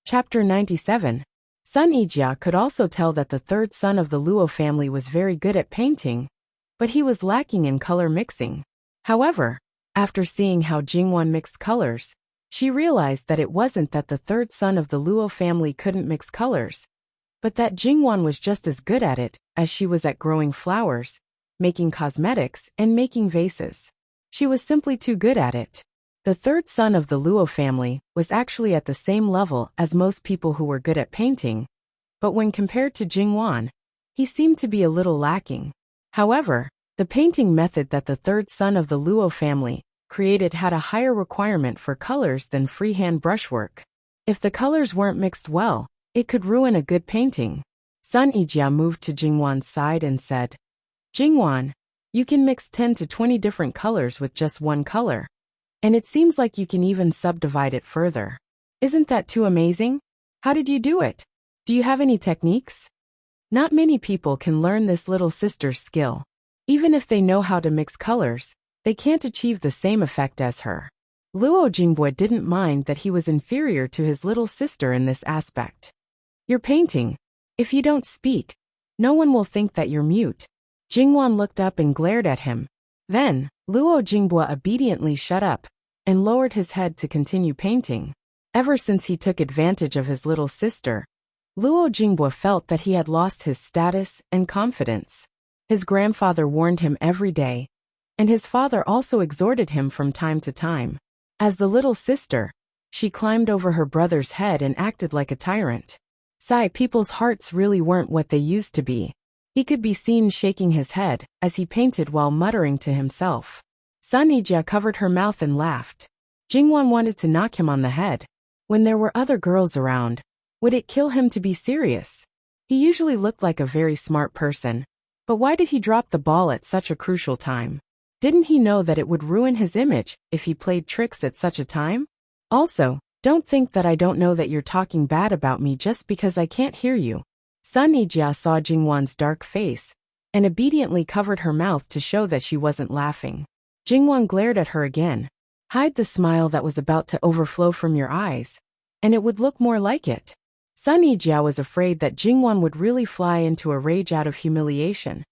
Chapter 97. Sun Ijia could also tell that the third son of the Luo family was very good at painting, but he was lacking in color mixing. However, after seeing how Jingwan mixed colors, she realized that it wasn't that the third son of the Luo family couldn't mix colors, but that Jingwan was just as good at it as she was at growing flowers, making cosmetics, and making vases. She was simply too good at it. The third son of the Luo family was actually at the same level as most people who were good at painting, but when compared to Jingwan, he seemed to be a little lacking. However, the painting method that the third son of the Luo family created had a higher requirement for colors than freehand brushwork. If the colors weren't mixed well, it could ruin a good painting. Sun Ijia moved to Jingwan's side and said, "Jingwan, you can mix 10 to 20 different colors with just one color. And it seems like you can even subdivide it further. Isn't that too amazing? How did you do it? Do you have any techniques?" Not many people can learn this little sister's skill. Even if they know how to mix colors, they can't achieve the same effect as her. Luo Jingbua didn't mind that he was inferior to his little sister in this aspect. "You're painting. If you don't speak, no one will think that you're mute." Jingwan looked up and glared at him. Then, Luo Jingbua obediently shut up and lowered his head to continue painting. Ever since he took advantage of his little sister, Luo Jingbua felt that he had lost his status and confidence. His grandfather warned him every day, and his father also exhorted him from time to time. As the little sister, she climbed over her brother's head and acted like a tyrant. People's hearts really weren't what they used to be. He could be seen shaking his head as he painted while muttering to himself. Sun Ijia covered her mouth and laughed. Jingwan wanted to knock him on the head. When there were other girls around, would it kill him to be serious? He usually looked like a very smart person, but why did he drop the ball at such a crucial time? Didn't he know that it would ruin his image if he played tricks at such a time? Also, don't think that I don't know that you're talking bad about me just because I can't hear you. Sun Ijia saw Jingwan's dark face and obediently covered her mouth to show that she wasn't laughing. Jingwan glared at her again. "Hide the smile that was about to overflow from your eyes, and it would look more like it." Sun Ijia was afraid that Jingwan would really fly into a rage out of humiliation,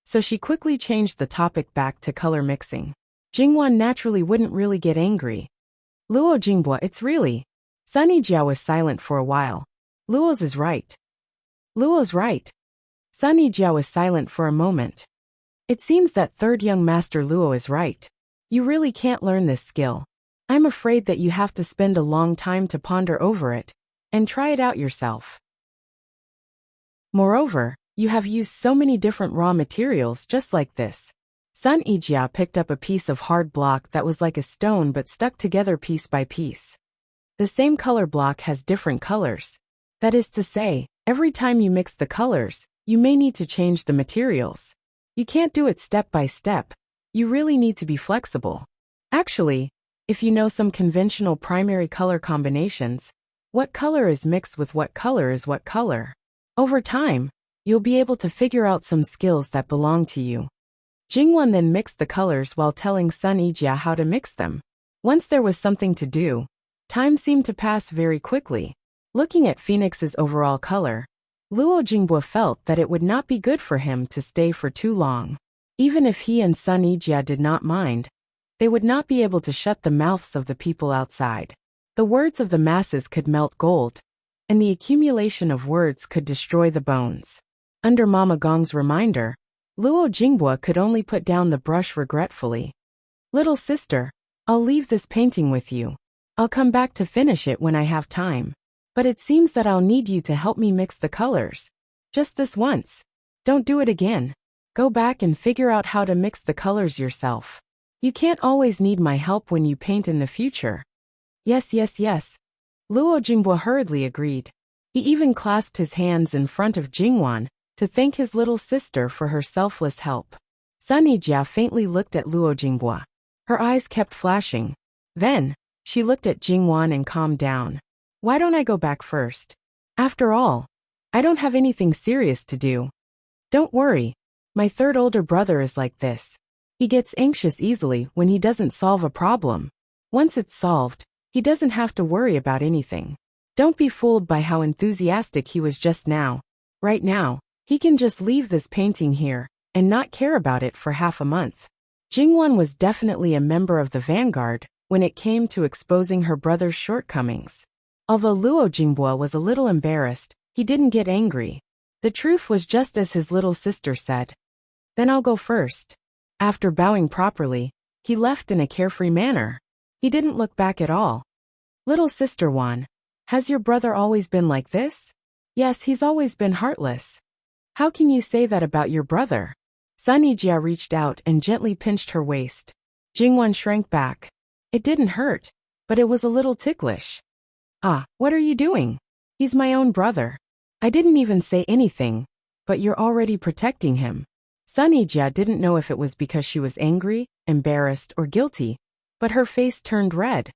so she quickly changed the topic back to color mixing. Jingwan naturally wouldn't really get angry. "Luo Jingbua, it's really..." Sun Ijia was silent for a while. "Luo's is right. Luo's right." Sun Ijia was silent for a moment. "It seems that third young master Luo is right. You really can't learn this skill. I'm afraid that you have to spend a long time to ponder over it and try it out yourself. Moreover, you have used so many different raw materials just like this." Sun Ijia picked up a piece of hard block that was like a stone but stuck together piece by piece. The same color block has different colors. That is to say, every time you mix the colors, you may need to change the materials. You can't do it step by step. You really need to be flexible. Actually, if you know some conventional primary color combinations, what color is mixed with what color is what color, over time, you'll be able to figure out some skills that belong to you. Jingwan then mixed the colors while telling Sun Ijia how to mix them. Once there was something to do, time seemed to pass very quickly. Looking at Phoenix's overall color, Luo Jingbua felt that it would not be good for him to stay for too long. Even if he and Sun Ijia did not mind, they would not be able to shut the mouths of the people outside. The words of the masses could melt gold, and the accumulation of words could destroy the bones. Under Mama Gong's reminder, Luo Jingbua could only put down the brush regretfully. "Little sister, I'll leave this painting with you. I'll come back to finish it when I have time. But it seems that I'll need you to help me mix the colors. Just this once. Don't do it again. Go back and figure out how to mix the colors yourself. You can't always need my help when you paint in the future." "Yes, yes, yes." Luo Jingbua hurriedly agreed. He even clasped his hands in front of Jingwan to thank his little sister for her selfless help. Sun Ijia faintly looked at Luo Jingbua. Her eyes kept flashing. Then, she looked at Jingwan and calmed down. "Why don't I go back first? After all, I don't have anything serious to do." "Don't worry. My third older brother is like this. He gets anxious easily when he doesn't solve a problem. Once it's solved, he doesn't have to worry about anything. Don't be fooled by how enthusiastic he was just now. Right now, he can just leave this painting here and not care about it for half a month. Jingwon was definitely a member of the vanguard when it came to exposing her brother's shortcomings. Although Luo Jingbo was a little embarrassed, he didn't get angry. The truth was just as his little sister said. Then I'll go first. After bowing properly, he left in a carefree manner. He didn't look back at all. Little sister Wan, has your brother always been like this? Yes, he's always been heartless. How can you say that about your brother? Sun Yijia reached out and gently pinched her waist. Jingwon shrank back. It didn't hurt, but it was a little ticklish. Ah, what are you doing? He's my own brother. I didn't even say anything, but you're already protecting him. Sun Yijia didn't know if it was because she was angry, embarrassed, or guilty, but her face turned red.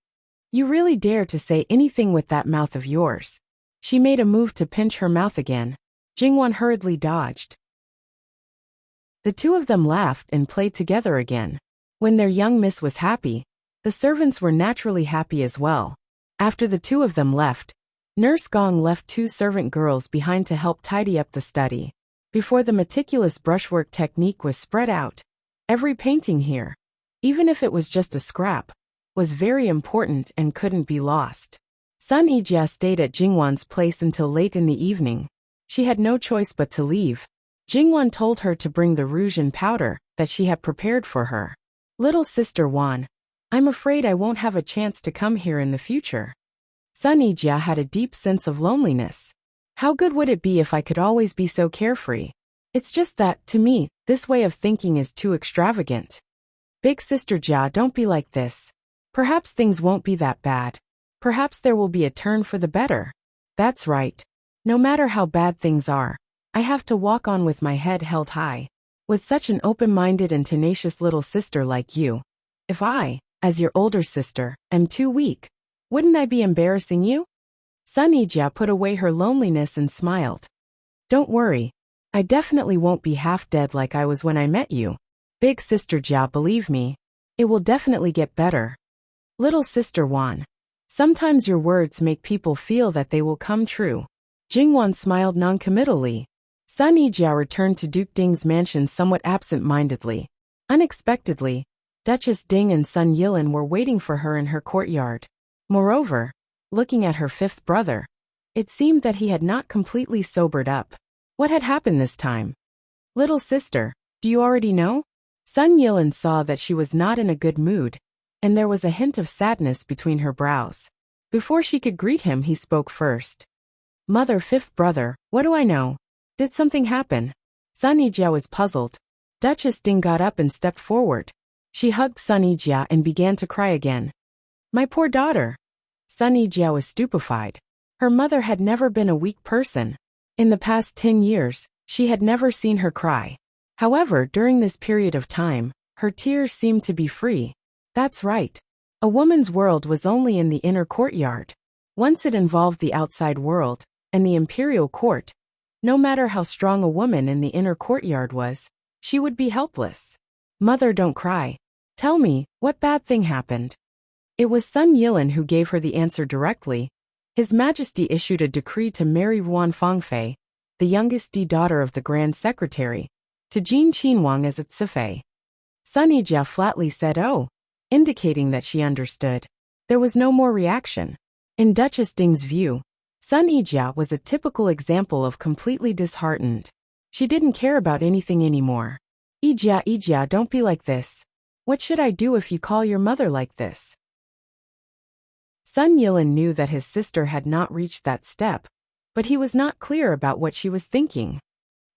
You really dare to say anything with that mouth of yours. She made a move to pinch her mouth again. Jingwon hurriedly dodged. The two of them laughed and played together again. When their young miss was happy, the servants were naturally happy as well. After the two of them left, Nurse Gong left two servant girls behind to help tidy up the study. Before the meticulous brushwork technique was spread out, every painting here, even if it was just a scrap, was very important and couldn't be lost. Sun Yijia stayed at Jingwon's place until late in the evening. She had no choice but to leave. Jingwon told her to bring the rouge and powder that she had prepared for her. Little sister Wan, I'm afraid I won't have a chance to come here in the future. Sun Yijia had a deep sense of loneliness. How good would it be if I could always be so carefree? It's just that, to me, this way of thinking is too extravagant. Big sister Jia, don't be like this. Perhaps things won't be that bad. Perhaps there will be a turn for the better. That's right. No matter how bad things are, I have to walk on with my head held high. With such an open-minded and tenacious little sister like you, if I, as your older sister, am too weak, wouldn't I be embarrassing you? Sun Yijia put away her loneliness and smiled. Don't worry. I definitely won't be half dead like I was when I met you. Big sister Jia, believe me. It will definitely get better. Little sister Wan. Sometimes your words make people feel that they will come true. Jingwon smiled noncommittally. Sun Yijia returned to Duke Ding's mansion somewhat absent-mindedly. Unexpectedly, Duchess Ding and Sun Yilin were waiting for her in her courtyard. Moreover, looking at her fifth brother, it seemed that he had not completely sobered up. What had happened this time? Little sister, do you already know? Sun Yilin saw that she was not in a good mood, and there was a hint of sadness between her brows. Before she could greet him, he spoke first. Mother, fifth brother, what do I know? Did something happen? Sun Yijia was puzzled. Duchess Ding got up and stepped forward. She hugged Sun Yijia and began to cry again. My poor daughter. Sun Yijia was stupefied. Her mother had never been a weak person. In the past 10 years, she had never seen her cry. However, during this period of time, her tears seemed to be free. That's right. A woman's world was only in the inner courtyard. Once it involved the outside world and the imperial court, no matter how strong a woman in the inner courtyard was, she would be helpless. Mother, don't cry. Tell me, what bad thing happened? It was Sun Yilin who gave her the answer directly. His Majesty issued a decree to marry Ruan Fangfei, the youngest daughter of the Grand Secretary, to Jin Qinwang as its Sifei. Sun Yijia flatly said oh, indicating that she understood. There was no more reaction. In Duchess Ding's view, Sun Yijia was a typical example of completely disheartened. She didn't care about anything anymore. Yijia, don't be like this. What should I do if you call your mother like this? Sun Yilin knew that his sister had not reached that step, but he was not clear about what she was thinking.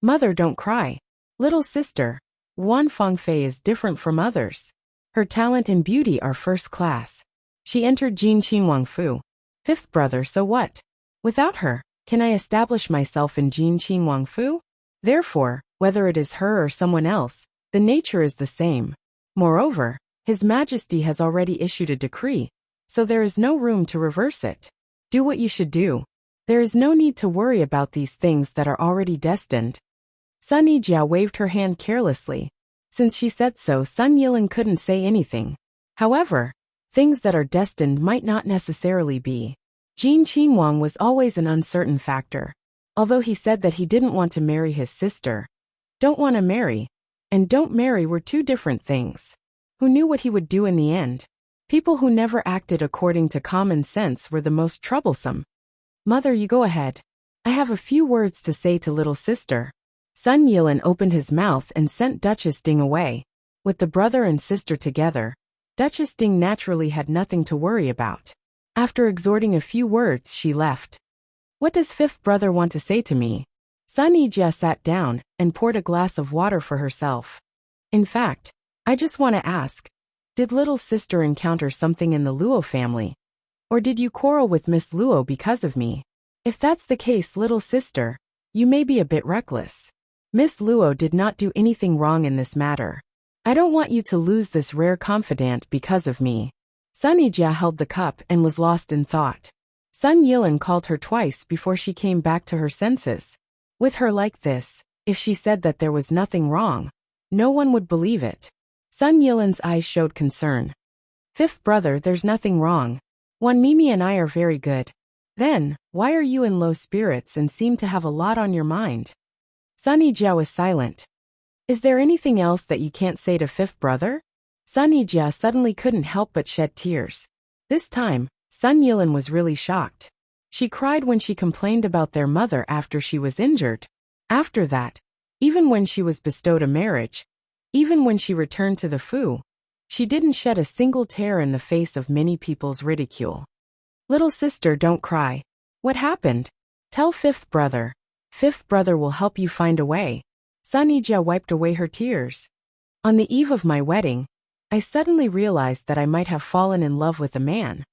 Mother, don't cry. Little sister, Wan Fangfei is different from others. Her talent and beauty are first class. She entered Jin Qinwang Fu. Fifth brother, so what? Without her, can I establish myself in Jin Qinwang Fu? Therefore, whether it is her or someone else, the nature is the same. Moreover, His Majesty has already issued a decree, so there is no room to reverse it. Do what you should do. There is no need to worry about these things that are already destined. Sun Yijia waved her hand carelessly. Since she said so, Sun Yilin couldn't say anything. However, things that are destined might not necessarily be. Jin Qinhuang was always an uncertain factor. Although he said that he didn't want to marry his sister. Don't want to marry and don't marry were two different things. Who knew what he would do in the end? People who never acted according to common sense were the most troublesome. Mother, you go ahead. I have a few words to say to little sister. Sun Yilin opened his mouth and sent Duchess Ding away. With the brother and sister together, Duchess Ding naturally had nothing to worry about. After exhorting a few words, she left. What does fifth brother want to say to me? Sun Yijia sat down and poured a glass of water for herself. In fact, I just want to ask, did little sister encounter something in the Luo family? Or did you quarrel with Miss Luo because of me? If that's the case, little sister, you may be a bit reckless. Miss Luo did not do anything wrong in this matter. I don't want you to lose this rare confidant because of me. Sun Yijia held the cup and was lost in thought. Sun Yilin called her twice before she came back to her senses. With her like this, if she said that there was nothing wrong, no one would believe it. Sun Yilin's eyes showed concern. Fifth brother, there's nothing wrong. Wan Mimi and I are very good. Then, why are you in low spirits and seem to have a lot on your mind? Sun Yijia was silent. Is there anything else that you can't say to fifth brother? Sun Yijia suddenly couldn't help but shed tears. This time, Sun Yilin was really shocked. She cried when she complained about their mother after she was injured. After that, even when she was bestowed a marriage, even when she returned to the Fu, she didn't shed a single tear in the face of many people's ridicule. Little sister, don't cry. What happened? Tell fifth brother. Fifth brother will help you find a way. Sun Yijia wiped away her tears. On the eve of my wedding, I suddenly realized that I might have fallen in love with a man.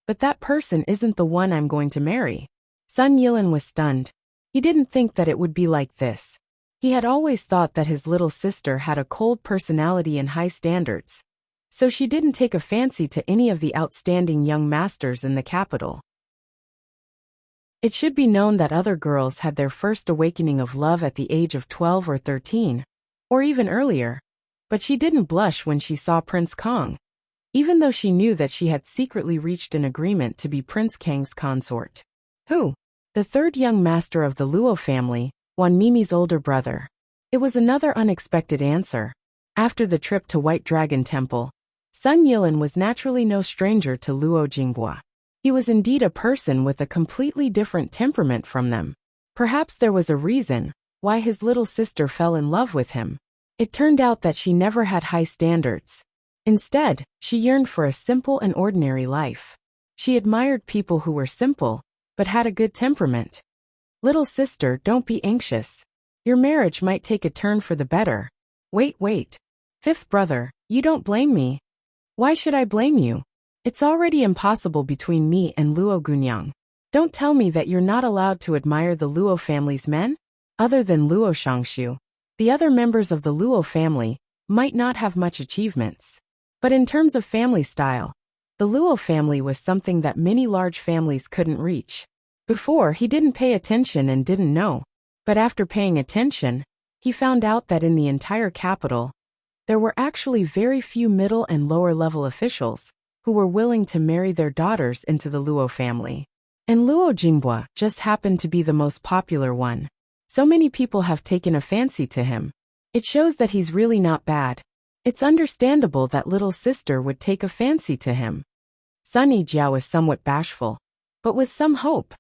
But that person isn't the one I'm going to marry. Sun Yilin was stunned. He didn't think that it would be like this. He had always thought that his little sister had a cold personality and high standards. So she didn't take a fancy to any of the outstanding young masters in the capital. It should be known that other girls had their first awakening of love at the age of 12 or 13, or even earlier. But she didn't blush when she saw Prince Kong, even though she knew that she had secretly reached an agreement to be Prince Kang's consort. Who? The third young master of the Luo family, Wan Mimi's older brother. It was another unexpected answer. After the trip to White Dragon Temple, Sun Yilin was naturally no stranger to Luo Jinghua. He was indeed a person with a completely different temperament from them. Perhaps there was a reason why his little sister fell in love with him. It turned out that she never had high standards. Instead, she yearned for a simple and ordinary life. She admired people who were simple, but had a good temperament. Little sister, don't be anxious. Your marriage might take a turn for the better. Wait. Fifth brother, you don't blame me. Why should I blame you? It's already impossible between me and Luo Gunyang. Don't tell me that you're not allowed to admire the Luo family's men? Other than Luo Shangshu, the other members of the Luo family might not have much achievements. But in terms of family style, the Luo family was something that many large families couldn't reach. Before, he didn't pay attention and didn't know. But after paying attention, he found out that in the entire capital, there were actually very few middle and lower level officials who were willing to marry their daughters into the Luo family. And Luo Jinghua just happened to be the most popular one. So many people have taken a fancy to him. It shows that he's really not bad. It's understandable that little sister would take a fancy to him. Sun Yijia was somewhat bashful, but with some hope.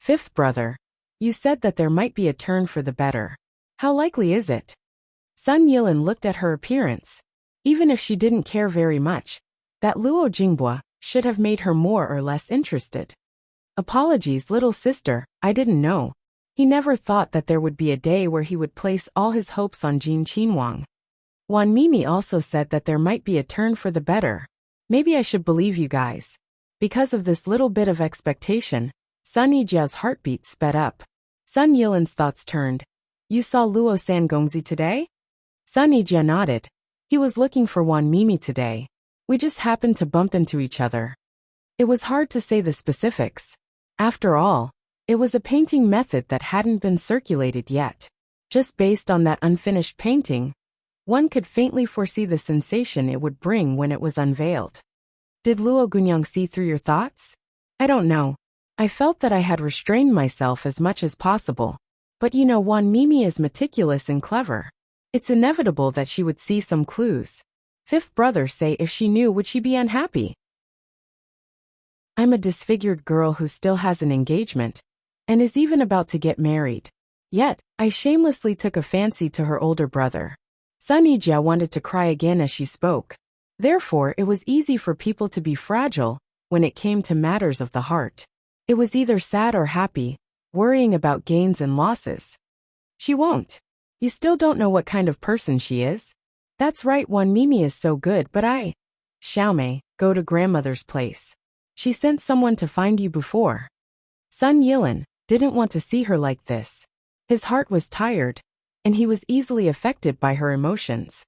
Fifth brother, you said that there might be a turn for the better. How likely is it? Sun Yilin looked at her appearance. Even if she didn't care very much, that Luo Jinghua should have made her more or less interested. Apologies, little sister, I didn't know. He never thought that there would be a day where he would place all his hopes on Jin Qinhuang. Wan Mimi also said that there might be a turn for the better. Maybe I should believe you guys. Because of this little bit of expectation, Sun Yijia's heartbeat sped up. Sun Yilin's thoughts turned. You saw Luo San Gongzi today? Sun Yijia nodded. He was looking for Wan Mimi today. We just happened to bump into each other. It was hard to say the specifics. After all, it was a painting method that hadn't been circulated yet. Just based on that unfinished painting, one could faintly foresee the sensation it would bring when it was unveiled. Did Luo Gunyang see through your thoughts? I don't know. I felt that I had restrained myself as much as possible. But you know, Wan Mimi is meticulous and clever. It's inevitable that she would see some clues. Fifth brother say if she knew would she be unhappy? I'm a disfigured girl who still has an engagement, and is even about to get married. Yet, I shamelessly took a fancy to her older brother. Sun Ijia wanted to cry again as she spoke. Therefore, it was easy for people to be fragile when it came to matters of the heart. It was either sad or happy, worrying about gains and losses. She won't. You still don't know what kind of person she is? That's right, Wan Mimi is so good, but Xiaomei, go to grandmother's place. She sent someone to find you before. Sun Yilin didn't want to see her like this. His heart was tired, and he was easily affected by her emotions.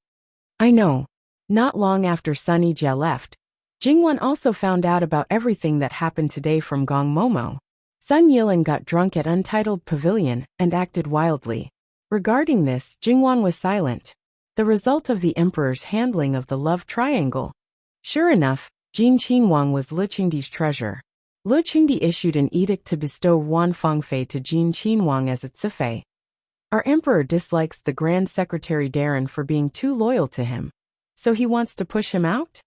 I know. Not long after Sun Yijia left, Jingwan also found out about everything that happened today from Gong Momo. Sun Yilin got drunk at Untitled Pavilion and acted wildly. Regarding this, Jingwan was silent. The result of the emperor's handling of the love triangle. Sure enough, Jin Qinhuang was Lu Qingdi's treasure. Lu Qingdi issued an edict to bestow Wan Fengfei to Jin Qinhuang as a cifei. Our emperor dislikes the Grand Secretary Darren for being too loyal to him. So he wants to push him out?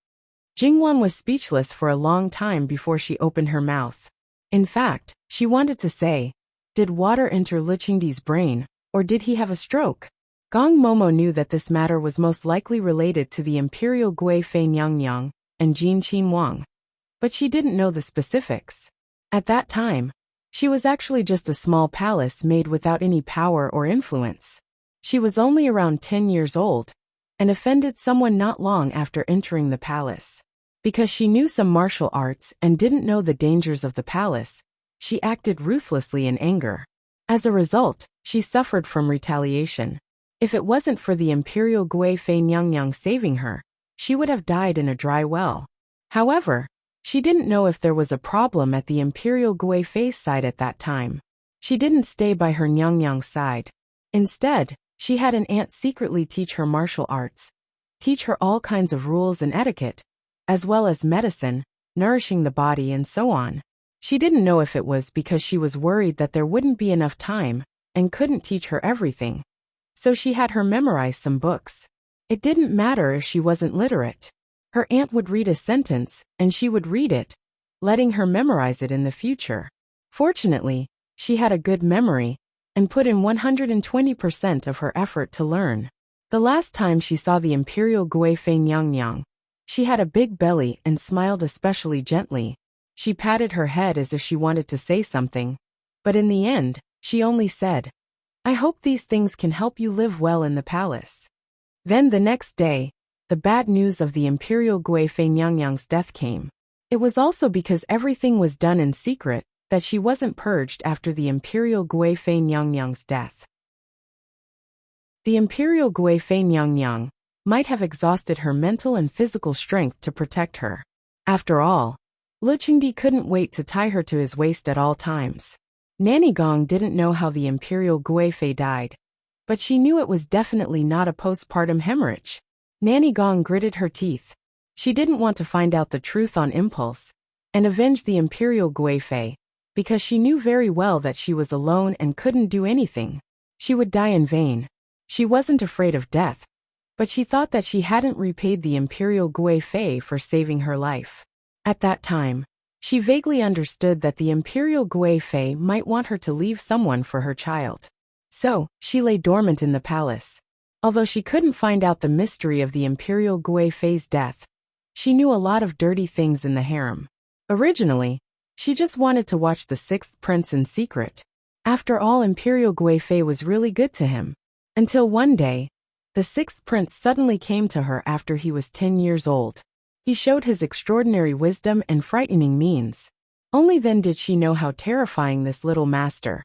Jingwan was speechless for a long time before she opened her mouth. In fact, she wanted to say, did water enter Lu Qingdi's brain, or did he have a stroke? Gong Momo knew that this matter was most likely related to the imperial Gui Fei Nyang and Jin Qinhuang. But she didn't know the specifics. At that time, she was actually just a small palace made without any power or influence. She was only around 10 years old, and offended someone not long after entering the palace. Because she knew some martial arts and didn't know the dangers of the palace, she acted ruthlessly in anger. As a result, she suffered from retaliation. If it wasn't for the imperial Gui Fei Nyang saving her, she would have died in a dry well. However, she didn't know if there was a problem at the imperial Gui Fei's side at that time. She didn't stay by her Nyang side. Instead, she had an aunt secretly teach her martial arts, teach her all kinds of rules and etiquette, as well as medicine, nourishing the body and so on. She didn't know if it was because she was worried that there wouldn't be enough time and couldn't teach her everything. So she had her memorize some books. It didn't matter if she wasn't literate. Her aunt would read a sentence, and she would read it, letting her memorize it in the future. Fortunately, she had a good memory, and put in 120% of her effort to learn. The last time she saw the imperial Gui Fei Nyang, she had a big belly and smiled especially gently. She patted her head as if she wanted to say something, but in the end, she only said, I hope these things can help you live well in the palace. Then the next day, the bad news of the imperial Gui Fei Nyang's death came. It was also because everything was done in secret that she wasn't purged after the imperial Gui Fei Nyang's death. The imperial Gui Fei Nyang might have exhausted her mental and physical strength to protect her. After all, Lu Qingdi couldn't wait to tie her to his waist at all times. Nanny Gong didn't know how the imperial Gui Fei died, but she knew it was definitely not a postpartum hemorrhage. Nanny Gong gritted her teeth. She didn't want to find out the truth on impulse and avenge the imperial Gui Fei, because she knew very well that she was alone and couldn't do anything. She would die in vain. She wasn't afraid of death, but she thought that she hadn't repaid the imperial Gui Fei for saving her life. At that time, she vaguely understood that the imperial Gui Fei might want her to leave someone for her child. So, she lay dormant in the palace. Although she couldn't find out the mystery of the imperial Gui Fei's death, she knew a lot of dirty things in the harem. Originally, she just wanted to watch the sixth prince in secret. After all, imperial Gui Fei was really good to him. Until one day, the sixth prince suddenly came to her after he was 10 years old. He showed his extraordinary wisdom and frightening means. Only then did she know how terrifying this little master,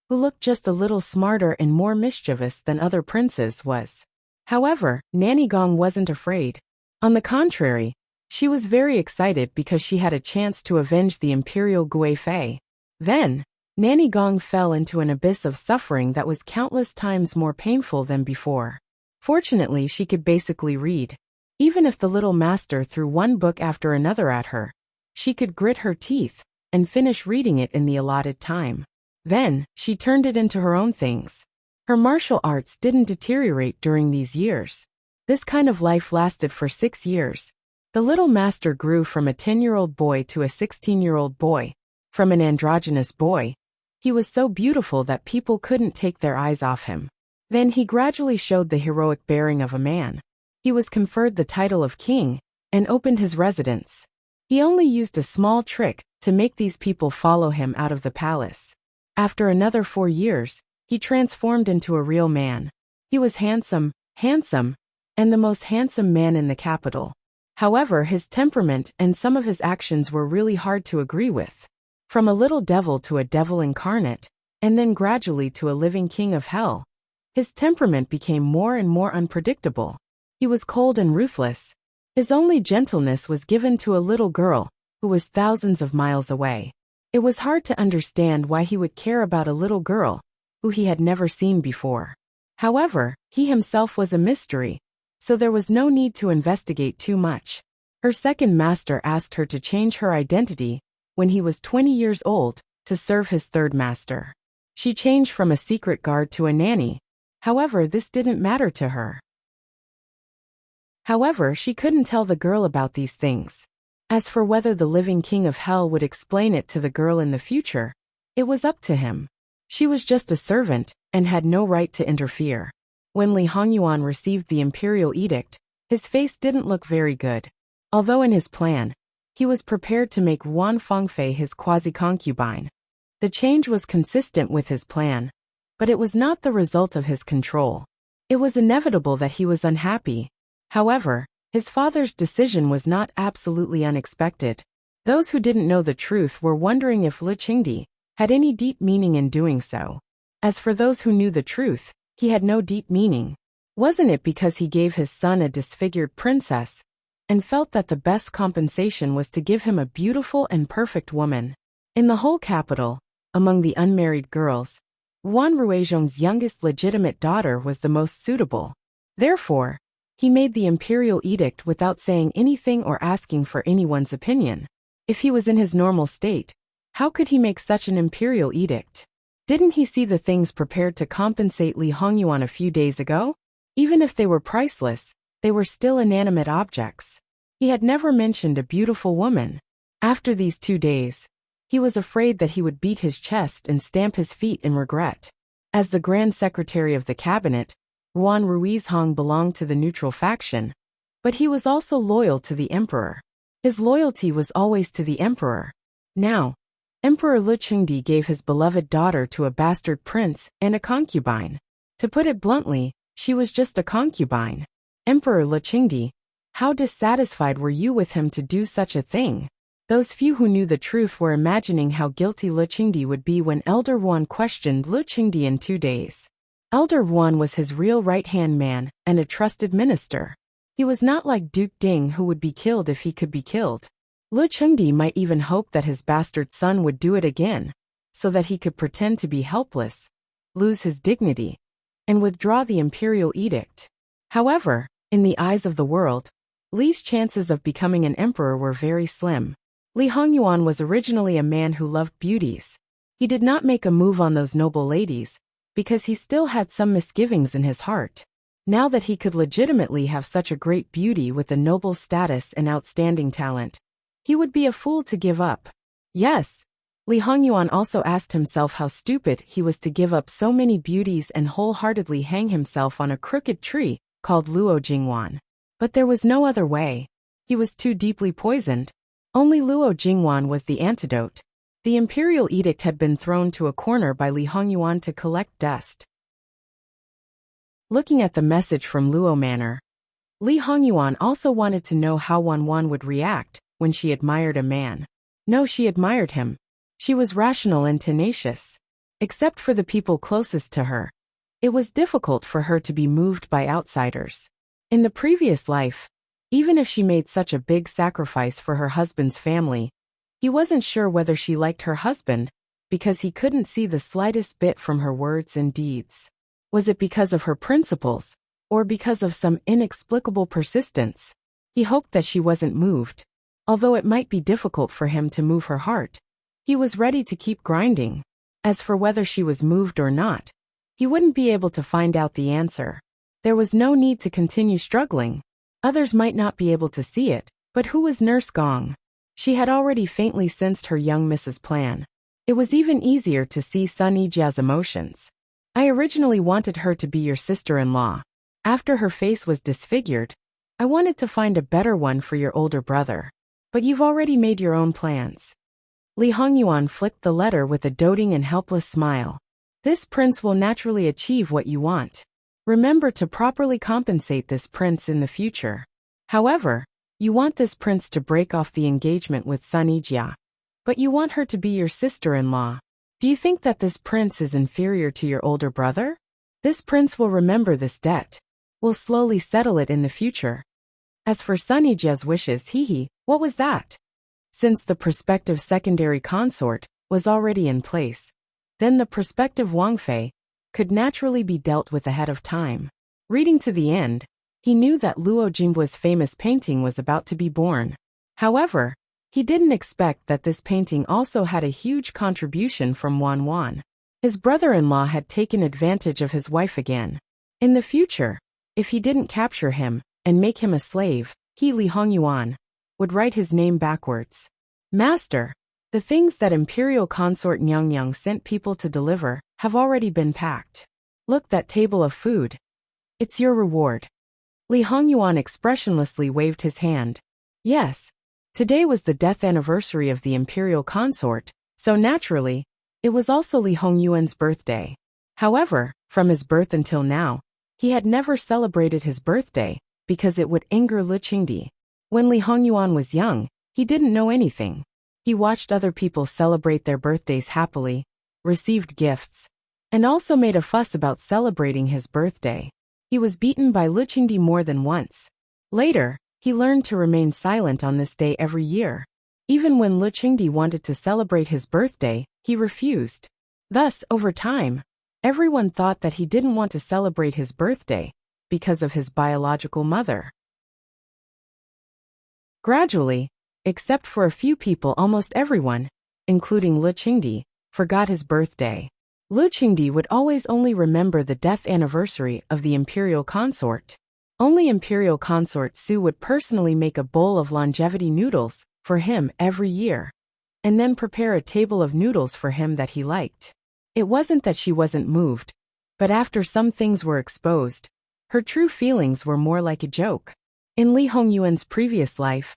who looked just a little smarter and more mischievous than other princes, was. However, Nanny Gong wasn't afraid. On the contrary, she was very excited because she had a chance to avenge the imperial Gui Fei. Then, Nanny Gong fell into an abyss of suffering that was countless times more painful than before. Fortunately, she could basically read. Even if the little master threw one book after another at her, she could grit her teeth and finish reading it in the allotted time. Then, she turned it into her own things. Her martial arts didn't deteriorate during these years. This kind of life lasted for 6 years. The little master grew from a 10-year-old boy to a 16-year-old boy. From an androgynous boy, he was so beautiful that people couldn't take their eyes off him. Then he gradually showed the heroic bearing of a man. He was conferred the title of king and opened his residence. He only used a small trick to make these people follow him out of the palace. After another 4 years, he transformed into a real man. He was handsome, and the most handsome man in the capital. However, his temperament and some of his actions were really hard to agree with. From a little devil to a devil incarnate, and then gradually to a living king of hell, his temperament became more and more unpredictable. He was cold and ruthless. His only gentleness was given to a little girl who was thousands of miles away. It was hard to understand why he would care about a little girl who he had never seen before. However, he himself was a mystery, so there was no need to investigate too much. Her second master asked her to change her identity when he was 20 years old to serve his third master. She changed from a secret guard to a nanny. However, this didn't matter to her. However, she couldn't tell the girl about these things. As for whether the living king of hell would explain it to the girl in the future, it was up to him. She was just a servant and had no right to interfere. When Li Hongyuan received the imperial edict, his face didn't look very good. Although in his plan, he was prepared to make Yuan Fengfei his quasi-concubine. The change was consistent with his plan, but it was not the result of his control. It was inevitable that he was unhappy. However, his father's decision was not absolutely unexpected. Those who didn't know the truth were wondering if Li Qingdi had any deep meaning in doing so. As for those who knew the truth, he had no deep meaning. Wasn't it because he gave his son a disfigured princess and felt that the best compensation was to give him a beautiful and perfect woman? In the whole capital, among the unmarried girls, Yuan Ruizhong's youngest legitimate daughter was the most suitable. Therefore, he made the imperial edict without saying anything or asking for anyone's opinion. If he was in his normal state, how could he make such an imperial edict? Didn't he see the things prepared to compensate Li Hongyuan a few days ago? Even if they were priceless, they were still inanimate objects. He had never mentioned a beautiful woman. After these 2 days, he was afraid that he would beat his chest and stamp his feet in regret. As the Grand Secretary of the Cabinet, Yuan Ruizhong belonged to the neutral faction, but he was also loyal to the emperor. His loyalty was always to the emperor. Now, Emperor Li Qingdi gave his beloved daughter to a bastard prince and a concubine. To put it bluntly, she was just a concubine. Emperor Li Qingdi, how dissatisfied were you with him to do such a thing? Those few who knew the truth were imagining how guilty Li Qingdi would be when Elder Yuan questioned Li Qingdi in 2 days. Elder Yuan was his real right-hand man and a trusted minister. He was not like Duke Ding, who would be killed if he could be killed. Li Qingdi might even hope that his bastard son would do it again, so that he could pretend to be helpless, lose his dignity, and withdraw the imperial edict. However, in the eyes of the world, Li's chances of becoming an emperor were very slim. Li Hongyuan was originally a man who loved beauties. He did not make a move on those noble ladies, because he still had some misgivings in his heart. Now that he could legitimately have such a great beauty with a noble status and outstanding talent, he would be a fool to give up. Yes, Li Hongyuan also asked himself how stupid he was to give up so many beauties and wholeheartedly hang himself on a crooked tree called Luo Jingwan. But there was no other way. He was too deeply poisoned. Only Luo Jingwan was the antidote. The imperial edict had been thrown to a corner by Li Hongyuan to collect dust. Looking at the message from Luo Manor, Li Hongyuan also wanted to know how Wanwan would react when she admired a man. No, she admired him. She was rational and tenacious. Except for the people closest to her, it was difficult for her to be moved by outsiders. In the previous life, even if she made such a big sacrifice for her husband's family, he wasn't sure whether she liked her husband, because he couldn't see the slightest bit from her words and deeds. Was it because of her principles, or because of some inexplicable persistence? He hoped that she wasn't moved. Although it might be difficult for him to move her heart, He was ready to keep grinding. As for whether she was moved or not, he wouldn't be able to find out the answer. There was no need to continue struggling. Others might not be able to see it, but who was Nurse Gong? She had already faintly sensed her young Mrs. plan. It was even easier to see Sun Yijia's emotions. I originally wanted her to be your sister-in-law. After her face was disfigured, I wanted to find a better one for your older brother. But you've already made your own plans. Li Hongyuan flicked the letter with a doting and helpless smile. This prince will naturally achieve what you want. Remember to properly compensate this prince in the future. However, you want this prince to break off the engagement with Sun Yijia. But you want her to be your sister-in-law. Do you think that this prince is inferior to your older brother? This prince will remember this debt. Will slowly settle it in the future. As for Sun Yijia's wishes, what was that? Since the prospective secondary consort was already in place, then the prospective Wangfei could naturally be dealt with ahead of time. Reading to the end, he knew that Luo Jingbu's famous painting was about to be born. However, he didn't expect that this painting also had a huge contribution from Wan Wan. His brother-in-law had taken advantage of his wife again. In the future, if he didn't capture him and make him a slave, Li Hongyuan would write his name backwards. Master, the things that Imperial Consort Nyang sent people to deliver have already been packed. Look, that table of food. It's your reward. Li Hongyuan expressionlessly waved his hand. Yes. Today was the death anniversary of the Imperial Consort, so naturally, it was also Li Hongyuan's birthday. However, from his birth until now, he had never celebrated his birthday, because it would anger Lu Qingdi. When Li Hongyuan was young, he didn't know anything. He watched other people celebrate their birthdays happily, received gifts, and also made a fuss about celebrating his birthday. He was beaten by Lu Qingdi more than once. Later, he learned to remain silent on this day every year. Even when Lu Qingdi wanted to celebrate his birthday, he refused. Thus, over time, everyone thought that he didn't want to celebrate his birthday because of his biological mother. Gradually, except for a few people, almost everyone, including Lu Qingdi, forgot his birthday. Lu Qingdi would always only remember the death anniversary of the Imperial Consort. Only Imperial Consort Su would personally make a bowl of longevity noodles for him every year, and then prepare a table of noodles for him that he liked. It wasn't that she wasn't moved, but after some things were exposed, her true feelings were more like a joke. In Li Hongyuan's previous life,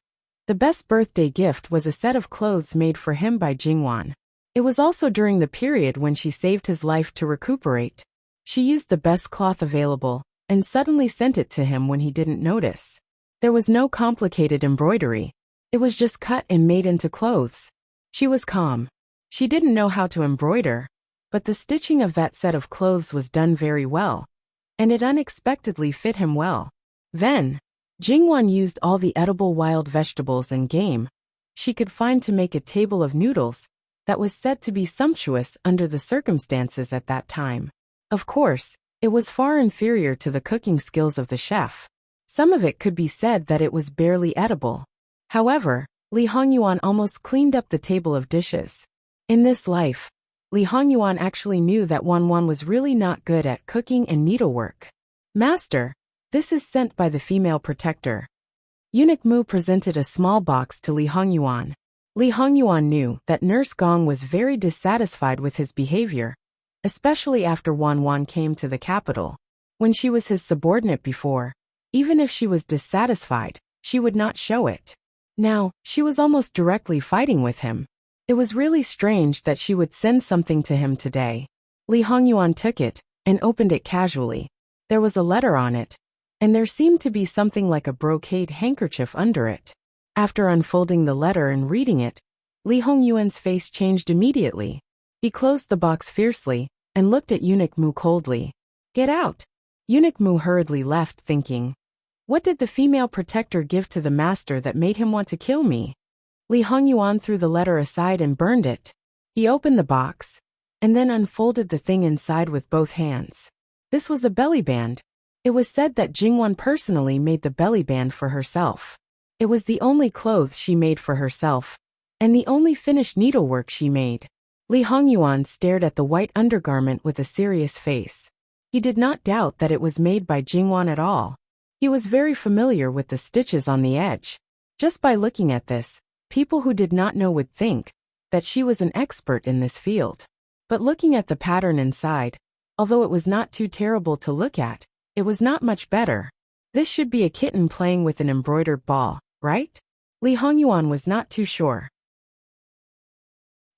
the best birthday gift was a set of clothes made for him by Jingwan. It was also during the period when she saved his life to recuperate. She used the best cloth available, and suddenly sent it to him when he didn't notice. There was no complicated embroidery. It was just cut and made into clothes. She was calm. She didn't know how to embroider, but the stitching of that set of clothes was done very well, and it unexpectedly fit him well. Then, Jingwan used all the edible wild vegetables and game she could find to make a table of noodles that was said to be sumptuous under the circumstances at that time. Of course, it was far inferior to the cooking skills of the chef. Some of it could be said that it was barely edible. However, Li Hongyuan almost cleaned up the table of dishes. In this life, Li Hongyuan actually knew that Wan Wan was really not good at cooking and needlework. Master, this is sent by the female protector. Eunuch Mu presented a small box to Li Hongyuan. Li Hongyuan knew that Nurse Gong was very dissatisfied with his behavior, especially after Wan Wan came to the capital. When she was his subordinate before, even if she was dissatisfied, she would not show it. Now, she was almost directly fighting with him. It was really strange that she would send something to him today. Li Hongyuan took it and opened it casually. There was a letter on it, and there seemed to be something like a brocade handkerchief under it. After unfolding the letter and reading it, Li Hongyuan's face changed immediately. He closed the box fiercely and looked at Eunuch Mu coldly. Get out! Eunuch Mu hurriedly left, thinking, what did the female protector give to the master that made him want to kill me? Li Hongyuan threw the letter aside and burned it. He opened the box, and then unfolded the thing inside with both hands. This was a belly band. It was said that Jingwan personally made the belly band for herself. It was the only clothes she made for herself, and the only finished needlework she made. Li Hongyuan stared at the white undergarment with a serious face. He did not doubt that it was made by Jingwan at all. He was very familiar with the stitches on the edge. Just by looking at this, people who did not know would think that she was an expert in this field. But looking at the pattern inside, although it was not too terrible to look at, it was not much better. This should be a kitten playing with an embroidered ball, right? Li Hongyuan was not too sure.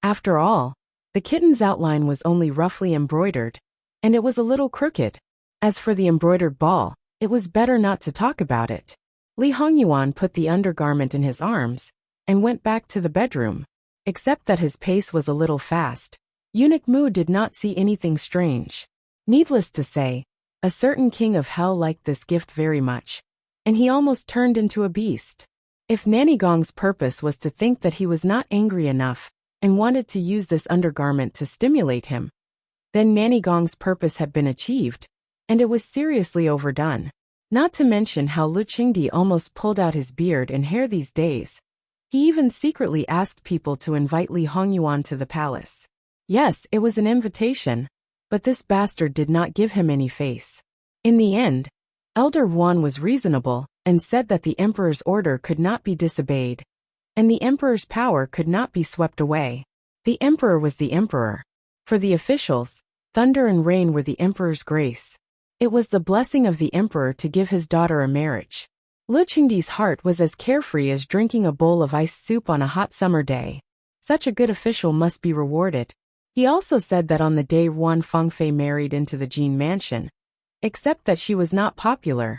After all, the kitten's outline was only roughly embroidered, and it was a little crooked. As for the embroidered ball, it was better not to talk about it. Li Hongyuan put the undergarment in his arms and went back to the bedroom. Except that his pace was a little fast, Eunuch Mu did not see anything strange. Needless to say, a certain king of hell liked this gift very much, and he almost turned into a beast. If Nanny Gong's purpose was to think that he was not angry enough and wanted to use this undergarment to stimulate him, then Nanny Gong's purpose had been achieved, and it was seriously overdone. Not to mention how Lu Qingdi almost pulled out his beard and hair these days. He even secretly asked people to invite Li Hongyuan to the palace. Yes, it was an invitation, but this bastard did not give him any face. In the end, Elder Wan was reasonable and said that the emperor's order could not be disobeyed, and the emperor's power could not be swept away. The emperor was the emperor. For the officials, thunder and rain were the emperor's grace. It was the blessing of the emperor to give his daughter a marriage. Lu Qingdi's heart was as carefree as drinking a bowl of iced soup on a hot summer day. Such a good official must be rewarded. He also said that on the day Wan Fengfei married into the Jin mansion, except that she was not popular,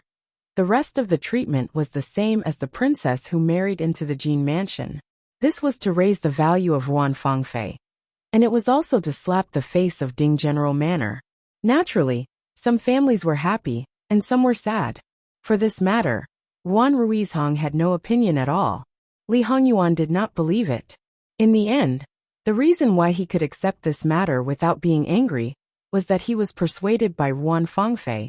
the rest of the treatment was the same as the princess who married into the Jin mansion. This was to raise the value of Wan Fengfei, and it was also to slap the face of Ding General Manor. Naturally, some families were happy, and some were sad. For this matter, Wan Ruizhong had no opinion at all. Li Hongyuan did not believe it. In the end, the reason why he could accept this matter without being angry was that he was persuaded by Wan Fengfei,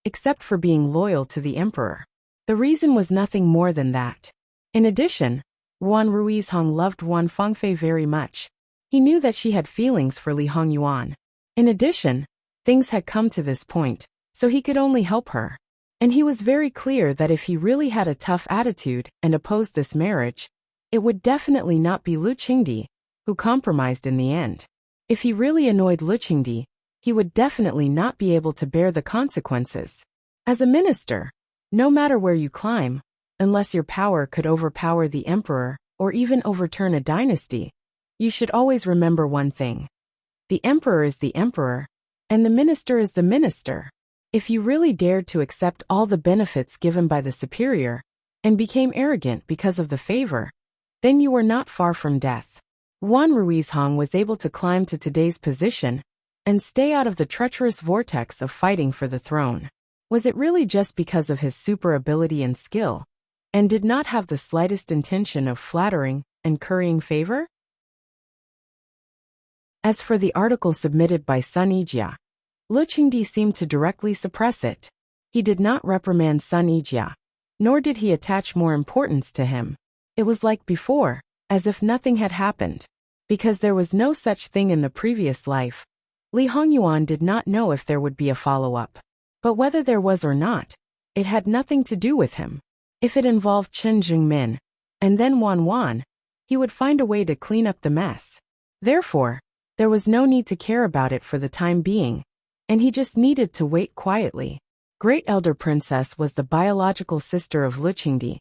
except for being loyal to the emperor. The reason was nothing more than that. In addition, Wan Ruizhong loved Wan Fengfei very much. He knew that she had feelings for Li Hongyuan. In addition, things had come to this point, so he could only help her. And he was very clear that if he really had a tough attitude and opposed this marriage, it would definitely not be Lu Qingdi, who compromised in the end. If he really annoyed Lu Qingdi, he would definitely not be able to bear the consequences. As a minister, no matter where you climb, unless your power could overpower the emperor or even overturn a dynasty, you should always remember one thing. The emperor is the emperor, and the minister is the minister. If you really dared to accept all the benefits given by the superior, and became arrogant because of the favor, then you were not far from death. Wan Ruizhong was able to climb to today's position and stay out of the treacherous vortex of fighting for the throne. Was it really just because of his super ability and skill, and did not have the slightest intention of flattering and currying favor? As for the article submitted by Sun Yijia, Lu Qingdi seemed to directly suppress it. He did not reprimand Sun Yijia, nor did he attach more importance to him. It was like before, as if nothing had happened. Because there was no such thing in the previous life, Li Hongyuan did not know if there would be a follow-up. But whether there was or not, it had nothing to do with him. If it involved Chen Jingmin, and then Wan, he would find a way to clean up the mess. Therefore, there was no need to care about it for the time being, and he just needed to wait quietly. Great Elder Princess was the biological sister of Lu Qingdi,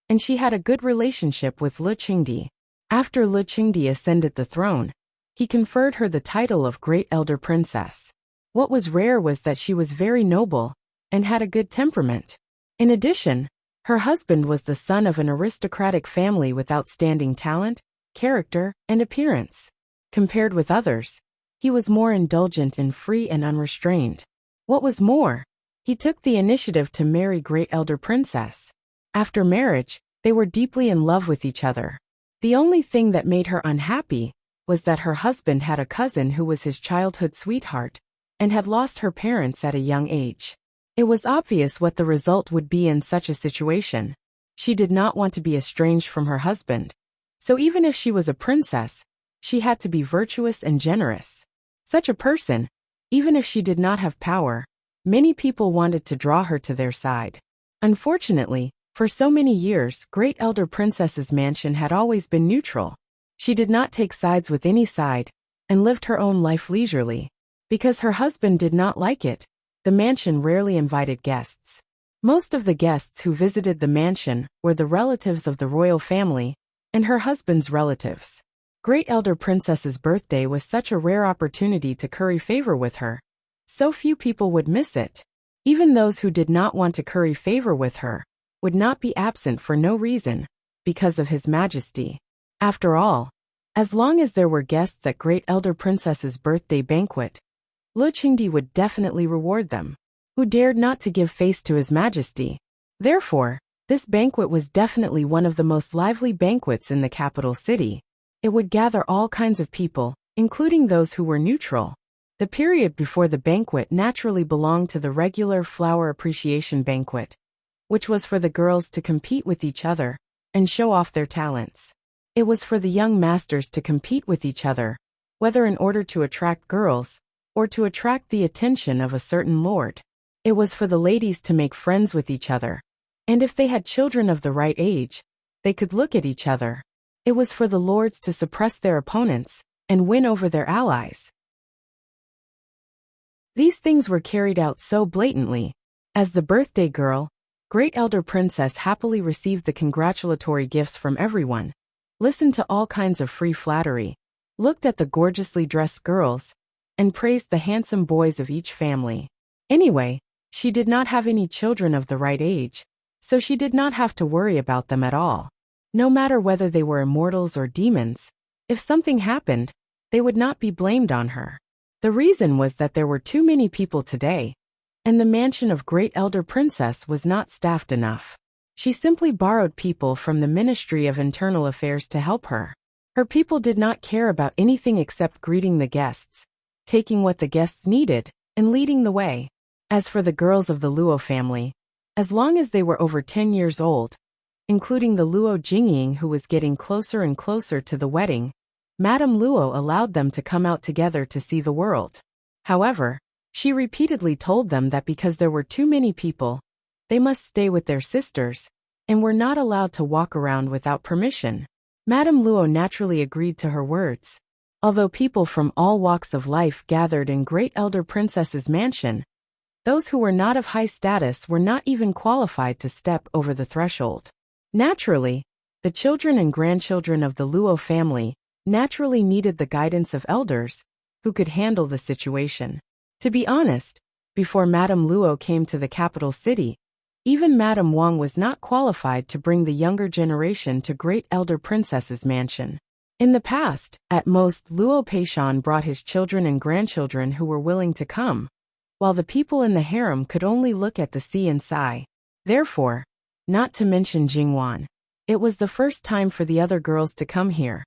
and she had a good relationship with Lu Qingdi. After Lu Qingdi ascended the throne, he conferred her the title of Great Elder Princess. What was rare was that she was very noble and had a good temperament. In addition, her husband was the son of an aristocratic family with outstanding talent, character, and appearance. Compared with others, he was more indulgent and free and unrestrained. What was more, he took the initiative to marry Great Elder Princess. After marriage, they were deeply in love with each other. The only thing that made her unhappy was that her husband had a cousin who was his childhood sweetheart and had lost her parents at a young age. It was obvious what the result would be in such a situation. She did not want to be estranged from her husband, So even if she was a princess, she had to be virtuous and generous. Such a person, even if she did not have power, many people wanted to draw her to their side. Unfortunately, for so many years, Great Elder Princess's mansion had always been neutral. She did not take sides with any side, and lived her own life leisurely. Because her husband did not like it, the mansion rarely invited guests. Most of the guests who visited the mansion were the relatives of the royal family, and her husband's relatives. Great Elder Princess's birthday was such a rare opportunity to curry favor with her. So few people would miss it. Even those who did not want to curry favor with her would not be absent for no reason, because of His Majesty. After all, as long as there were guests at Great Elder Princess's birthday banquet, Lu Qingdi would definitely reward them, who dared not to give face to His Majesty. Therefore, this banquet was definitely one of the most lively banquets in the capital city. It would gather all kinds of people, including those who were neutral. The period before the banquet naturally belonged to the regular flower appreciation banquet, which was for the girls to compete with each other and show off their talents. It was for the young masters to compete with each other, whether in order to attract girls or to attract the attention of a certain lord. It was for the ladies to make friends with each other, and if they had children of the right age, they could look at each other. It was for the lords to suppress their opponents and win over their allies. These things were carried out so blatantly. As the birthday girl, Great Elder Princess happily received the congratulatory gifts from everyone, listened to all kinds of free flattery, looked at the gorgeously dressed girls, and praised the handsome boys of each family. Anyway, she did not have any children of the right age, so she did not have to worry about them at all. No matter whether they were immortals or demons, if something happened, they would not be blamed on her. The reason was that there were too many people today, and the mansion of Great Elder Princess was not staffed enough. She simply borrowed people from the Ministry of Internal Affairs to help her. Her people did not care about anything except greeting the guests, taking what the guests needed, and leading the way. As for the girls of the Luo family, as long as they were over 10 years old, including the Luo Jingying who was getting closer and closer to the wedding, Madame Luo allowed them to come out together to see the world. However, she repeatedly told them that because there were too many people, they must stay with their sisters, and were not allowed to walk around without permission. Madame Luo naturally agreed to her words. Although people from all walks of life gathered in Great Elder Princess's mansion, those who were not of high status were not even qualified to step over the threshold. Naturally, the children and grandchildren of the Luo family naturally needed the guidance of elders who could handle the situation. To be honest, before Madame Luo came to the capital city, even Madame Wang was not qualified to bring the younger generation to Great Elder Princess's mansion. In the past, at most Luo Peishan brought his children and grandchildren who were willing to come, while the people in the harem could only look at the sea and sigh. Therefore, not to mention Jingwan, it was the first time for the other girls to come here,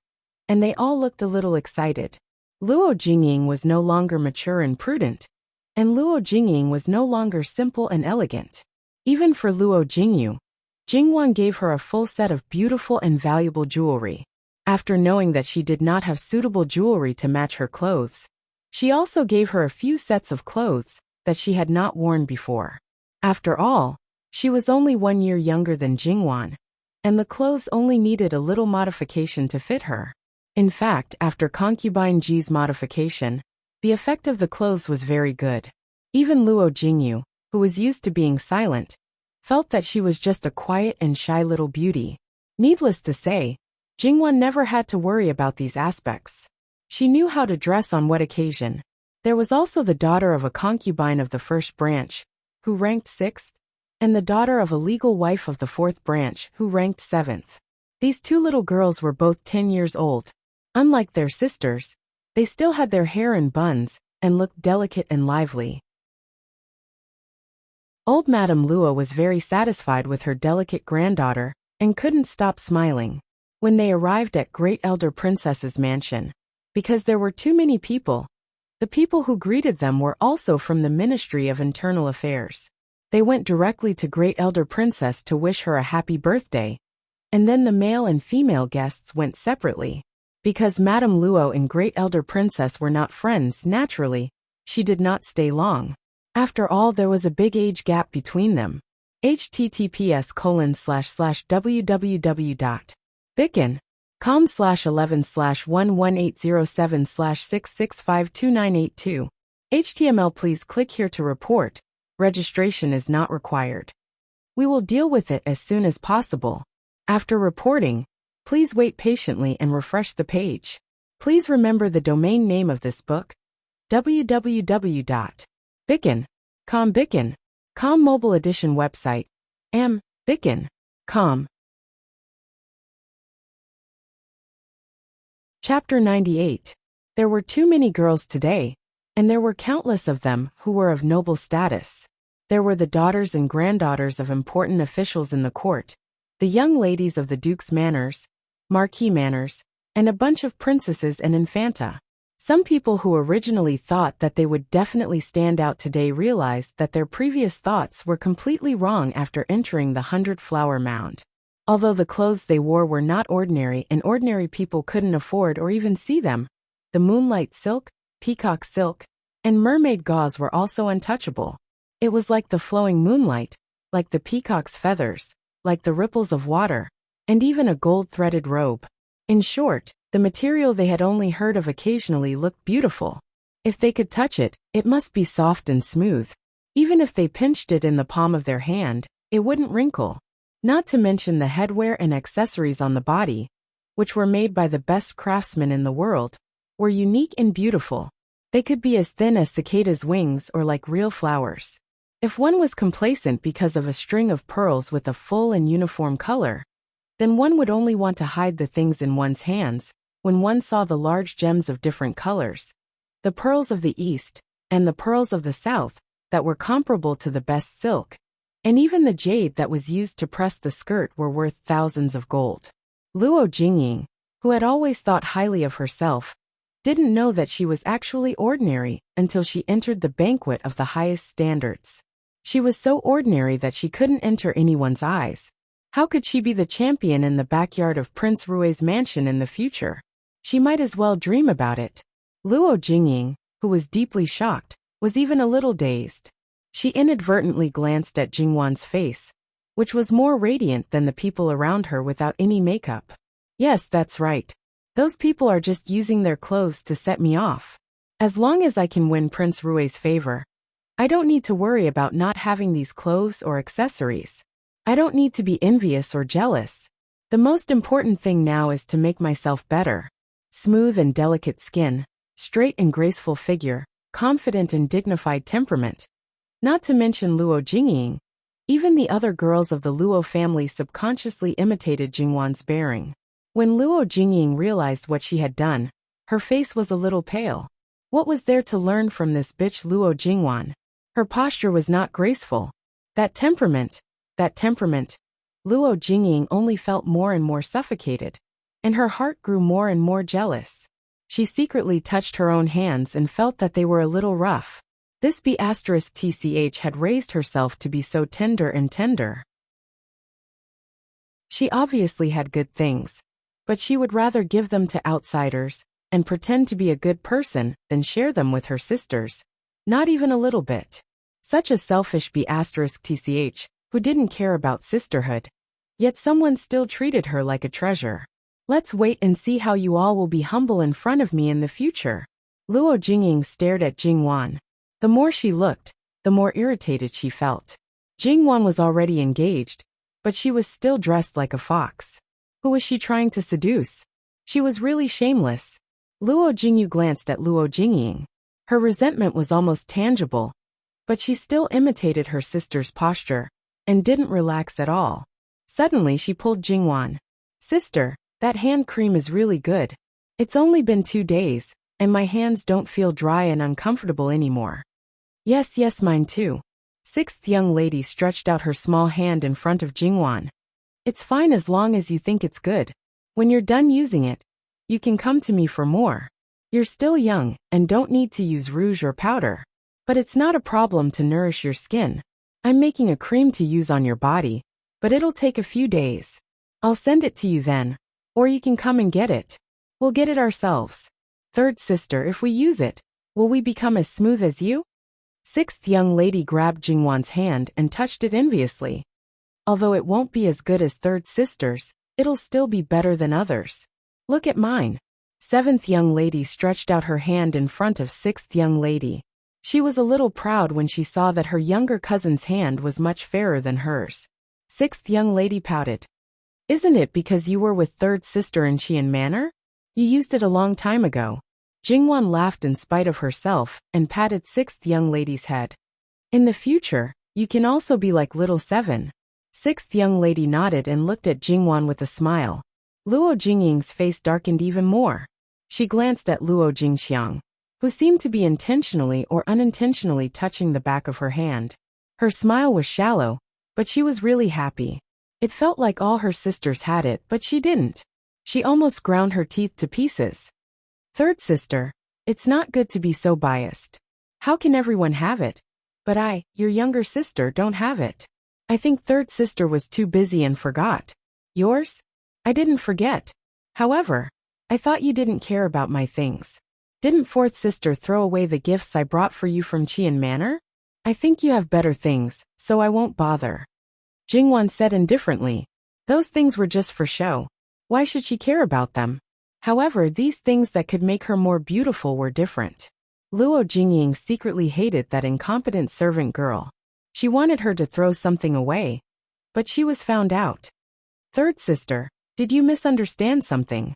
and they all looked a little excited. Luo Jingying was no longer mature and prudent, and Luo Jingying was no longer simple and elegant. Even for Luo Jingyu, Jingwan gave her a full set of beautiful and valuable jewelry. After knowing that she did not have suitable jewelry to match her clothes, she also gave her a few sets of clothes that she had not worn before. After all, she was only 1 year younger than Jingwan, and the clothes only needed a little modification to fit her. In fact, after Concubine Ji's modification, the effect of the clothes was very good. Even Luo Jingyu, who was used to being silent, felt that she was just a quiet and shy little beauty. Needless to say, Jingwan never had to worry about these aspects. She knew how to dress on what occasion. There was also the daughter of a concubine of the first branch, who ranked 6th, and the daughter of a legal wife of the 4th branch, who ranked 7th. These two little girls were both 10 years old. Unlike their sisters, they still had their hair in buns and looked delicate and lively. Old Madame Luo was very satisfied with her delicate granddaughter and couldn't stop smiling. When they arrived at Great Elder Princess's mansion, because there were too many people, the people who greeted them were also from the Ministry of Internal Affairs. They went directly to Great Elder Princess to wish her a happy birthday, and then the male and female guests went separately. Because Madame Luo and Great Elder Princess were not friends, naturally, she did not stay long. After all, there was a big age gap between them. https://www.bicken.com/11/11807/6652982. HTML. Please click here to report. Registration is not required. We will deal with it as soon as possible. After reporting, please wait patiently and refresh the page. Please remember the domain name of this book: www.bicken.com. Bicken.com mobile edition website: bicken.com. Chapter 98. There were too many girls today, and there were countless of them who were of noble status. There were the daughters and granddaughters of important officials in the court, the young ladies of the Duke's manors, Marquis manors, and a bunch of princesses and infanta. Some people who originally thought that they would definitely stand out today realized that their previous thoughts were completely wrong after entering the 100-flower mound. Although the clothes they wore were not ordinary and ordinary people couldn't afford or even see them, the moonlight silk, peacock silk, and mermaid gauze were also untouchable. It was like the flowing moonlight, like the peacock's feathers, like the ripples of water, and even a gold-threaded robe. In short, the material they had only heard of occasionally looked beautiful. If they could touch it, it must be soft and smooth. Even if they pinched it in the palm of their hand, it wouldn't wrinkle. Not to mention the headwear and accessories on the body, which were made by the best craftsmen in the world, were unique and beautiful. They could be as thin as cicadas' wings or like real flowers. If one was complacent because of a string of pearls with a full and uniform color, then one would only want to hide the things in one's hands when one saw the large gems of different colors, the pearls of the East and the pearls of the South that were comparable to the best silk, and even the jade that was used to press the skirt were worth thousands of gold. Luo Jingying, who had always thought highly of herself, didn't know that she was actually ordinary until she entered the banquet of the highest standards. She was so ordinary that she couldn't enter anyone's eyes. How could she be the champion in the backyard of Prince Rui's mansion in the future? She might as well dream about it. Luo Jingying, who was deeply shocked, was even a little dazed. She inadvertently glanced at Jingwan's face, which was more radiant than the people around her without any makeup. Yes, that's right. Those people are just using their clothes to set me off. As long as I can win Prince Rui's favor, I don't need to worry about not having these clothes or accessories. I don't need to be envious or jealous. The most important thing now is to make myself better. Smooth and delicate skin, straight and graceful figure, confident and dignified temperament. Not to mention Luo Jingying. Even the other girls of the Luo family subconsciously imitated Jingwan's bearing. When Luo Jingying realized what she had done, her face was a little pale. What was there to learn from this bitch Luo Jingwan? Her posture was not graceful. That temperament. Luo Jingying only felt more and more suffocated, and her heart grew more and more jealous. She secretly touched her own hands and felt that they were a little rough. This B***TCH had raised herself to be so tender and tender. She obviously had good things, but she would rather give them to outsiders and pretend to be a good person than share them with her sisters. Not even a little bit. Such a selfish B***TCH, who didn't care about sisterhood. Yet someone still treated her like a treasure. Let's wait and see how you all will be humble in front of me in the future. Luo Jingying stared at Jingwan. The more she looked, the more irritated she felt. Jingwan was already engaged, but she was still dressed like a fox. Who was she trying to seduce? She was really shameless. Luo Jingyu glanced at Luo Jingying. Her resentment was almost tangible, but she still imitated her sister's posture and didn't relax at all. Suddenly she pulled Jingwan. Sister, that hand cream is really good. It's only been 2 days, and my hands don't feel dry and uncomfortable anymore. Yes, mine too. Sixth young lady stretched out her small hand in front of Jingwan. It's fine as long as you think it's good. When you're done using it, you can come to me for more. You're still young and don't need to use rouge or powder. But it's not a problem to nourish your skin. I'm making a cream to use on your body, but it'll take a few days. I'll send it to you then. Or you can come and get it. We'll get it ourselves. Third sister, if we use it, will we become as smooth as you? Sixth young lady grabbed Jingwan's hand and touched it enviously. Although it won't be as good as third sister's, it'll still be better than others. Look at mine. Seventh young lady stretched out her hand in front of sixth young lady. She was a little proud when she saw that her younger cousin's hand was much fairer than hers. Sixth young lady pouted. Isn't it because you were with third sister in Qian Manor? You used it a long time ago. Jingwan laughed in spite of herself and patted sixth young lady's head. In the future, you can also be like little seven. Sixth young lady nodded and looked at Jingwan with a smile. Luo Jingying's face darkened even more. She glanced at Luo Jingxiang, who seemed to be intentionally or unintentionally touching the back of her hand. Her smile was shallow, but she was really happy. It felt like all her sisters had it, but she didn't. She almost ground her teeth to pieces. Third sister, it's not good to be so biased. How can everyone have it? But I, your younger sister, don't have it. I think third sister was too busy and forgot. Yours? I didn't forget. However, I thought you didn't care about my things. Didn't fourth sister throw away the gifts I brought for you from Qian Manor? I think you have better things, so I won't bother. Jingwan said indifferently. Those things were just for show. Why should she care about them? However, these things that could make her more beautiful were different. Luo Jingying secretly hated that incompetent servant girl. She wanted her to throw something away, but she was found out. Third sister, did you misunderstand something?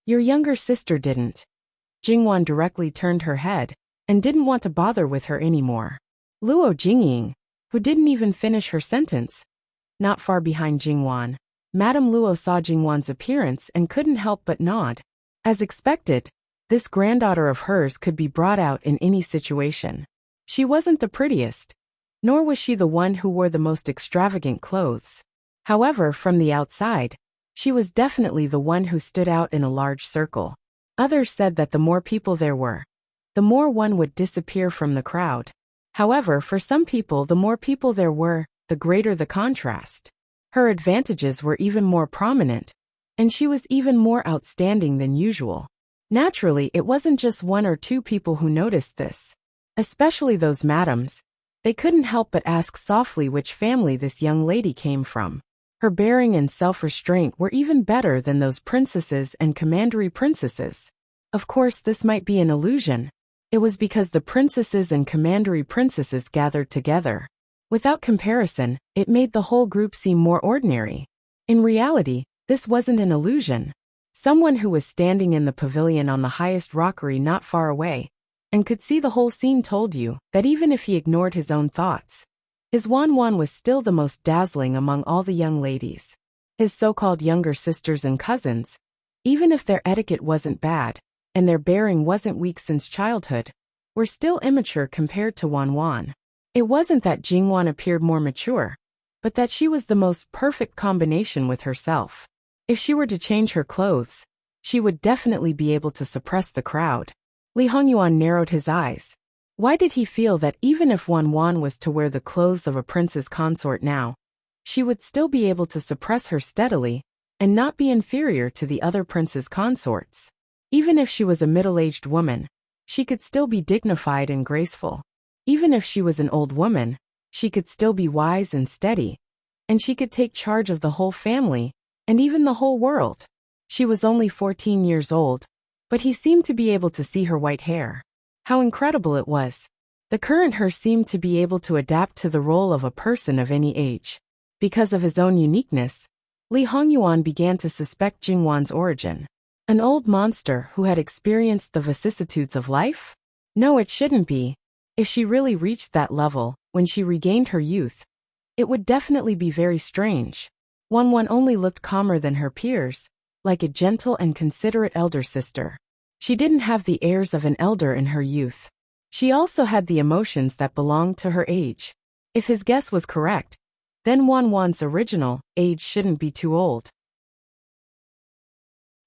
Your younger sister didn't. Jingwan directly turned her head and didn't want to bother with her anymore. Luo Jingying, who didn't even finish her sentence. Not far behind Jingwan, Madame Luo saw Jingwan's appearance and couldn't help but nod. As expected, this granddaughter of hers could be brought out in any situation. She wasn't the prettiest, nor was she the one who wore the most extravagant clothes. However, from the outside, she was definitely the one who stood out in a large circle. Others said that the more people there were, the more one would disappear from the crowd. However, for some people, the more people there were, the greater the contrast. Her advantages were even more prominent, and she was even more outstanding than usual. Naturally, it wasn't just one or two people who noticed this. Especially those madams. They couldn't help but ask softly which family this young lady came from. Her bearing and self-restraint were even better than those princesses and commandery princesses. Of course, this might be an illusion. It was because the princesses and commandery princesses gathered together. Without comparison, it made the whole group seem more ordinary. In reality, this wasn't an illusion. Someone who was standing in the pavilion on the highest rockery not far away, and could see the whole scene told you that even if he ignored his own thoughts, his Wan was still the most dazzling among all the young ladies. His so-called younger sisters and cousins, even if their etiquette wasn't bad, and their bearing wasn't weak since childhood, were still immature compared to Wan. It wasn't that Jingwan appeared more mature, but that she was the most perfect combination with herself. If she were to change her clothes, she would definitely be able to suppress the crowd. Li Hongyuan narrowed his eyes. Why did he feel that even if Wan was to wear the clothes of a prince's consort now, she would still be able to suppress her steadily and not be inferior to the other prince's consorts? Even if she was a middle-aged woman, she could still be dignified and graceful. Even if she was an old woman, she could still be wise and steady, and she could take charge of the whole family and even the whole world. She was only 14 years old, but he seemed to be able to see her white hair. How incredible it was. The current her seemed to be able to adapt to the role of a person of any age. Because of his own uniqueness, Li Hongyuan began to suspect Jingwan's origin. An old monster who had experienced the vicissitudes of life? No, it shouldn't be. If she really reached that level, when she regained her youth, it would definitely be very strange. Wan only looked calmer than her peers, like a gentle and considerate elder sister. She didn't have the airs of an elder in her youth. She also had the emotions that belonged to her age. If his guess was correct, then Wan's original age shouldn't be too old.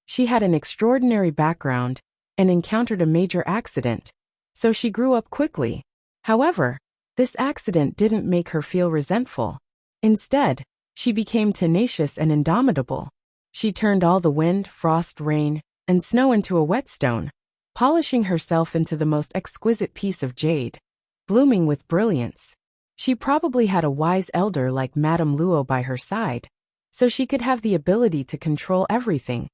She had an extraordinary background and encountered a major accident, so she grew up quickly. However, this accident didn't make her feel resentful. Instead, She became tenacious and indomitable. She turned all the wind, frost, rain, and snow into a whetstone, polishing herself into the most exquisite piece of jade, blooming with brilliance. She probably had a wise elder like Madame Luo by her side, so she could have the ability to control everything,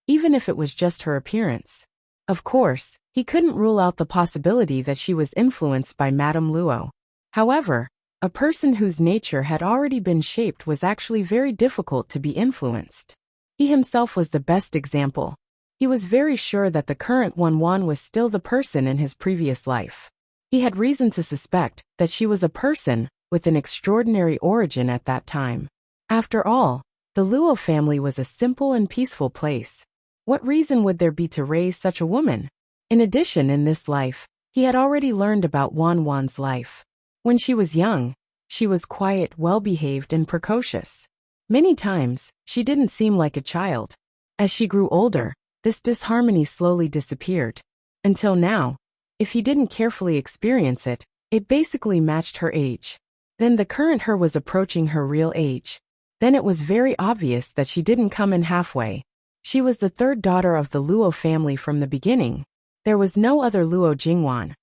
even if it was just her appearance. Of course, he couldn't rule out the possibility that she was influenced by Madame Luo. However, a person whose nature had already been shaped was actually very difficult to be influenced. He himself was the best example. He was very sure that the current Wanwan was still the person in his previous life. He had reason to suspect that she was a person with an extraordinary origin at that time. After all, the Luo family was a simple and peaceful place. What reason would there be to raise such a woman? In addition, in this life, he had already learned about Wanwan's life. When she was young, she was quiet, well-behaved, and precocious. Many times, she didn't seem like a child. As she grew older, this disharmony slowly disappeared. Until now, if he didn't carefully experience it, it basically matched her age. Then the current her was approaching her real age. Then it was very obvious that she didn't come in halfway. She was the third daughter of the Luo family from the beginning. There was no other Luo Jingwan.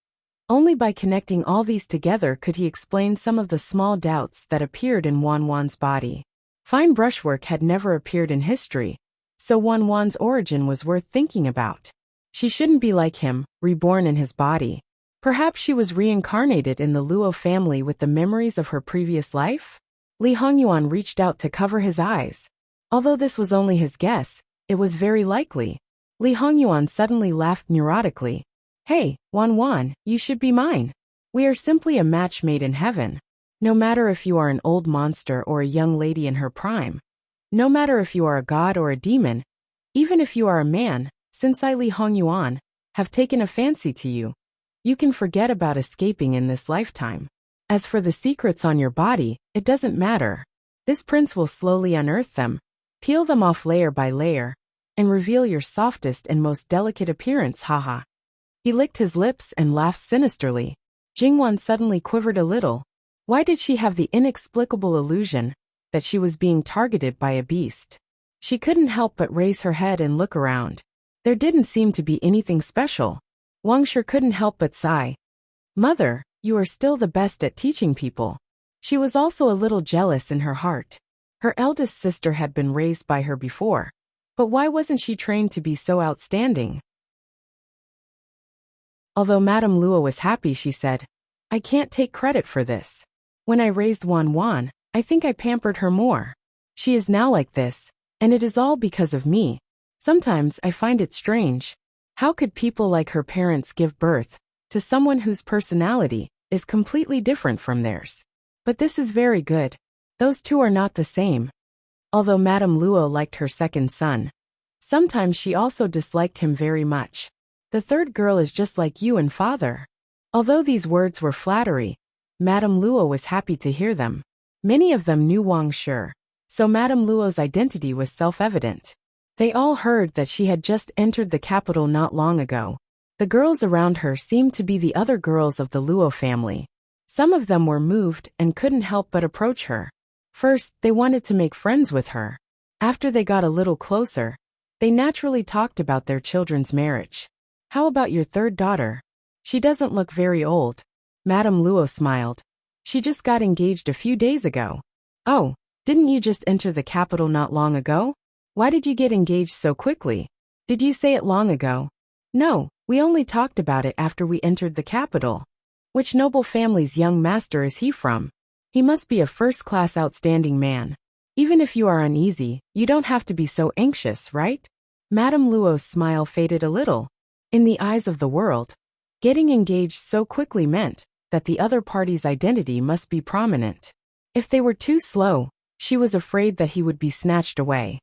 Only by connecting all these together could he explain some of the small doubts that appeared in Wanwan's body. Fine brushwork had never appeared in history, so Wanwan's origin was worth thinking about. She shouldn't be like him, reborn in his body. Perhaps she was reincarnated in the Luo family with the memories of her previous life? Li Hongyuan reached out to cover his eyes. Although this was only his guess, it was very likely. Li Hongyuan suddenly laughed neurotically. Hey, Wanwan, you should be mine. We are simply a match made in heaven. No matter if you are an old monster or a young lady in her prime. No matter if you are a god or a demon. Even if you are a man, since I, Li Hongyuan, have taken a fancy to you, you can forget about escaping in this lifetime. As for the secrets on your body, it doesn't matter. This prince will slowly unearth them, peel them off layer by layer, and reveal your softest and most delicate appearance, haha. He licked his lips and laughed sinisterly. Jingwan suddenly quivered a little. Why did she have the inexplicable illusion that she was being targeted by a beast? She couldn't help but raise her head and look around. There didn't seem to be anything special. Wang Shi couldn't help but sigh. Mother, you are still the best at teaching people. She was also a little jealous in her heart. Her eldest sister had been raised by her before. But why wasn't she trained to be so outstanding? Although Madame Luo was happy, she said, I can't take credit for this. When I raised Wanwan, I think I pampered her more. She is now like this, and it is all because of me. Sometimes I find it strange. How could people like her parents give birth to someone whose personality is completely different from theirs? But this is very good. Those two are not the same. Although Madame Luo liked her second son, sometimes she also disliked him very much. The third girl is just like you and father. Although these words were flattery, Madame Luo was happy to hear them. Many of them knew Wang Shi, so Madame Luo's identity was self-evident. They all heard that she had just entered the capital not long ago. The girls around her seemed to be the other girls of the Luo family. Some of them were moved and couldn't help but approach her. First, they wanted to make friends with her. After they got a little closer, they naturally talked about their children's marriage. How about your third daughter? She doesn't look very old. Madame Luo smiled. She just got engaged a few days ago. Oh, didn't you just enter the capital not long ago? Why did you get engaged so quickly? Did you say it long ago? No, we only talked about it after we entered the capital. Which noble family's young master is he from? He must be a first-class outstanding man. Even if you are uneasy, you don't have to be so anxious, right? Madame Luo's smile faded a little. In the eyes of the world, getting engaged so quickly meant that the other party's identity must be prominent. If they were too slow, she was afraid that he would be snatched away.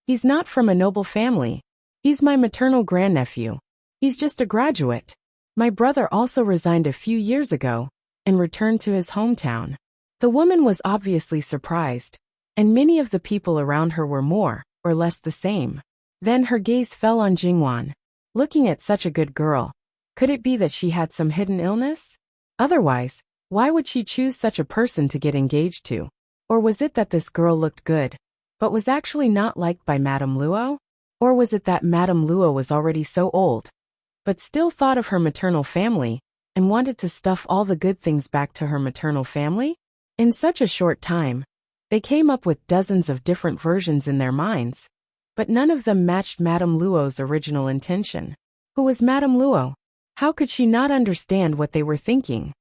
He's not from a noble family. He's my maternal grandnephew. He's just a graduate. My brother also resigned a few years ago and returned to his hometown. The woman was obviously surprised, and many of the people around her were more or less the same. Then her gaze fell on Jingwan. Looking at such a good girl, could it be that she had some hidden illness? Otherwise, why would she choose such a person to get engaged to? Or was it that this girl looked good, but was actually not liked by Madame Luo? Or was it that Madame Luo was already so old, but still thought of her maternal family, and wanted to stuff all the good things back to her maternal family? In such a short time, they came up with dozens of different versions in their minds, but none of them matched Madame Luo's original intention. Who was Madame Luo? How could she not understand what they were thinking?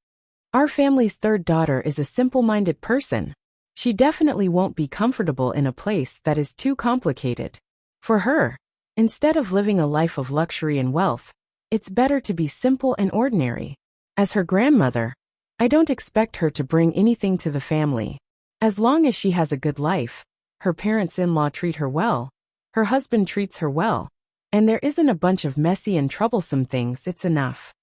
Our family's third daughter is a simple-minded person. She definitely won't be comfortable in a place that is too complicated. For her, instead of living a life of luxury and wealth, it's better to be simple and ordinary. As her grandmother, I don't expect her to bring anything to the family. As long as she has a good life, her parents-in-law treat her well, her husband treats her well, and there isn't a bunch of messy and troublesome things, it's enough.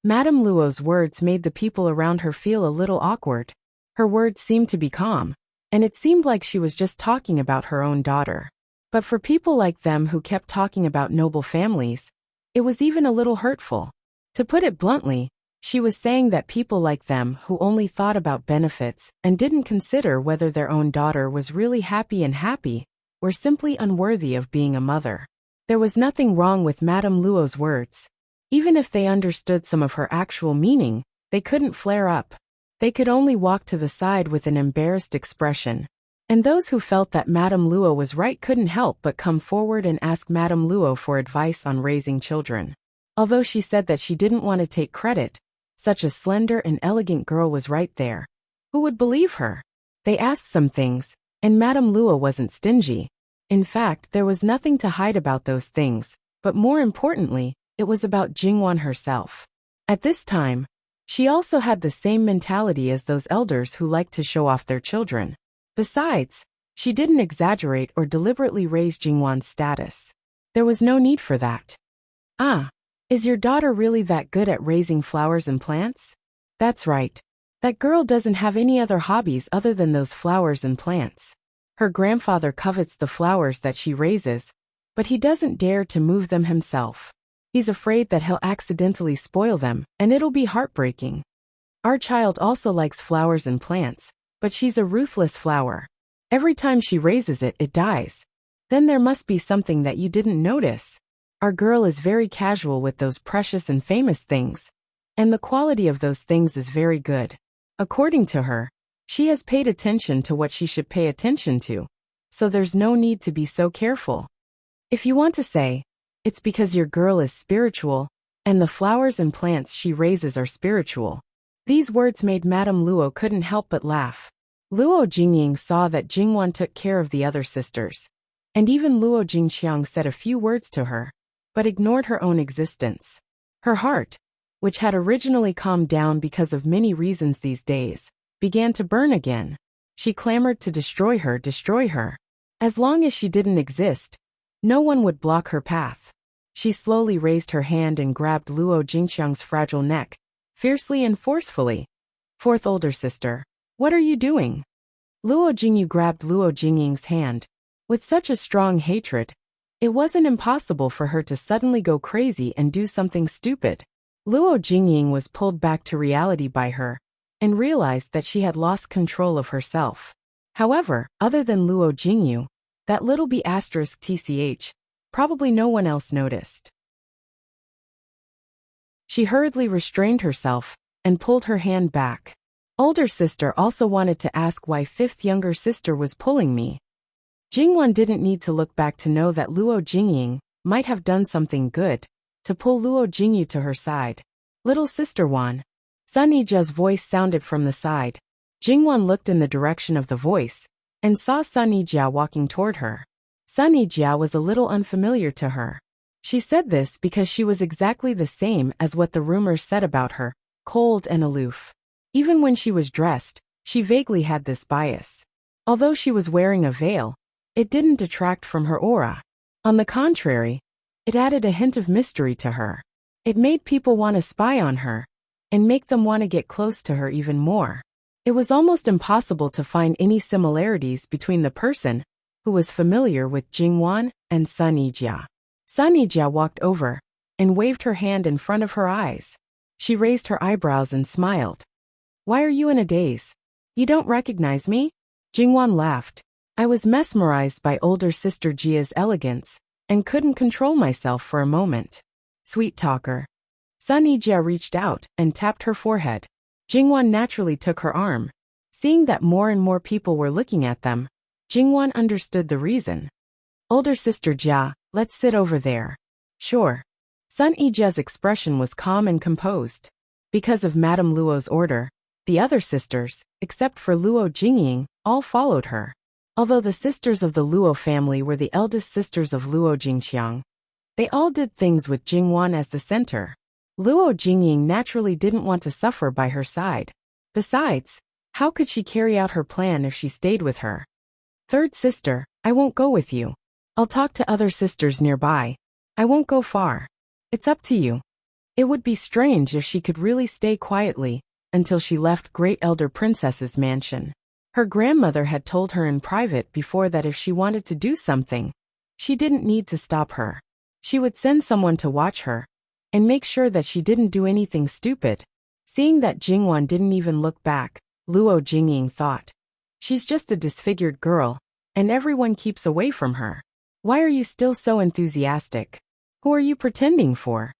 Madame Luo's words made the people around her feel a little awkward. Her words seemed to be calm, and it seemed like she was just talking about her own daughter. But for people like them who kept talking about noble families, it was even a little hurtful. To put it bluntly, she was saying that people like them who only thought about benefits and didn't consider whether their own daughter was really happy were simply unworthy of being a mother. There was nothing wrong with Madame Luo's words. Even if they understood some of her actual meaning, they couldn't flare up. They could only walk to the side with an embarrassed expression. And those who felt that Madame Luo was right couldn't help but come forward and ask Madame Luo for advice on raising children. Although she said that she didn't want to take credit, such a slender and elegant girl was right there. Who would believe her? They asked some things, and Madame Luo wasn't stingy. In fact, there was nothing to hide about those things, but more importantly, it was about Jingwan herself. At this time, she also had the same mentality as those elders who liked to show off their children. Besides, she didn't exaggerate or deliberately raise Jingwan's status. There was no need for that. Ah, is your daughter really that good at raising flowers and plants? That's right. That girl doesn't have any other hobbies other than those flowers and plants. Her grandfather covets the flowers that she raises, but he doesn't dare to move them himself. He's afraid that he'll accidentally spoil them, and it'll be heartbreaking. Our child also likes flowers and plants, but she's a ruthless flower. Every time she raises it, it dies. Then there must be something that you didn't notice. Our girl is very casual with those precious and famous things, and the quality of those things is very good. According to her, she has paid attention to what she should pay attention to, so there's no need to be so careful. If you want to say, it's because your girl is spiritual, and the flowers and plants she raises are spiritual. These words made Madame Luo couldn't help but laugh. Luo Jingying saw that Jingwan took care of the other sisters, and even Luo Jingxiang said a few words to her, but ignored her own existence. Her heart, which had originally calmed down because of many reasons these days, began to burn again. She clamored to destroy her. As long as she didn't exist, no one would block her path. She slowly raised her hand and grabbed Luo Jingxiang's fragile neck, fiercely and forcefully. Fourth older sister, what are you doing? Luo Jingyu grabbed Luo Jingying's hand. With such a strong hatred, it wasn't impossible for her to suddenly go crazy and do something stupid. Luo Jingying was pulled back to reality by her, and realized that she had lost control of herself. However, other than Luo Jingyu, that little b***tch, probably no one else noticed. She hurriedly restrained herself, and pulled her hand back. Older sister also wanted to ask why fifth younger sister was pulling me. Jingwan didn't need to look back to know that Luo Jingying might have done something good, to pull Luo Jingyu to her side. Little sister Wan. Sun Yijia's voice sounded from the side. Jingwan looked in the direction of the voice, and saw Sun Yijia walking toward her. Sun Yijia was a little unfamiliar to her. She said this because she was exactly the same as what the rumors said about her, cold and aloof. Even when she was dressed, she vaguely had this bias. Although she was wearing a veil, it didn't detract from her aura. On the contrary, it added a hint of mystery to her. It made people want to spy on her, and make them want to get close to her even more. It was almost impossible to find any similarities between the person who was familiar with Jingwan and Sun Yijia. Sun Yijia walked over and waved her hand in front of her eyes. She raised her eyebrows and smiled. Why are you in a daze? You don't recognize me? Jingwan laughed. I was mesmerized by older sister Jia's elegance and couldn't control myself for a moment. Sweet talker. Sun Yijia reached out and tapped her forehead. Jingwan naturally took her arm. Seeing that more and more people were looking at them, Jingwan understood the reason. Older sister Jia, let's sit over there. Sure. Sun Yijia's expression was calm and composed. Because of Madame Luo's order, the other sisters, except for Luo Jingying, all followed her. Although the sisters of the Luo family were the eldest sisters of Luo Jingxiang, they all did things with Jingwan as the center. Luo Jingying naturally didn't want to suffer by her side. Besides, how could she carry out her plan if she stayed with her? Third sister, I won't go with you. I'll talk to other sisters nearby. I won't go far. It's up to you. It would be strange if she could really stay quietly until she left Great Elder Princess's mansion. Her grandmother had told her in private before that if she wanted to do something, she didn't need to stop her. She would send someone to watch her and make sure that she didn't do anything stupid. Seeing that Jingwan didn't even look back, Luo Jingying thought, she's just a disfigured girl, and everyone keeps away from her. Why are you still so enthusiastic? Who are you pretending for?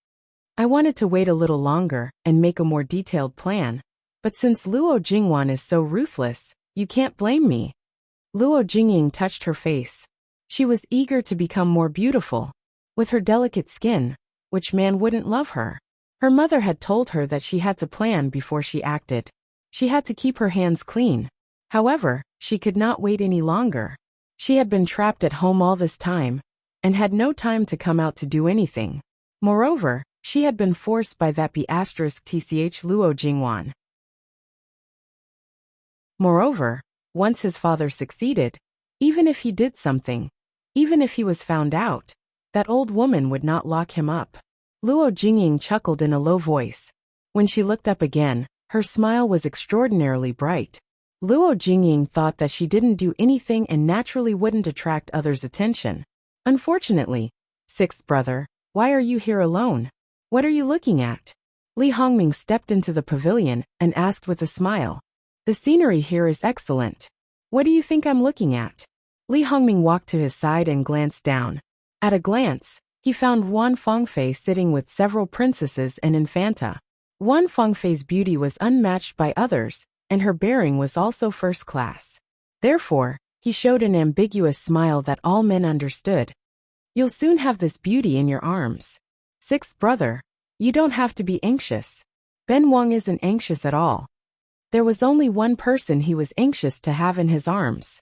I wanted to wait a little longer and make a more detailed plan, but since Luo Jingwan is so ruthless, you can't blame me. Luo Jingying touched her face. She was eager to become more beautiful. With her delicate skin, which man wouldn't love her? Her mother had told her that she had to plan before she acted. She had to keep her hands clean. However, she could not wait any longer. She had been trapped at home all this time and had no time to come out to do anything. Moreover, she had been forced by that B***tch Luo Jingwan. Moreover, once his father succeeded, even if he did something, even if he was found out, that old woman would not lock him up. Luo Jingying chuckled in a low voice. When she looked up again, her smile was extraordinarily bright. Luo Jingying thought that she didn't do anything and naturally wouldn't attract others' attention. Unfortunately, sixth brother, why are you here alone? What are you looking at? Li Hongming stepped into the pavilion and asked with a smile. The scenery here is excellent. What do you think I'm looking at? Li Hongming walked to his side and glanced down. At a glance, he found Wan Fengfei sitting with several princesses and infanta. Wan Fengfei's beauty was unmatched by others, and her bearing was also first class. Therefore, he showed an ambiguous smile that all men understood. You'll soon have this beauty in your arms. Sixth brother, you don't have to be anxious. Ben Wang isn't anxious at all. There was only one person he was anxious to have in his arms.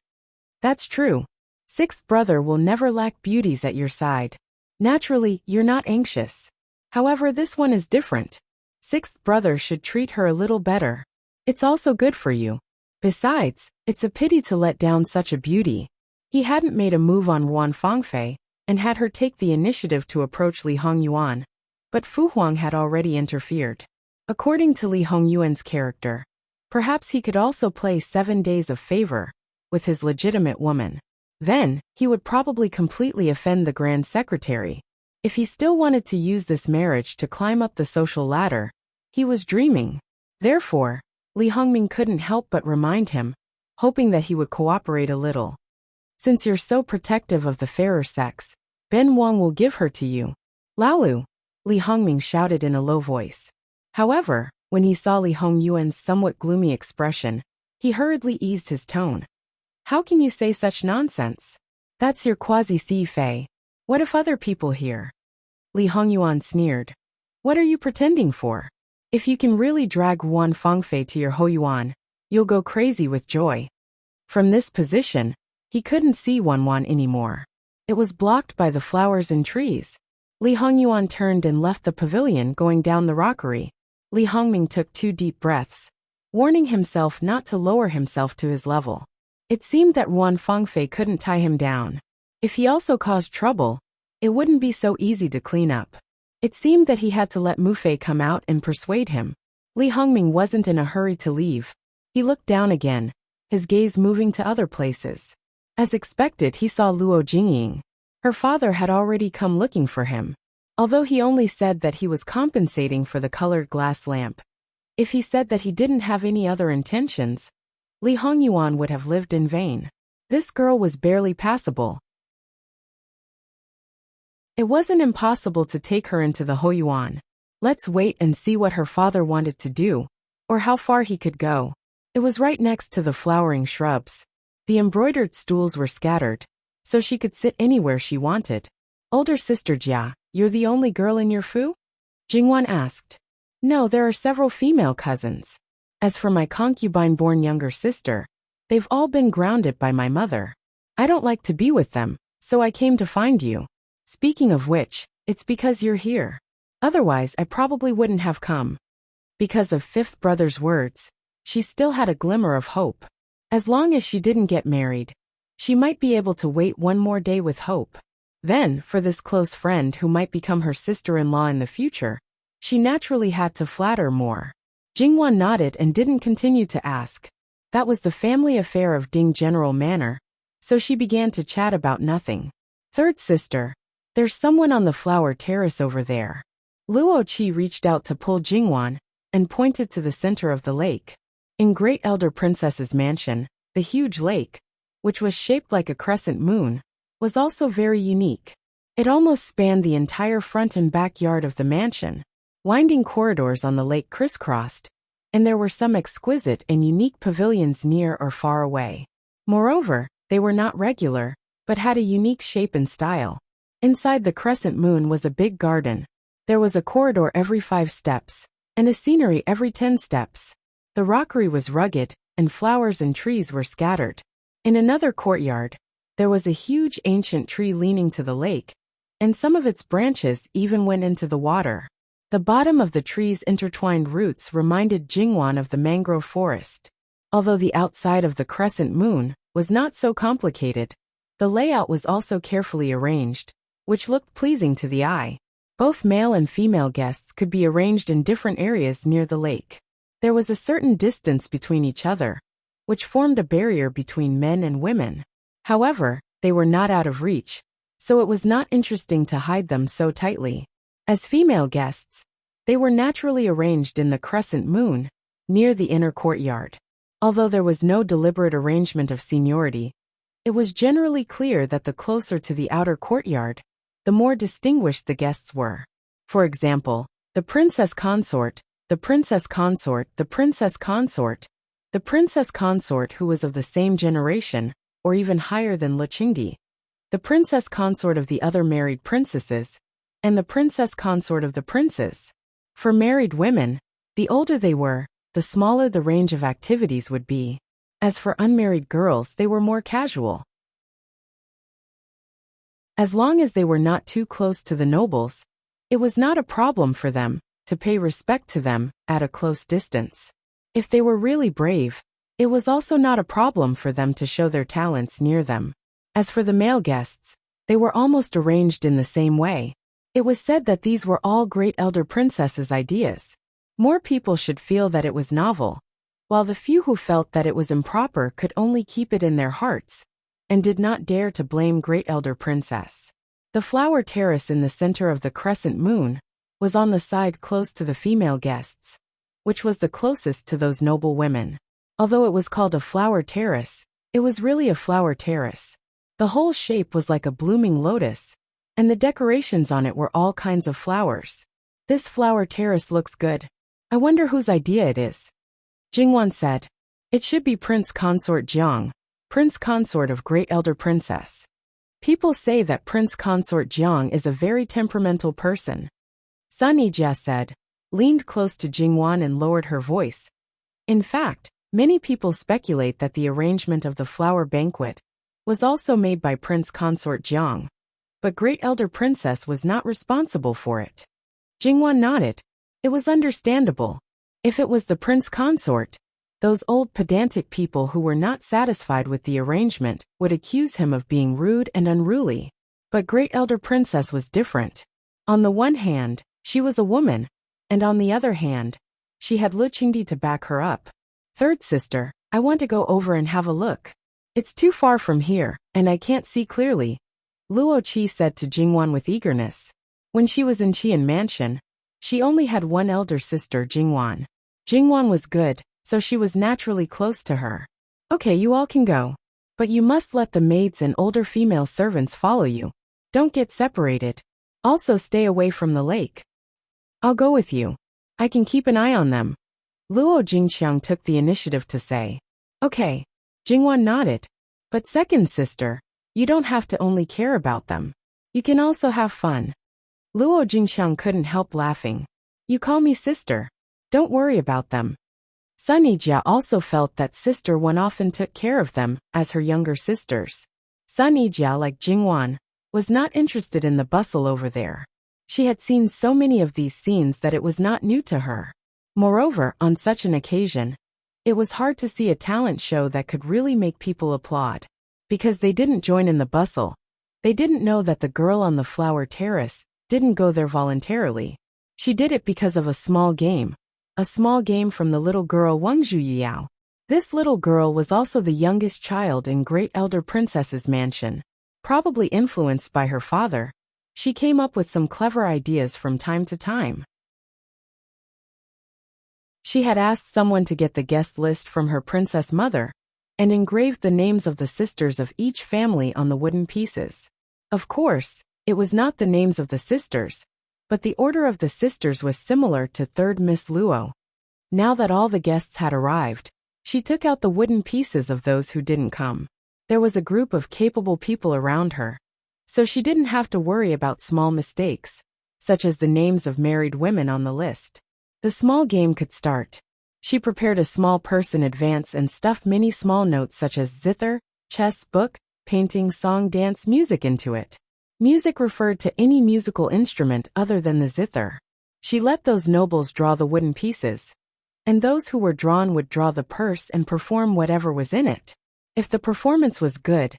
That's true. Sixth brother will never lack beauties at your side. Naturally, you're not anxious. However, this one is different. Sixth brother should treat her a little better. It's also good for you. Besides, it's a pity to let down such a beauty. He hadn't made a move on Wan Fengfei and had her take the initiative to approach Li Hongyuan, but Fu Huang had already interfered. According to Li Hongyuan's character, perhaps he could also play 7 days of favor with his legitimate woman. Then, he would probably completely offend the Grand Secretary. If he still wanted to use this marriage to climb up the social ladder, he was dreaming. Therefore, Li Hongming couldn't help but remind him, hoping that he would cooperate a little. Since you're so protective of the fairer sex, Ben Wang will give her to you. Laolu, Li Hongming shouted in a low voice. However, when he saw Li Hongyuan's somewhat gloomy expression, he hurriedly eased his tone. How can you say such nonsense? That's your quasi-si-fei. What if other people hear? Li Hongyuan sneered. What are you pretending for? If you can really drag Wan Fengfei to your Hoyuan, you'll go crazy with joy. From this position, he couldn't see Wan anymore. It was blocked by the flowers and trees. Li Hongyuan turned and left the pavilion going down the rockery. Li Hongming took 2 deep breaths, warning himself not to lower himself to his level. It seemed that Wan Fengfei couldn't tie him down. If he also caused trouble, it wouldn't be so easy to clean up. It seemed that he had to let Mu Fei come out and persuade him. Li Hongming wasn't in a hurry to leave. He looked down again, his gaze moving to other places. As expected, he saw Luo Jingying. Her father had already come looking for him. Although he only said that he was compensating for the colored glass lamp. If he said that he didn't have any other intentions, Li Hongyuan would have lived in vain. This girl was barely passable. It wasn't impossible to take her into the Hoyuan. Let's wait and see what her father wanted to do, or how far he could go. It was right next to the flowering shrubs. The embroidered stools were scattered, so she could sit anywhere she wanted. Older sister Jia, you're the only girl in your fu? Jingwan asked. No, there are several female cousins. As for my concubine-born younger sister, they've all been grounded by my mother. I don't like to be with them, so I came to find you. Speaking of which, it's because you're here. Otherwise, I probably wouldn't have come. Because of fifth brother's words, she still had a glimmer of hope. As long as she didn't get married, she might be able to wait one more day with hope. Then, for this close friend who might become her sister-in-law in the future, she naturally had to flatter more. Jingwan nodded and didn't continue to ask. That was the family affair of Ding General Manor, so she began to chat about nothing. Third sister, there's someone on the flower terrace over there. Luo Qi reached out to pull Jingwan and pointed to the center of the lake. In Great Elder Princess's mansion, the huge lake, which was shaped like a crescent moon, was also very unique. It almost spanned the entire front and backyard of the mansion. Winding corridors on the lake crisscrossed, and there were some exquisite and unique pavilions near or far away. Moreover, they were not regular, but had a unique shape and style. Inside the crescent moon was a big garden. There was a corridor every 5 steps, and a scenery every 10 steps. The rockery was rugged, and flowers and trees were scattered. In another courtyard, there was a huge ancient tree leaning to the lake, and some of its branches even went into the water. The bottom of the tree's intertwined roots reminded Jingwan of the mangrove forest. Although the outside of the crescent moon was not so complicated, the layout was also carefully arranged, which looked pleasing to the eye. Both male and female guests could be arranged in different areas near the lake. There was a certain distance between each other, which formed a barrier between men and women. However, they were not out of reach, so it was not interesting to hide them so tightly. As female guests, they were naturally arranged in the crescent moon, near the inner courtyard. Although there was no deliberate arrangement of seniority, it was generally clear that the closer to the outer courtyard, the more distinguished the guests were. For example, the princess consort, the princess consort, the princess consort, the princess consort who was of the same generation, or even higher than Le Qingdi, the princess consort of the other married princesses, and the princess consort of the princes. For married women, the older they were, the smaller the range of activities would be. As for unmarried girls, they were more casual. As long as they were not too close to the nobles, it was not a problem for them to pay respect to them at a close distance. If they were really brave, it was also not a problem for them to show their talents near them. As for the male guests, they were almost arranged in the same way. It was said that these were all Great Elder Princess's ideas. More people should feel that it was novel, while the few who felt that it was improper could only keep it in their hearts, and did not dare to blame Great Elder Princess. The flower terrace in the center of the crescent moon was on the side close to the female guests, which was the closest to those noble women. Although it was called a flower terrace, it was really a flower terrace. The whole shape was like a blooming lotus, and the decorations on it were all kinds of flowers. This flower terrace looks good. I wonder whose idea it is. Jingwan said. It should be Prince Consort Jiang, Prince Consort of Great Elder Princess. People say that Prince Consort Jiang is a very temperamental person. Sun Yijia said, leaned close to Jingwan and lowered her voice. In fact, many people speculate that the arrangement of the flower banquet was also made by Prince Consort Jiang, but Great Elder Princess was not responsible for it. Jingwan nodded. It was understandable. If it was the Prince Consort, those old pedantic people who were not satisfied with the arrangement would accuse him of being rude and unruly. But Great Elder Princess was different. On the one hand, she was a woman, and on the other hand, she had Lu Qingdi to back her up. Third sister, I want to go over and have a look. It's too far from here, and I can't see clearly, Luo Qi said to Jingwan with eagerness. When she was in Qian Mansion, she only had one elder sister, Jingwan. Jingwan was good, so she was naturally close to her. Okay, you all can go. But you must let the maids and older female servants follow you. Don't get separated. Also stay away from the lake. I'll go with you. I can keep an eye on them. Luo Jingxiang took the initiative to say. Okay. Jingwan nodded. But second sister, you don't have to only care about them. You can also have fun. Luo Jingxiang couldn't help laughing. You call me sister. Don't worry about them. Sun Yijia also felt that sister Wan often took care of them as her younger sisters. Sun Yijia, like Jingwan, was not interested in the bustle over there. She had seen so many of these scenes that it was not new to her. Moreover, on such an occasion, it was hard to see a talent show that could really make people applaud. Because they didn't join in the bustle. They didn't know that the girl on the flower terrace didn't go there voluntarily. She did it because of a small game. A small game from the little girl Wang Zhuyao. This little girl was also the youngest child in Great Elder Princess's mansion. Probably influenced by her father, she came up with some clever ideas from time to time. She had asked someone to get the guest list from her princess mother and engraved the names of the sisters of each family on the wooden pieces. Of course, it was not the names of the sisters, but the order of the sisters was similar to third Miss Luo. Now that all the guests had arrived, she took out the wooden pieces of those who didn't come. There was a group of capable people around her, so she didn't have to worry about small mistakes, such as the names of married women on the list. The small game could start. She prepared a small purse in advance and stuffed many small notes such as zither, chess, book, painting, song, dance, music into it. Music referred to any musical instrument other than the zither. She let those nobles draw the wooden pieces, and those who were drawn would draw the purse and perform whatever was in it. If the performance was good,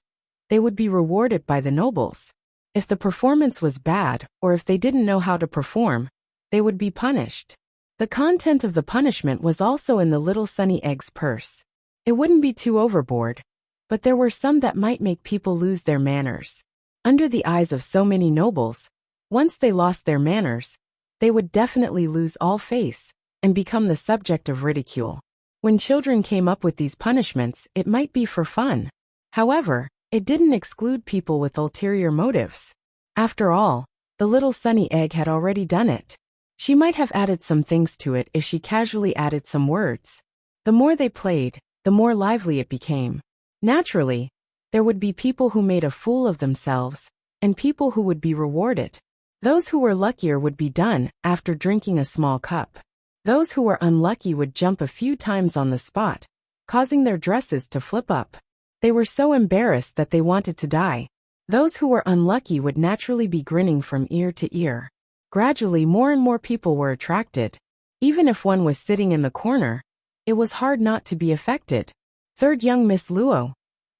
they would be rewarded by the nobles. If the performance was bad, or if they didn't know how to perform, they would be punished. The content of the punishment was also in the little Sunny Egg's purse. It wouldn't be too overboard, but there were some that might make people lose their manners. Under the eyes of so many nobles, once they lost their manners, they would definitely lose all face and become the subject of ridicule. When children came up with these punishments, it might be for fun. However, it didn't exclude people with ulterior motives. After all, the little Sunny Egg had already done it. She might have added some things to it if she casually added some words. The more they played, the more lively it became. Naturally, there would be people who made a fool of themselves, and people who would be rewarded. Those who were luckier would be done after drinking a small cup. Those who were unlucky would jump a few times on the spot, causing their dresses to flip up. They were so embarrassed that they wanted to die. Those who were unlucky would naturally be grinning from ear to ear. Gradually, more and more people were attracted. Even if one was sitting in the corner, it was hard not to be affected. Third young Miss Luo.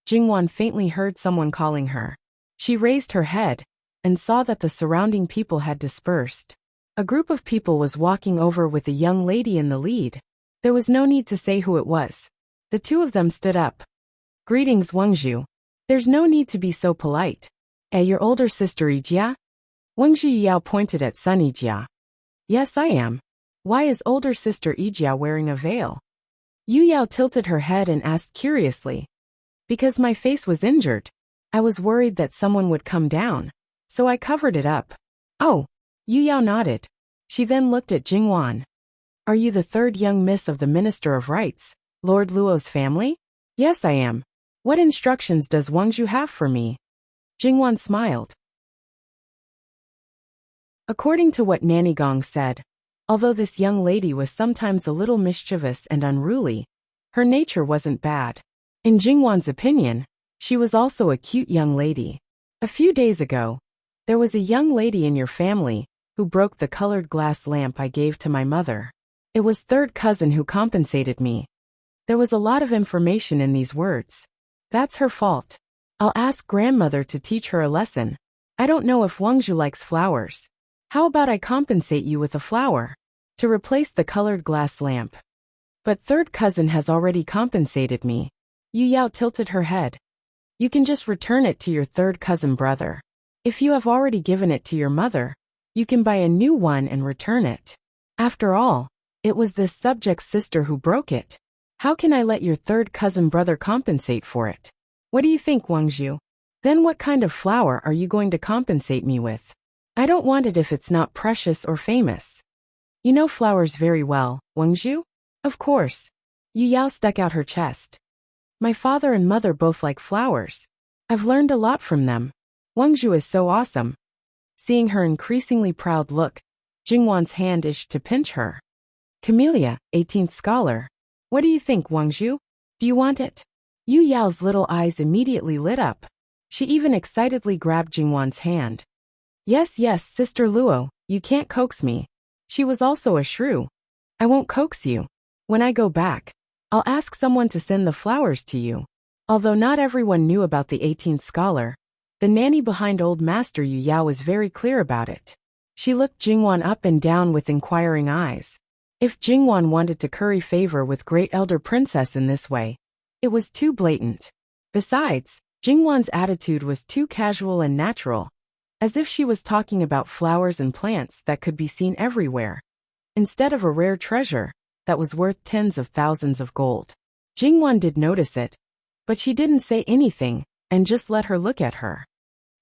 Jingwan faintly heard someone calling her. She raised her head and saw that the surrounding people had dispersed. A group of people was walking over with a young lady in the lead. There was no need to say who it was. The two of them stood up. Greetings, Wangzhu. There's no need to be so polite. Your older sister Yijia? Wangzhu Yao pointed at Sun Yijia. Yes, I am. Why is older sister Yijia wearing a veil? Yu Yao tilted her head and asked curiously. Because my face was injured. I was worried that someone would come down, so I covered it up. Oh, Yu Yao nodded. She then looked at Jingwan. Are you the third young miss of the Minister of Rights, Lord Luo's family? Yes, I am. What instructions does Wangzhu have for me? Jingwan smiled. According to what Nanny Gong said, although this young lady was sometimes a little mischievous and unruly, her nature wasn't bad. In Jingwan's opinion, she was also a cute young lady. A few days ago, there was a young lady in your family who broke the colored glass lamp I gave to my mother. It was third cousin who compensated me. There was a lot of information in these words. That's her fault. I'll ask grandmother to teach her a lesson. I don't know if Wangzhu likes flowers. How about I compensate you with a flower to replace the colored glass lamp? But third cousin has already compensated me. Yu Yao tilted her head. You can just return it to your third cousin brother. If you have already given it to your mother, you can buy a new one and return it. After all, it was this subject's sister who broke it. How can I let your third cousin brother compensate for it? What do you think, Wangzhu? Then what kind of flower are you going to compensate me with? I don't want it if it's not precious or famous. You know flowers very well, Wangzhu? Of course. Yu Yao stuck out her chest. My father and mother both like flowers. I've learned a lot from them. Wangzhu is so awesome. Seeing her increasingly proud look, Jingwan's hand itched to pinch her. Camellia, 18th scholar. What do you think, Wangzhu? Do you want it? Yu Yao's little eyes immediately lit up. She even excitedly grabbed Jingwan's hand. Yes, yes, Sister Luo, you can't coax me. She was also a shrew. I won't coax you. When I go back, I'll ask someone to send the flowers to you. Although not everyone knew about the 18th scholar, the nanny behind old master Yu Yao was very clear about it. She looked Jingwan up and down with inquiring eyes. If Jingwan wanted to curry favor with great elder princess in this way, it was too blatant. Besides, Jingwan's attitude was too casual and natural, as if she was talking about flowers and plants that could be seen everywhere, instead of a rare treasure that was worth tens of thousands of gold. Jingwan did notice it, but she didn't say anything and just let her look at her.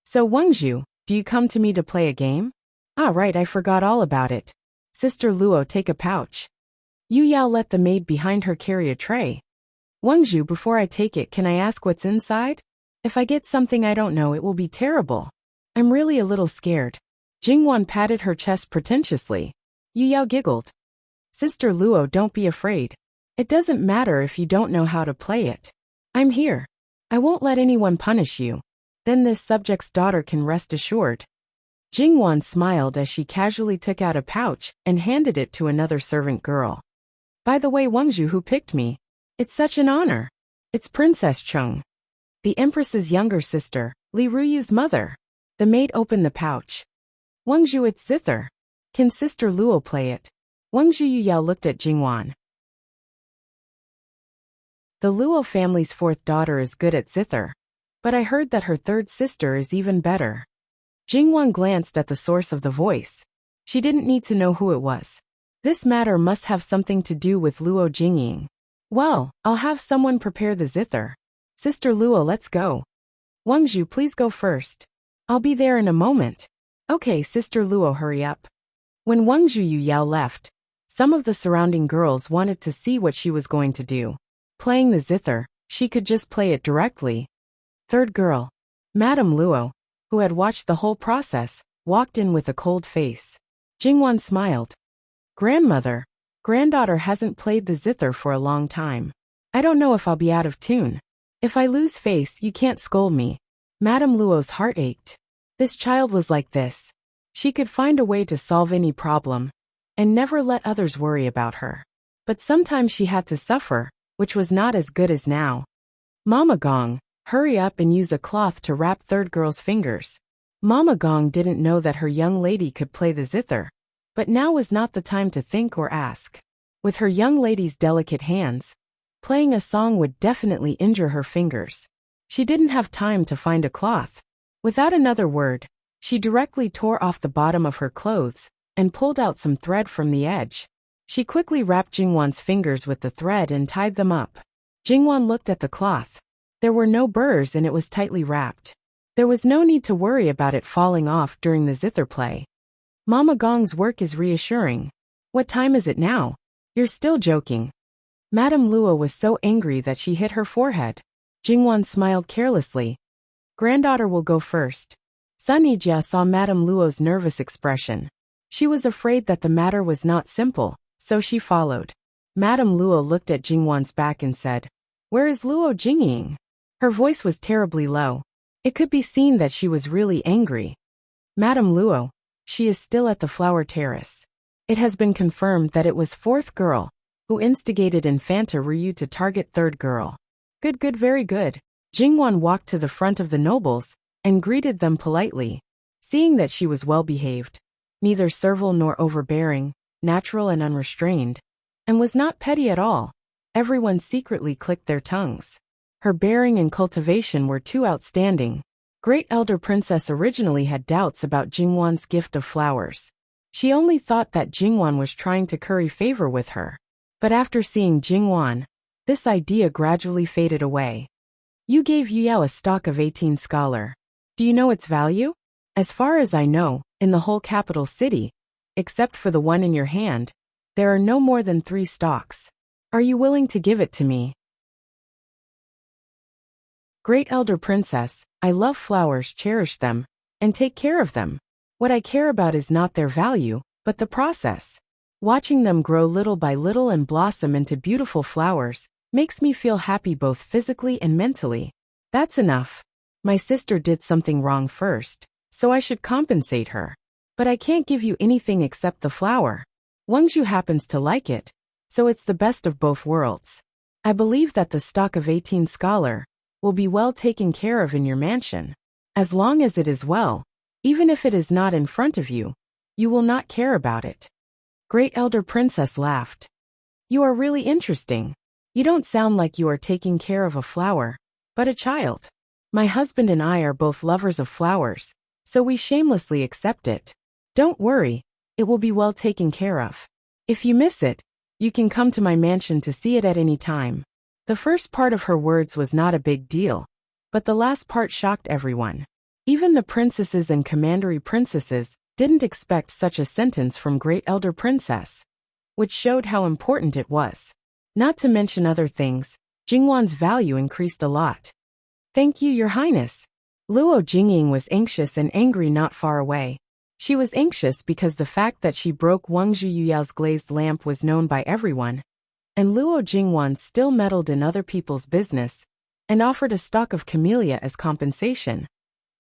So Wangzhu, do you come to me to play a game? Ah, right, I forgot all about it. Sister Luo, take a pouch. Yu Yao let the maid behind her carry a tray. Wangzhu, before I take it, can I ask what's inside? If I get something I don't know, it will be terrible. I'm really a little scared. Jingwan patted her chest pretentiously. Yu Yao giggled. Sister Luo, don't be afraid. It doesn't matter if you don't know how to play it. I'm here. I won't let anyone punish you. Then this subject's daughter can rest assured. Jingwan smiled as she casually took out a pouch and handed it to another servant girl. By the way, Wangzhu, who picked me? It's such an honor. It's Princess Cheng, the Empress's younger sister, Li Ruyu's mother. The maid opened the pouch. Wangzhu, it's zither. Can Sister Luo play it? Wangzhu. Yu Yao looked at Jingwan. The Luo family's fourth daughter is good at zither, but I heard that her third sister is even better. Jingwan glanced at the source of the voice. She didn't need to know who it was. This matter must have something to do with Luo Jingying. Well, I'll have someone prepare the zither. Sister Luo, let's go. Wangzhu, please go first. I'll be there in a moment. Okay, Sister Luo, hurry up. When Wangzhu Yu Yao left, some of the surrounding girls wanted to see what she was going to do. Playing the zither, she could just play it directly. Third girl, Madame Luo, who had watched the whole process, walked in with a cold face. Jingwan smiled. Grandmother, granddaughter hasn't played the zither for a long time. I don't know if I'll be out of tune. If I lose face, you can't scold me. Madame Luo's heart ached. This child was like this. She could find a way to solve any problem, and never let others worry about her. But sometimes she had to suffer, which was not as good as now. Mama Gong, hurry up and use a cloth to wrap third girl's fingers. Mama Gong didn't know that her young lady could play the zither, but now was not the time to think or ask. With her young lady's delicate hands, playing a song would definitely injure her fingers. She didn't have time to find a cloth. Without another word, she directly tore off the bottom of her clothes and pulled out some thread from the edge. She quickly wrapped Jingwan's fingers with the thread and tied them up. Jingwan looked at the cloth. There were no burrs and it was tightly wrapped. There was no need to worry about it falling off during the zither play. Mama Gong's work is reassuring. What time is it now? You're still joking. Madame Luo was so angry that she hit her forehead. Jingwan smiled carelessly. Granddaughter will go first. Sun Yijia saw Madame Luo's nervous expression. She was afraid that the matter was not simple, so she followed. Madame Luo looked at Jingwan's back and said, Where is Luo Jingying? Her voice was terribly low. It could be seen that she was really angry. Madame Luo, she is still at the flower terrace. It has been confirmed that it was fourth girl who instigated Infanta Ryu to target third girl. Good, very good. Jingwan walked to the front of the nobles and greeted them politely. Seeing that she was well behaved, neither servile nor overbearing, natural and unrestrained, and was not petty at all, everyone secretly clicked their tongues. Her bearing and cultivation were too outstanding. Great Elder Princess originally had doubts about Jingwan's gift of flowers. She only thought that Jingwan was trying to curry favor with her. But after seeing Jingwan, This idea gradually faded away. You gave Yuyao a stock of 18 scholar. Do you know its value? As far as I know, in the whole capital city, except for the one in your hand, there are no more than 3 stocks. Are you willing to give it to me? Great Elder Princess, I love flowers, cherish them, and take care of them. What I care about is not their value, but the process. Watching them grow little by little and blossom into beautiful flowers makes me feel happy both physically and mentally. That's enough. My sister did something wrong first, so I should compensate her. But I can't give you anything except the flower. Wangzhu happens to like it, so it's the best of both worlds. I believe that the stock of 18 scholar will be well taken care of in your mansion. As long as it is well, even if it is not in front of you, you will not care about it. Great Elder Princess laughed. You are really interesting. You don't sound like you are taking care of a flower, but a child. My husband and I are both lovers of flowers, so we shamelessly accept it. Don't worry, it will be well taken care of. If you miss it, you can come to my mansion to see it at any time. The first part of her words was not a big deal, but the last part shocked everyone. Even the princesses and commandery princesses didn't expect such a sentence from Great Elder Princess, which showed how important it was. Not to mention other things, Jingwan's value increased a lot. Thank you, Your Highness. Luo Jingying was anxious and angry not far away. She was anxious because the fact that she broke Wangzhu Yuyao's glazed lamp was known by everyone, and Luo Jingwan still meddled in other people's business and offered a stalk of camellia as compensation,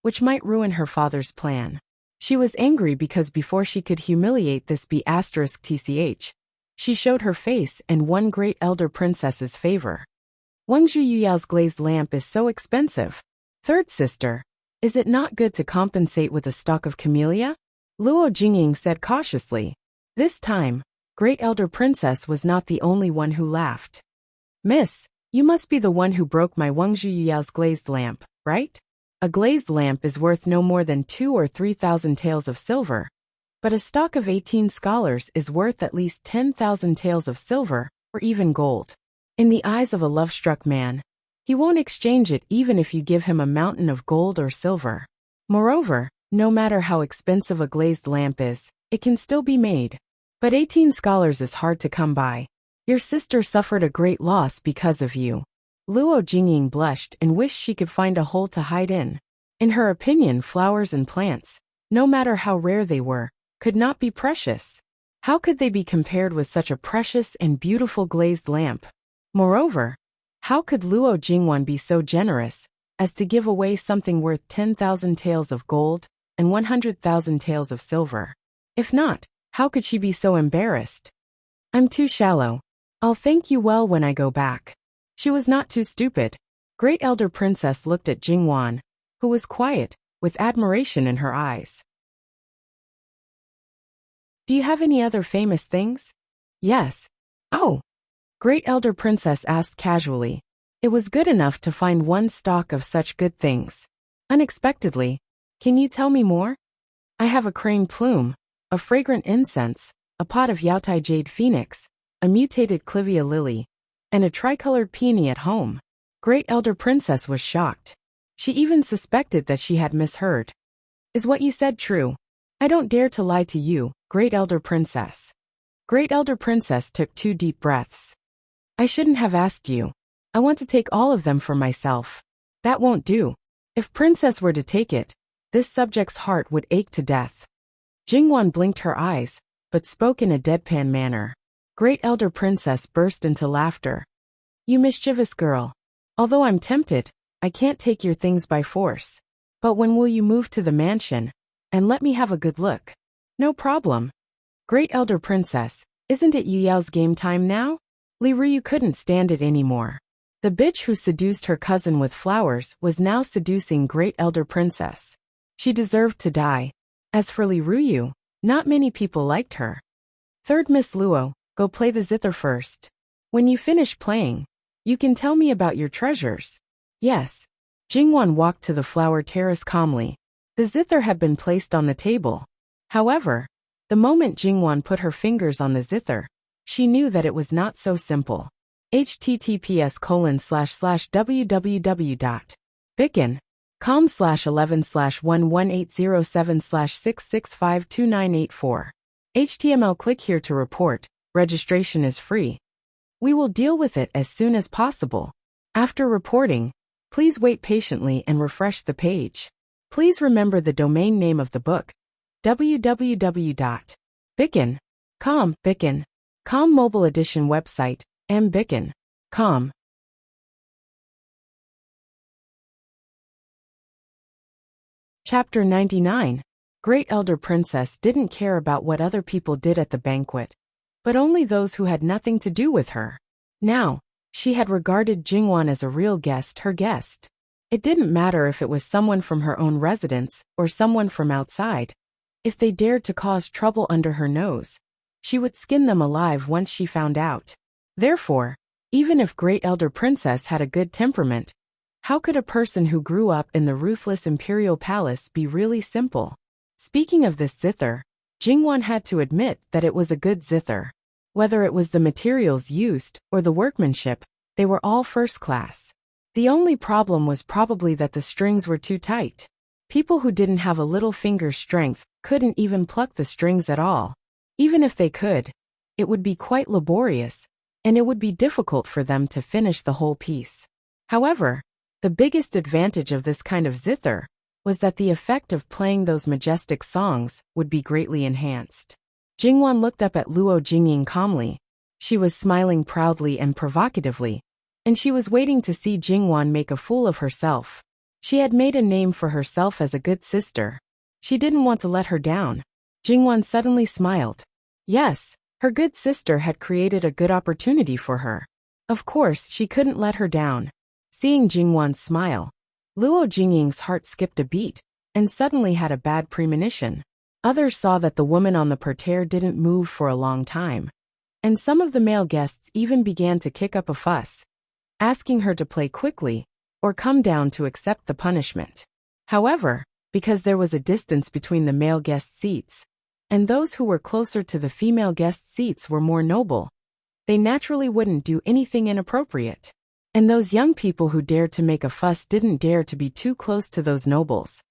which might ruin her father's plan. She was angry because before she could humiliate this B***TCH, she showed her face and won Great Elder Princess's favor. Wangzhu Yuyao's glazed lamp is so expensive. Third sister, is it not good to compensate with a stalk of camellia? Luo Jingying said cautiously. This time, Great Elder Princess was not the only one who laughed. Miss, you must be the one who broke my Wangzhu Yuyao's glazed lamp, right? A glazed lamp is worth no more than 2,000 or 3,000 taels of silver, but a stock of 18 scholars is worth at least 10,000 taels of silver, or even gold. In the eyes of a love-struck man, he won't exchange it even if you give him a mountain of gold or silver. Moreover, no matter how expensive a glazed lamp is, it can still be made. But 18 scholars is hard to come by. Your sister suffered a great loss because of you. Luo Jingying blushed and wished she could find a hole to hide in. In her opinion, flowers and plants, no matter how rare they were, could not be precious. How could they be compared with such a precious and beautiful glazed lamp? Moreover, how could Luo Jingwan be so generous as to give away something worth 10,000 taels of gold and 100,000 taels of silver? If not, how could she be so embarrassed? I'm too shallow. I'll thank you well when I go back. She was not too stupid. Great Elder Princess looked at Jingwan, who was quiet, with admiration in her eyes. Do you have any other famous things? Yes. Oh. Great Elder Princess asked casually. It was good enough to find one stock of such good things. Unexpectedly. Can you tell me more? I have a crane plume, a fragrant incense, a pot of Yaotai jade phoenix, a mutated clivia lily, and a tricolored peony at home. Great Elder Princess was shocked. She even suspected that she had misheard. Is what you said true? I don't dare to lie to you, Great Elder Princess. Great Elder Princess took 2 deep breaths. I shouldn't have asked you. I want to take all of them for myself. That won't do. If Princess were to take it, this subject's heart would ache to death. Jingwan blinked her eyes, but spoke in a deadpan manner. Great Elder Princess burst into laughter. You mischievous girl. Although I'm tempted, I can't take your things by force. But when will you move to the mansion, and let me have a good look? No problem. Great Elder Princess, isn't it Yuyao's game time now? Li Ruyu couldn't stand it anymore. The bitch who seduced her cousin with flowers was now seducing Great Elder Princess. She deserved to die. As for Li Ruyu, not many people liked her. Third Miss Luo, go play the zither first. When you finish playing, you can tell me about your treasures. Yes. Jingwan walked to the flower terrace calmly. The zither had been placed on the table. However, the moment Jingwan put her fingers on the zither, she knew that it was not so simple. https://www.bicken.com/11/11807/6652984. HTML. Click here to report. Registration is free. We will deal with it as soon as possible. After reporting, please wait patiently and refresh the page. Please remember the domain name of the book: www.bicken.com. Bicken.com mobile edition website, mbicken.com. Chapter 99. Great Elder Princess didn't care about what other people did at the banquet, but only those who had nothing to do with her. Now, she had regarded Jingwan as a real guest, her guest. It didn't matter if it was someone from her own residence or someone from outside. If they dared to cause trouble under her nose, she would skin them alive once she found out. Therefore, even if Great Elder Princess had a good temperament, how could a person who grew up in the ruthless imperial palace be really simple? Speaking of this zither, Jingwan had to admit that it was a good zither. Whether it was the materials used or the workmanship, they were all first class. The only problem was probably that the strings were too tight. People who didn't have a little finger strength couldn't even pluck the strings at all. Even if they could, it would be quite laborious, and it would be difficult for them to finish the whole piece. However, the biggest advantage of this kind of zither was that the effect of playing those majestic songs would be greatly enhanced. Jingwan looked up at Luo Jingying calmly. She was smiling proudly and provocatively, and she was waiting to see Jingwan make a fool of herself. She had made a name for herself as a good sister. She didn't want to let her down. Jingwan suddenly smiled. Yes, her good sister had created a good opportunity for her. Of course, she couldn't let her down. Seeing Jingwan's smile, Luo Jingying's heart skipped a beat, and suddenly had a bad premonition. Others saw that the woman on the parterre didn't move for a long time, and some of the male guests even began to kick up a fuss, asking her to play quickly, or come down to accept the punishment. However, because there was a distance between the male guest seats, and those who were closer to the female guest seats were more noble, they naturally wouldn't do anything inappropriate. And those young people who dared to make a fuss didn't dare to be too close to those nobles,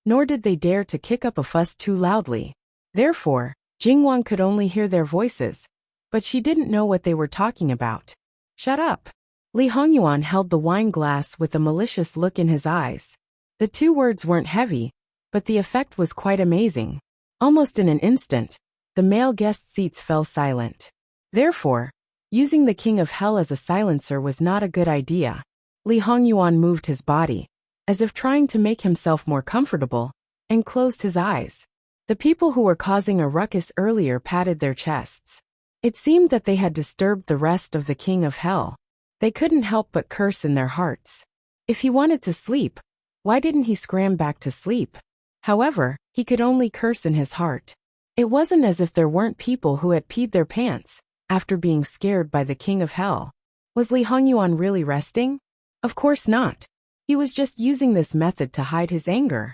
nor did they dare to kick up a fuss too loudly. Therefore, Jingwan could only hear their voices, but she didn't know what they were talking about. Shut up. Li Hongyuan held the wine glass with a malicious look in his eyes. The two words weren't heavy, but the effect was quite amazing. Almost in an instant, the male guest seats fell silent. Therefore, using the King of Hell as a silencer was not a good idea. Li Hongyuan moved his body, as if trying to make himself more comfortable, and closed his eyes. The people who were causing a ruckus earlier patted their chests. It seemed that they had disturbed the rest of the King of Hell. They couldn't help but curse in their hearts. If he wanted to sleep, why didn't he scram back to sleep? However, he could only curse in his heart. It wasn't as if there weren't people who had peed their pants after being scared by the King of Hell. Was Li Hongyuan really resting? Of course not. He was just using this method to hide his anger.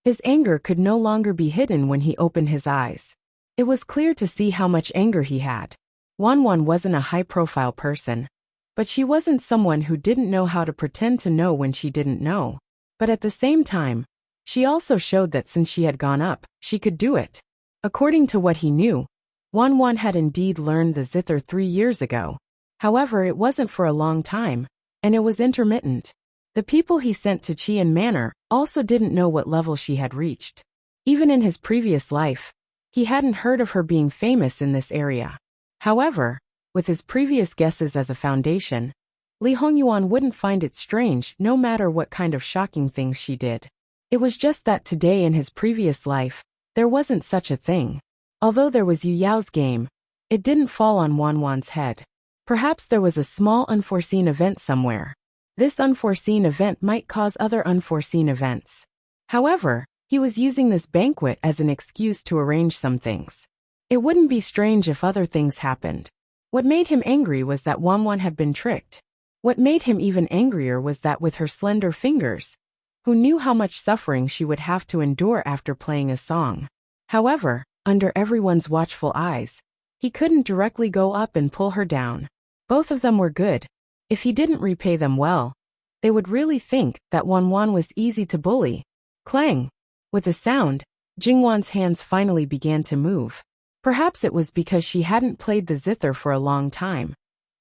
His anger could no longer be hidden when he opened his eyes. It was clear to see how much anger he had. Wanwan wasn't a high-profile person, but she wasn't someone who didn't know how to pretend to know when she didn't know. But at the same time, she also showed that since she had gone up, she could do it. According to what he knew, Wanwan had indeed learned the zither 3 years ago. However, it wasn't for a long time, and it was intermittent. The people he sent to Qian Manor also didn't know what level she had reached. Even in his previous life, he hadn't heard of her being famous in this area. However, with his previous guesses as a foundation, Li Hongyuan wouldn't find it strange no matter what kind of shocking things she did. It was just that today in his previous life, there wasn't such a thing. Although there was Yu Yao's game, it didn't fall on Wanwan's head. Perhaps there was a small unforeseen event somewhere. This unforeseen event might cause other unforeseen events. However, he was using this banquet as an excuse to arrange some things. It wouldn't be strange if other things happened. What made him angry was that Wanwan had been tricked. What made him even angrier was that with her slender fingers, who knew how much suffering she would have to endure after playing a song. However, under everyone's watchful eyes, He couldn't directly go up and pull her down. Both of them were good. If he didn't repay them well, they would really think that Wanwan was easy to bully. Clang! With a sound, Jingwan's hands finally began to move. Perhaps it was because she hadn't played the zither for a long time.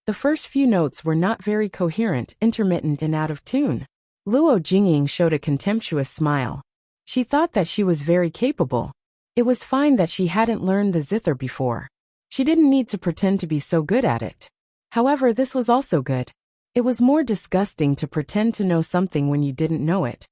The first few notes were not very coherent, intermittent and out of tune. Luo Jingying showed a contemptuous smile. She thought that she was very capable. It was fine that she hadn't learned the zither before. She didn't need to pretend to be so good at it. However, this was also good. It was more disgusting to pretend to know something when you didn't know it,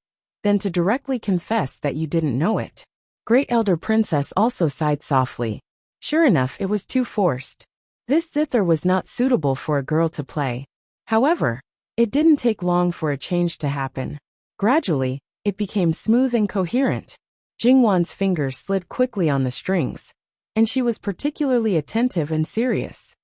than to directly confess that you didn't know it. Great Elder Princess also sighed softly. Sure enough, it was too forced. This zither was not suitable for a girl to play. However, it didn't take long for a change to happen. Gradually, it became smooth and coherent. Jingwan's fingers slid quickly on the strings, and she was particularly attentive and serious.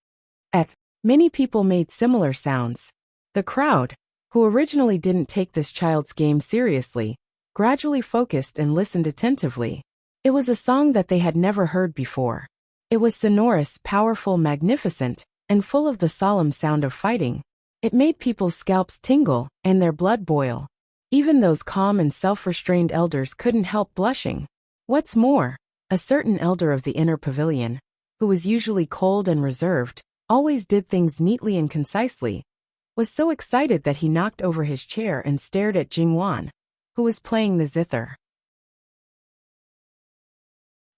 Many people made similar sounds. The crowd, who originally didn't take this child's game seriously, gradually focused and listened attentively. It was a song that they had never heard before. It was sonorous, powerful, magnificent, and full of the solemn sound of fighting. It made people's scalps tingle and their blood boil. Even those calm and self-restrained elders couldn't help blushing. What's more, a certain elder of the inner pavilion, who was usually cold and reserved, always did things neatly and concisely, was so excited that he knocked over his chair and stared at Jingwan, who was playing the zither.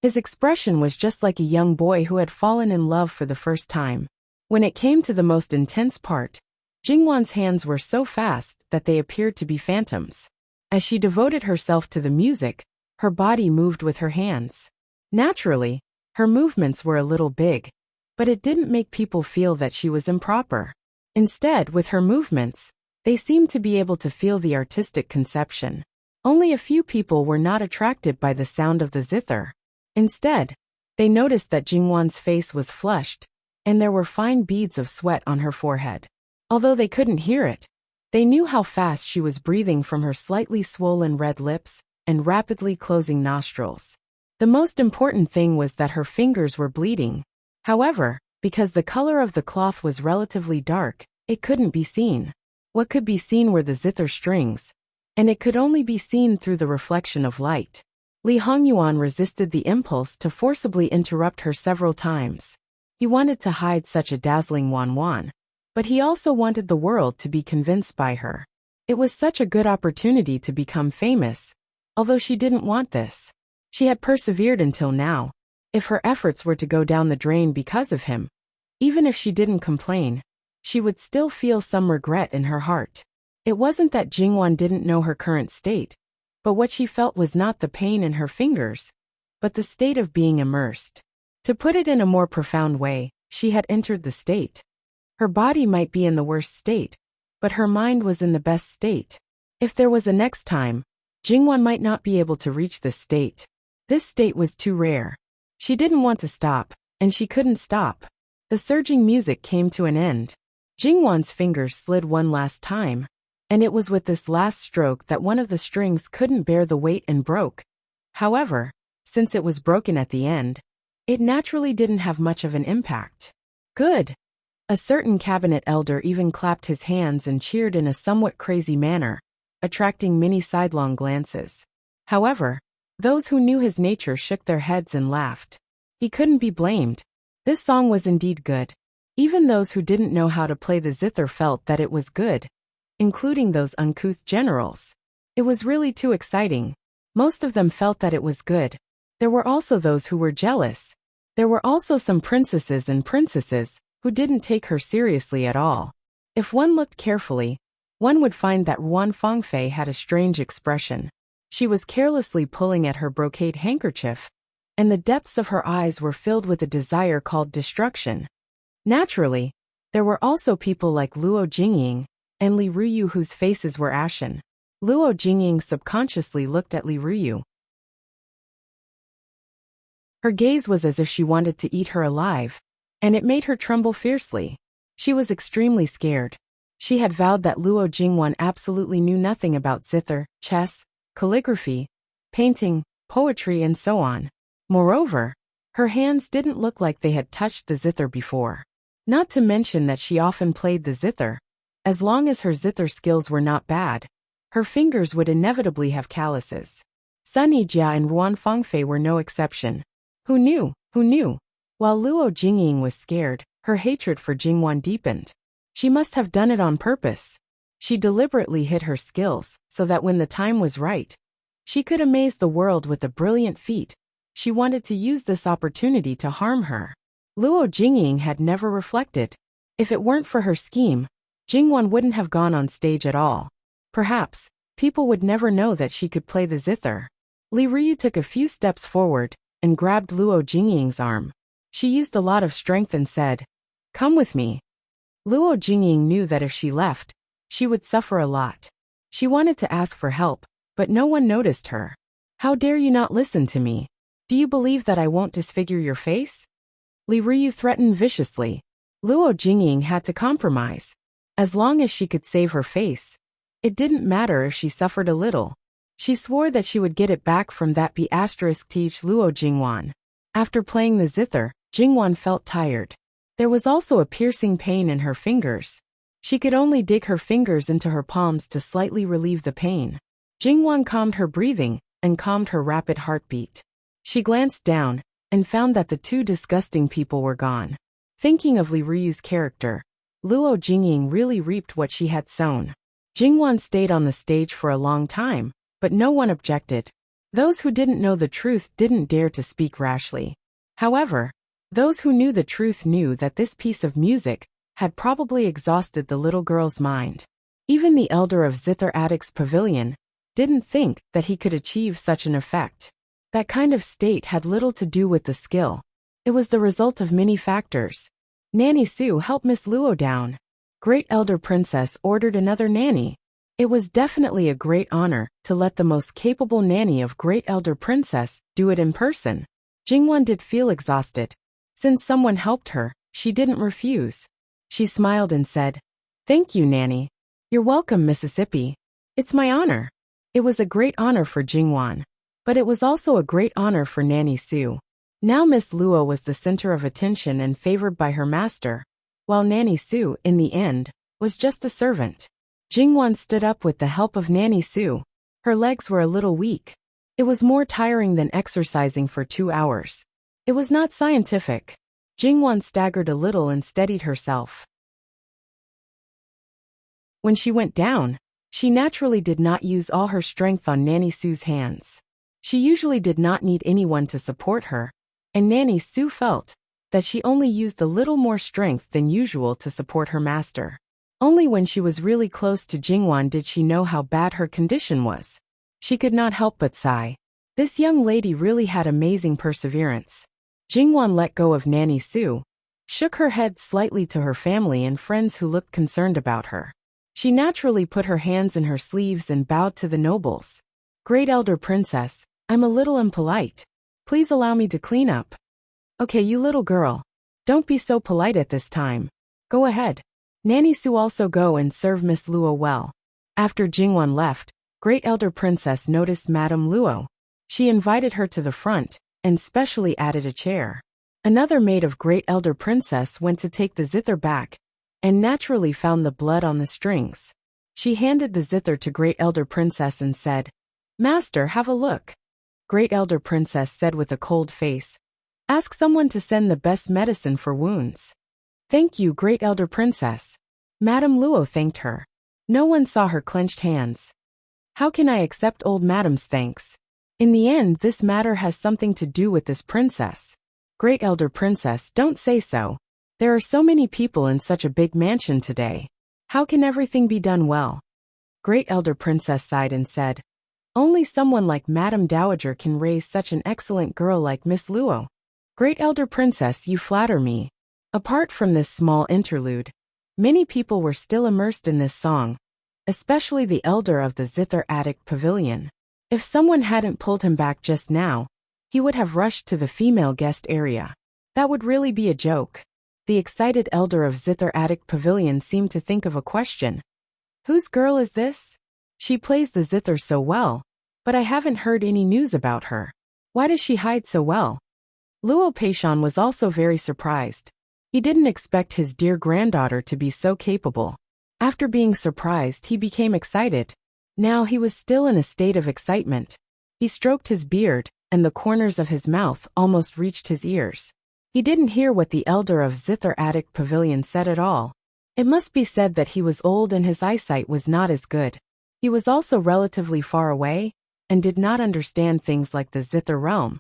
His expression was just like a young boy who had fallen in love for the first time. When it came to the most intense part, Jingwan's hands were so fast that they appeared to be phantoms. As she devoted herself to the music, her body moved with her hands. Naturally, her movements were a little big, but it didn't make people feel that she was improper. Instead, with her movements, they seemed to be able to feel the artistic conception. Only a few people were not attracted by the sound of the zither. Instead, they noticed that Jingwan's face was flushed, and there were fine beads of sweat on her forehead. Although they couldn't hear it, they knew how fast she was breathing from her slightly swollen red lips and rapidly closing nostrils. The most important thing was that her fingers were bleeding. However, because the color of the cloth was relatively dark, it couldn't be seen. What could be seen were the zither strings, and it could only be seen through the reflection of light. Li Hongyuan resisted the impulse to forcibly interrupt her several times. He wanted to hide such a dazzling Wanwan, but he also wanted the world to be convinced by her. It was such a good opportunity to become famous, although she didn't want this. She had persevered until now. If her efforts were to go down the drain because of him, even if she didn't complain, she would still feel some regret in her heart. It wasn't that Jingwan didn't know her current state, but what she felt was not the pain in her fingers, but the state of being immersed. To put it in a more profound way, she had entered the state. Her body might be in the worst state, but her mind was in the best state. If there was a next time, Jingwan might not be able to reach this state. This state was too rare. She didn't want to stop, and she couldn't stop. The surging music came to an end. Jingwan's fingers slid one last time, and it was with this last stroke that one of the strings couldn't bear the weight and broke. However, since it was broken at the end, it naturally didn't have much of an impact. Good. A certain cabinet elder even clapped his hands and cheered in a somewhat crazy manner, attracting many sidelong glances. However, those who knew his nature shook their heads and laughed. He couldn't be blamed. This song was indeed good. Even those who didn't know how to play the zither felt that it was good, including those uncouth generals. It was really too exciting. Most of them felt that it was good. There were also those who were jealous. There were also some princesses and princesses who didn't take her seriously at all. If one looked carefully, one would find that Ruan Fangfei had a strange expression. She was carelessly pulling at her brocade handkerchief, and the depths of her eyes were filled with a desire called destruction. Naturally, there were also people like Luo Jingying and Li Ruyu whose faces were ashen. Luo Jingying subconsciously looked at Li Ruyu. Her gaze was as if she wanted to eat her alive, and it made her tremble fiercely. She was extremely scared. She had vowed that Luo Jingwan absolutely knew nothing about zither, chess, calligraphy, painting, poetry and so on. Moreover, Her hands didn't look like they had touched the zither before. Not to mention that she often played the zither. As long as her zither skills were not bad, her fingers would inevitably have calluses. Sun Yijia and Ruan Fangfei were no exception. Who knew? Who knew? While Luo Jingying was scared, her hatred for Jingwan deepened. She must have done it on purpose. She deliberately hid her skills, so that when the time was right, she could amaze the world with a brilliant feat. She wanted to use this opportunity to harm her. Luo Jingying had never reflected. If it weren't for her scheme, Jingwan wouldn't have gone on stage at all. Perhaps, people would never know that she could play the zither. Li Ryu took a few steps forward and grabbed Luo Jingying's arm. She used a lot of strength and said, "Come with me." Luo Jingying knew that if she left, she would suffer a lot. She wanted to ask for help, but no one noticed her. "How dare you not listen to me? Do you believe that I won't disfigure your face?" Li Ryu threatened viciously. Luo Jingying had to compromise. As long as she could save her face, it didn't matter if she suffered a little. She swore that she would get it back from that teach Luo Jingwan. After playing the zither, Jingwan felt tired. There was also a piercing pain in her fingers. She could only dig her fingers into her palms to slightly relieve the pain. Jingwan calmed her breathing and calmed her rapid heartbeat. She glanced down and found that the two disgusting people were gone. Thinking of Li Ryu's character, Luo Jingying really reaped what she had sown. Jingwan stayed on the stage for a long time, but no one objected. Those who didn't know the truth didn't dare to speak rashly. However, those who knew the truth knew that this piece of music had probably exhausted the little girl's mind. Even the elder of Zither Attic's pavilion didn't think that he could achieve such an effect. That kind of state had little to do with the skill. It was the result of many factors. Nanny Su helped Miss Luo down. Great Elder Princess ordered another nanny. It was definitely a great honor to let the most capable nanny of Great Elder Princess do it in person. Jingwan did feel exhausted. Since someone helped her, she didn't refuse. She smiled and said, "Thank you, Nanny." "You're welcome, Mississippi. It's my honor." It was a great honor for Jingwan. But it was also a great honor for Nanny Su. Now Miss Luo was the center of attention and favored by her master, while Nanny Su, in the end, was just a servant. Jingwan stood up with the help of Nanny Su. Her legs were a little weak. It was more tiring than exercising for 2 hours. It was not scientific. Jingwan staggered a little and steadied herself. When she went down, she naturally did not use all her strength on Nanny Su's hands. She usually did not need anyone to support her, and Nanny Su felt that she only used a little more strength than usual to support her master. Only when she was really close to Jingwan did she know how bad her condition was. She could not help but sigh. This young lady really had amazing perseverance. Jingwan let go of Nanny Su, shook her head slightly to her family and friends who looked concerned about her. She naturally put her hands in her sleeves and bowed to the nobles. "Great Elder Princess, I'm a little impolite. Please allow me to clean up." "Okay, you little girl. Don't be so polite at this time. Go ahead. Nanny Su, also go and serve Miss Luo well." After Jingwan left, Great Elder Princess noticed Madame Luo. She invited her to the front and specially added a chair. Another maid of Great Elder Princess went to take the zither back and naturally found the blood on the strings. She handed the zither to Great Elder Princess and said, "Master, have a look." Great Elder Princess said with a cold face, "Ask someone to send the best medicine for wounds." "Thank you, Great Elder Princess." Madame Luo thanked her. No one saw her clenched hands. "How can I accept old Madame's thanks? In the end, this matter has something to do with this princess." "Great Elder Princess, don't say so. There are so many people in such a big mansion today. How can everything be done well?" Great Elder Princess sighed and said, "Only someone like Madame Dowager can raise such an excellent girl like Miss Luo." "Great Elder Princess, you flatter me." Apart from this small interlude, many people were still immersed in this song, especially the elder of the Zither Attic Pavilion. If someone hadn't pulled him back just now, he would have rushed to the female guest area. That would really be a joke. The excited elder of Zither Attic Pavilion seemed to think of a question. "Whose girl is this? She plays the zither so well, but I haven't heard any news about her. Why does she hide so well?" Luo Peishan was also very surprised. He didn't expect his dear granddaughter to be so capable. After being surprised, he became excited. Now he was still in a state of excitement. He stroked his beard, and the corners of his mouth almost reached his ears. He didn't hear what the elder of Zither Attic Pavilion said at all. It must be said that he was old and his eyesight was not as good. He was also relatively far away, and did not understand things like the Zither realm.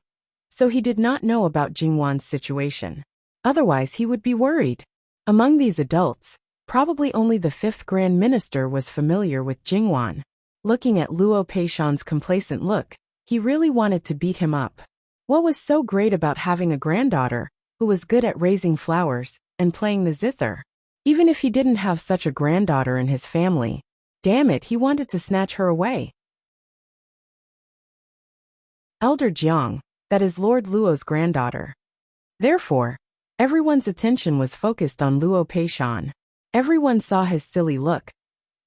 So he did not know about Jingwan's situation. Otherwise he would be worried. Among these adults, probably only the 5th Grand Minister was familiar with Jingwan. Looking at Luo Peishan's complacent look, he really wanted to beat him up. What was so great about having a granddaughter who was good at raising flowers and playing the zither? Even if he didn't have such a granddaughter in his family, damn it, he wanted to snatch her away. Elder Jiang, that is Lord Luo's granddaughter. Therefore, everyone's attention was focused on Luo Peishan. Everyone saw his silly look,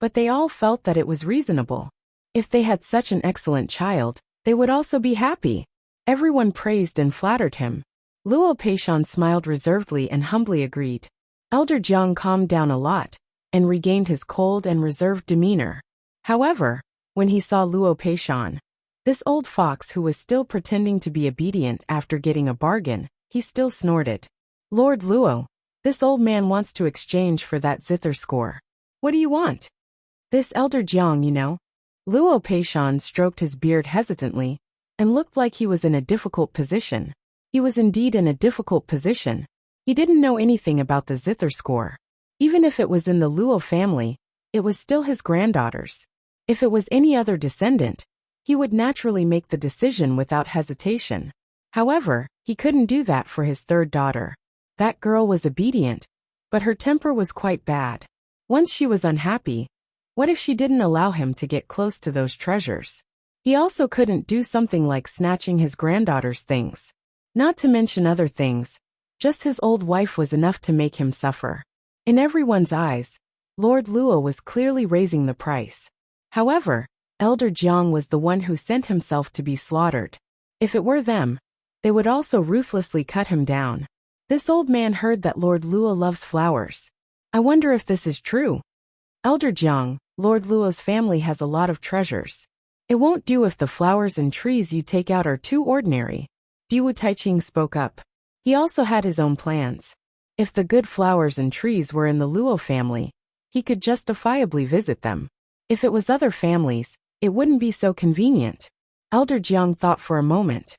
but they all felt that it was reasonable. If they had such an excellent child, they would also be happy. Everyone praised and flattered him. Luo Peishan smiled reservedly and humbly agreed. Elder Jiang calmed down a lot, and regained his cold and reserved demeanor. However, when he saw Luo Peishan, this old fox who was still pretending to be obedient after getting a bargain, he still snorted. Lord Luo, this old man wants to exchange for that zither score. What do you want? This Elder Jiang, you know. Luo Peishan stroked his beard hesitantly, and looked like he was in a difficult position. He was indeed in a difficult position. He didn't know anything about the zither score. Even if it was in the Luo family, it was still his granddaughter's. If it was any other descendant, he would naturally make the decision without hesitation. However, he couldn't do that for his 3rd daughter. That girl was obedient, but her temper was quite bad. Once she was unhappy, what if she didn't allow him to get close to those treasures? He also couldn't do something like snatching his granddaughter's things. Not to mention other things, just his old wife was enough to make him suffer. In everyone's eyes, Lord Luo was clearly raising the price. However, Elder Jiang was the one who sent himself to be slaughtered. If it were them, they would also ruthlessly cut him down. This old man heard that Lord Luo loves flowers. I wonder if this is true. Elder Jiang, Lord Luo's family has a lot of treasures. It won't do if the flowers and trees you take out are too ordinary. Diwu Taiching spoke up. He also had his own plans. If the good flowers and trees were in the Luo family, he could justifiably visit them. If it was other families, it wouldn't be so convenient. Elder Jiang thought for a moment.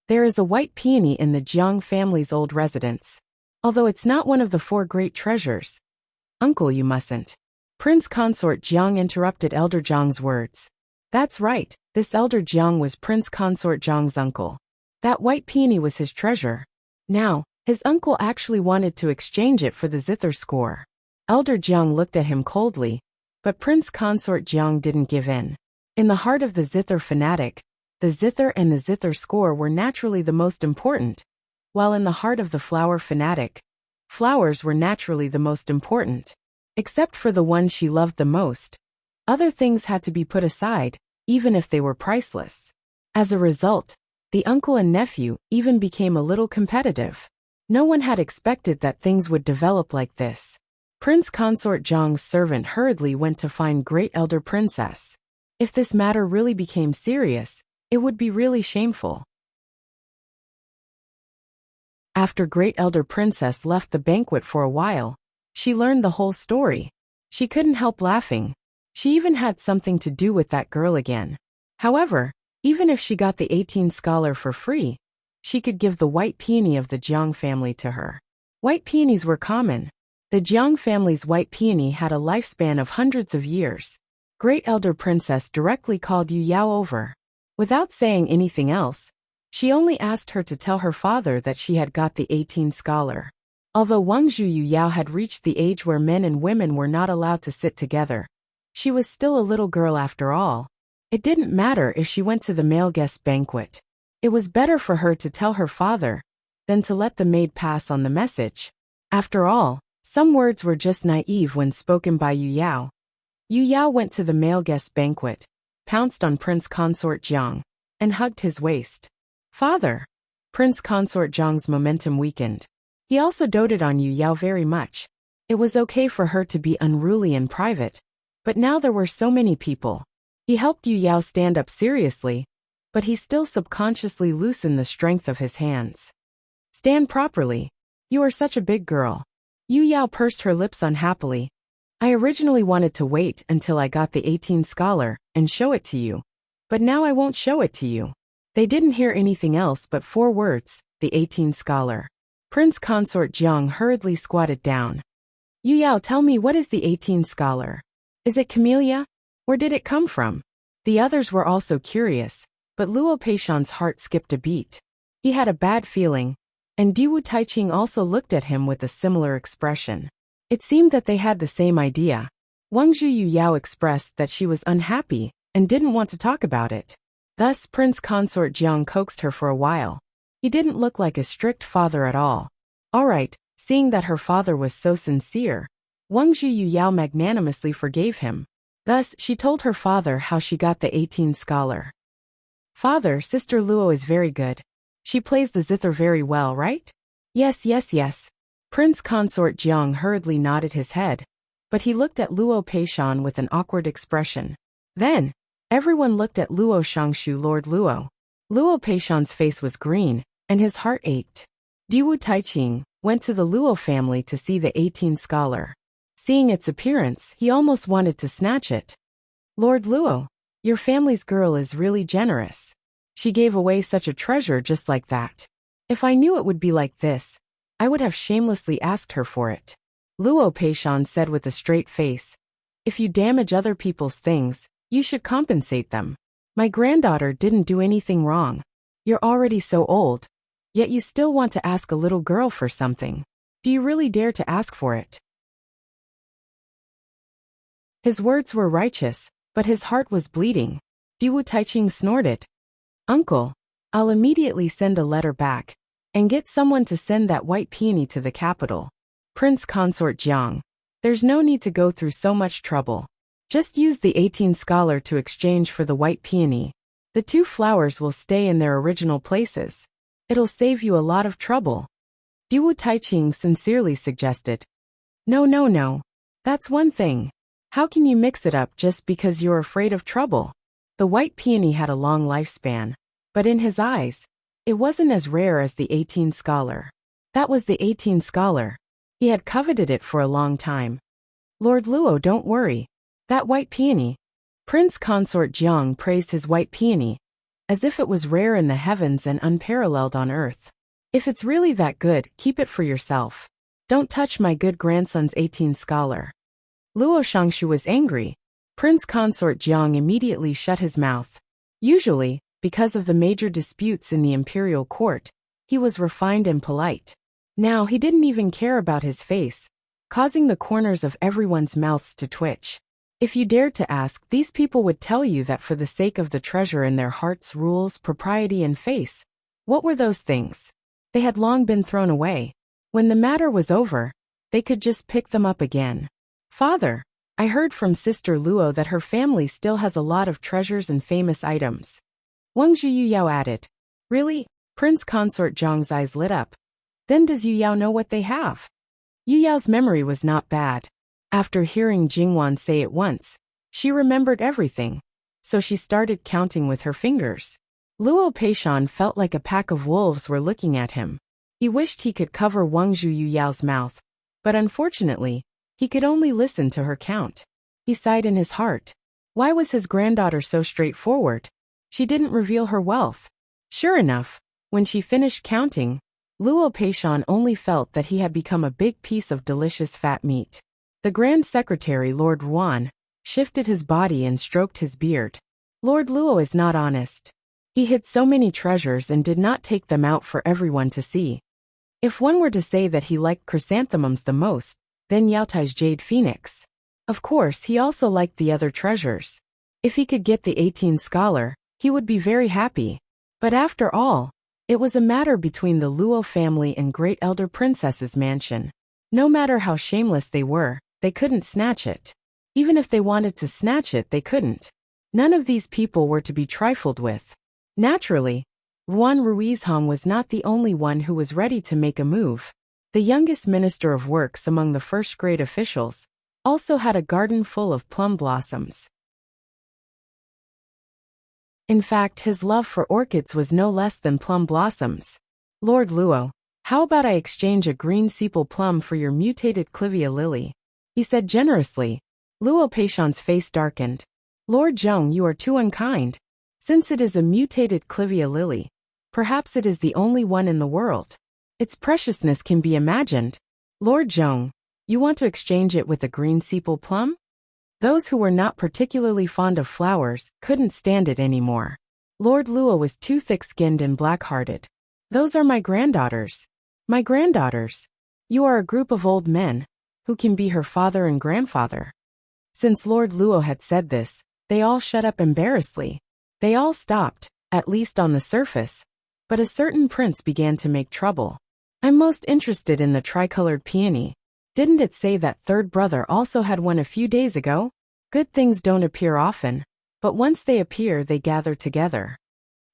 There is a white peony in the Jiang family's old residence. Although it's not one of the 4 great treasures. Uncle, you mustn't. Prince Consort Jiang interrupted Elder Jiang's words. That's right, this Elder Jiang was Prince Consort Jiang's uncle. That white peony was his treasure. Now, his uncle actually wanted to exchange it for the zither score. Elder Jiang looked at him coldly, but Prince Consort Jiang didn't give in. In the heart of the zither fanatic, the zither and the zither score were naturally the most important, while in the heart of the flower fanatic, flowers were naturally the most important. Except for the one she loved the most, other things had to be put aside, even if they were priceless. As a result, the uncle and nephew even became a little competitive. No one had expected that things would develop like this. Prince Consort Jiang's servant hurriedly went to find Great Elder Princess. If this matter really became serious, it would be really shameful. After Great Elder Princess left the banquet for a while, she learned the whole story. She couldn't help laughing. She even had something to do with that girl again. However, even if she got the 18 scholar for free, she could give the white peony of the Jiang family to her. White peonies were common. The Jiang family's white peony had a lifespan of hundreds of years. Great Elder Princess directly called Yu Yao over. Without saying anything else, she only asked her to tell her father that she had got the 18 scholar. Although Wangzhu Yu Yao had reached the age where men and women were not allowed to sit together, she was still a little girl after all. It didn't matter if she went to the male guest banquet. It was better for her to tell her father than to let the maid pass on the message. After all, some words were just naive when spoken by Yu Yao. Yu Yao went to the male guest banquet, pounced on Prince Consort Jiang, and hugged his waist. Father! Prince Consort Zhang's momentum weakened. He also doted on Yu Yao very much. It was okay for her to be unruly in private, but now there were so many people. He helped Yu Yao stand up seriously, but he still subconsciously loosened the strength of his hands. Stand properly. You are such a big girl. Yu Yao pursed her lips unhappily. I originally wanted to wait until I got the 18 scholar and show it to you. But now I won't show it to you. They didn't hear anything else but 4 words, the 18 scholar. Prince Consort Jiang hurriedly squatted down. Yu Yao, tell me, what is the 18 scholar? Is it camellia? Where did it come from? The others were also curious, but Luo Peishan's heart skipped a beat. He had a bad feeling, and Diwu Taiqing also looked at him with a similar expression. It seemed that they had the same idea. Wangzhu Yu Yao expressed that she was unhappy and didn't want to talk about it. Thus Prince Consort Jiang coaxed her for a while. He didn't look like a strict father at all. All right, seeing that her father was so sincere, Wangzhu Yu Yao magnanimously forgave him. Thus she told her father how she got the 18 scholar. Father, Sister Luo is very good. She plays the zither very well, right? Yes. Prince Consort Jiang hurriedly nodded his head, but he looked at Luo Peishan with an awkward expression. Then, everyone looked at Luo Shangshu, Lord Luo. Luo Peishan's face was green, and his heart ached. Diwu Taiqing went to the Luo family to see the 18 scholar. Seeing its appearance, he almost wanted to snatch it. Lord Luo, your family's girl is really generous. She gave away such a treasure just like that. If I knew it would be like this, I would have shamelessly asked her for it. Luo Peishan said with a straight face. If you damage other people's things, you should compensate them. My granddaughter didn't do anything wrong. You're already so old, yet you still want to ask a little girl for something. Do you really dare to ask for it? His words were righteous, but his heart was bleeding. Diwu Taiqing snorted. Uncle, I'll immediately send a letter back, and get someone to send that white peony to the capital. Prince Consort Jiang, there's no need to go through so much trouble. Just use the 18 scholar to exchange for the white peony. The 2 flowers will stay in their original places. It'll save you a lot of trouble. Diwu Taiqing sincerely suggested. No. That's one thing. How can you mix it up just because you're afraid of trouble? The white peony had a long lifespan, but in his eyes, it wasn't as rare as the 18 scholar. That was the 18 scholar. He had coveted it for a long time. Lord Luo, don't worry. That white peony. Prince Consort Jiang praised his white peony, as if it was rare in the heavens and unparalleled on earth. If it's really that good, keep it for yourself. Don't touch my good grandson's 18 scholar. Luo Shangshu was angry. Prince Consort Jiang immediately shut his mouth. Usually, because of the major disputes in the imperial court, he was refined and polite. Now he didn't even care about his face, causing the corners of everyone's mouths to twitch. If you dared to ask, these people would tell you that for the sake of the treasure in their hearts, rules, propriety and face. What were those things? They had long been thrown away. When the matter was over, they could just pick them up again. Father, I heard from Sister Luo that her family still has a lot of treasures and famous items. Wangzhu Yu Yao added. Really? Prince Consort Jiang's eyes lit up. Then does Yu Yao know what they have? Yu Yao's memory was not bad. After hearing Jingwan say it once, she remembered everything, so she started counting with her fingers. Luo Peishan felt like a pack of wolves were looking at him. He wished he could cover Wangzhu Yu Yao's mouth, but unfortunately, he could only listen to her count. He sighed in his heart. Why was his granddaughter so straightforward? She didn't reveal her wealth. Sure enough, when she finished counting, Luo Peishan only felt that he had become a big piece of delicious fat meat. The Grand Secretary, Lord Ruan, shifted his body and stroked his beard. Lord Luo is not honest. He hid so many treasures and did not take them out for everyone to see. If one were to say that he liked chrysanthemums the most, then Yaotai's jade phoenix. Of course, he also liked the other treasures. If he could get the 18 scholar, he would be very happy. But after all, it was a matter between the Luo family and Great Elder Princess's mansion. No matter how shameless they were, they couldn't snatch it. Even if they wanted to snatch it, they couldn't. None of these people were to be trifled with. Naturally, Juan Ruizhong was not the only one who was ready to make a move. The youngest Minister of Works among the first-grade officials also had a garden full of plum blossoms. In fact, his love for orchids was no less than plum blossoms. Lord Luo, how about I exchange a green sepal plum for your mutated clivia lily? He said generously. Luo Peishan's face darkened. Lord Zhong, you are too unkind. Since it is a mutated clivia lily, perhaps it is the only one in the world. Its preciousness can be imagined. Lord Zhong, you want to exchange it with a green sepal plum? Those who were not particularly fond of flowers couldn't stand it anymore. Lord Luo was too thick-skinned and black-hearted. Those are my granddaughters. My granddaughters. You are a group of old men, who can be her father and grandfather. Since Lord Luo had said this, they all shut up embarrassedly. They all stopped, at least on the surface. But a certain prince began to make trouble. I'm most interested in the tricolored peony. Didn't it say that third brother also had one a few days ago? Good things don't appear often, but once they appear they gather together.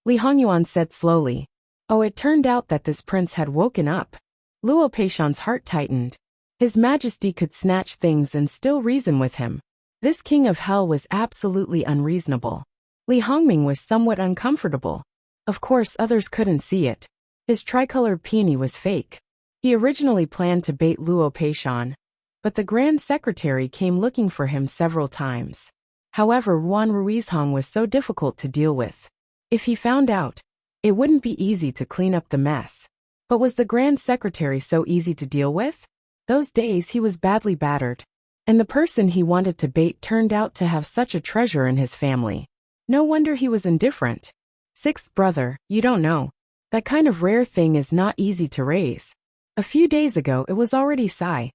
Li Hongyuan said slowly. Oh, it turned out that this prince had woken up. Luo Peishan's heart tightened. His Majesty could snatch things and still reason with him. This king of hell was absolutely unreasonable. Li Hongming was somewhat uncomfortable. Of course, others couldn't see it. His tricolored peony was fake. He originally planned to bait Luo Peishan, but the Grand Secretary came looking for him several times. However, Juan Ruizhong was so difficult to deal with. If he found out, it wouldn't be easy to clean up the mess. But was the Grand Secretary so easy to deal with? Those days he was badly battered. And the person he wanted to bait turned out to have such a treasure in his family. No wonder he was indifferent. Sixth brother, you don't know. That kind of rare thing is not easy to raise. A few days ago it was already Sai.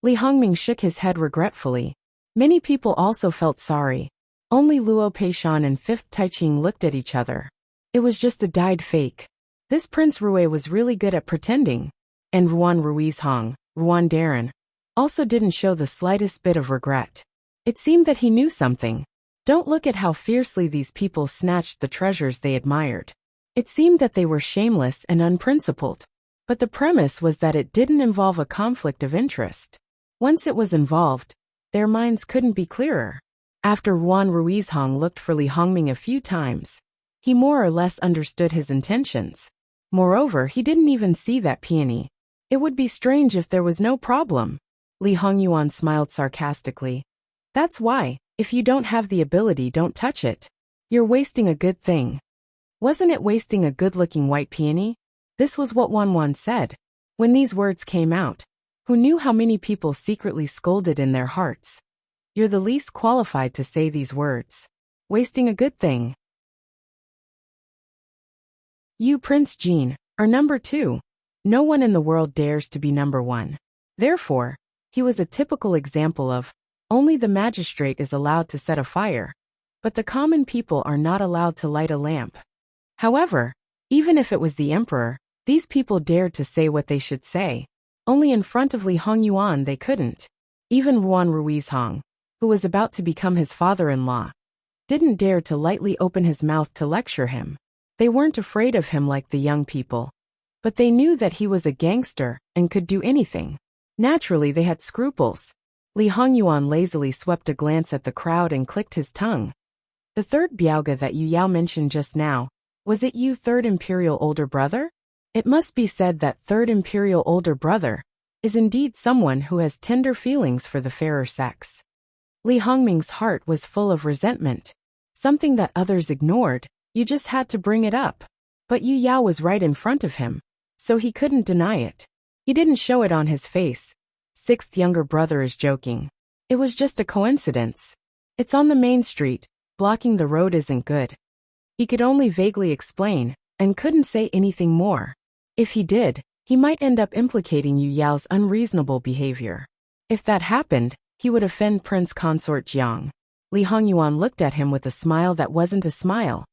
Li Hongming shook his head regretfully. Many people also felt sorry. Only Luo Peishan and Fifth Taiching looked at each other. It was just a dyed fake. This Prince Rui was really good at pretending. And Ruan Ruizhong, Ruan Darren, also didn't show the slightest bit of regret. It seemed that he knew something. Don't look at how fiercely these people snatched the treasures they admired. It seemed that they were shameless and unprincipled. But the premise was that it didn't involve a conflict of interest. Once it was involved, their minds couldn't be clearer. After Juan Ruizhong looked for Li Hongming a few times, he more or less understood his intentions. Moreover, he didn't even see that peony. It would be strange if there was no problem. Li Hongyuan smiled sarcastically. That's why, if you don't have the ability, don't touch it. You're wasting a good thing. Wasn't it wasting a good-looking white peony? This was what Wanwan said. When these words came out, who knew how many people secretly scolded in their hearts? You're the least qualified to say these words. Wasting a good thing. You, Prince Jean, are number 2. No one in the world dares to be number 1. Therefore, he was a typical example of, only the magistrate is allowed to set a fire, but the common people are not allowed to light a lamp. However, even if it was the emperor, these people dared to say what they should say. Only in front of Li Hongyuan they couldn't. Even Ruan Ruizhong, who was about to become his father-in-law, didn't dare to lightly open his mouth to lecture him. They weren't afraid of him like the young people. But they knew that he was a gangster and could do anything. Naturally, they had scruples. Li Hongyuan lazily swept a glance at the crowd and clicked his tongue. The third Biaoga that Yu Yao mentioned just now, was it you, third imperial older brother? It must be said that third imperial older brother is indeed someone who has tender feelings for the fairer sex. Li Hongming's heart was full of resentment. Something that others ignored, you just had to bring it up. But Yu Yao was right in front of him, so he couldn't deny it. He didn't show it on his face. Sixth younger brother is joking. It was just a coincidence. It's on the main street, blocking the road isn't good. He could only vaguely explain, and couldn't say anything more. If he did, he might end up implicating Yu Yao's unreasonable behavior. If that happened, he would offend Prince Consort Jiang. Li Hongyuan looked at him with a smile that wasn't a smile.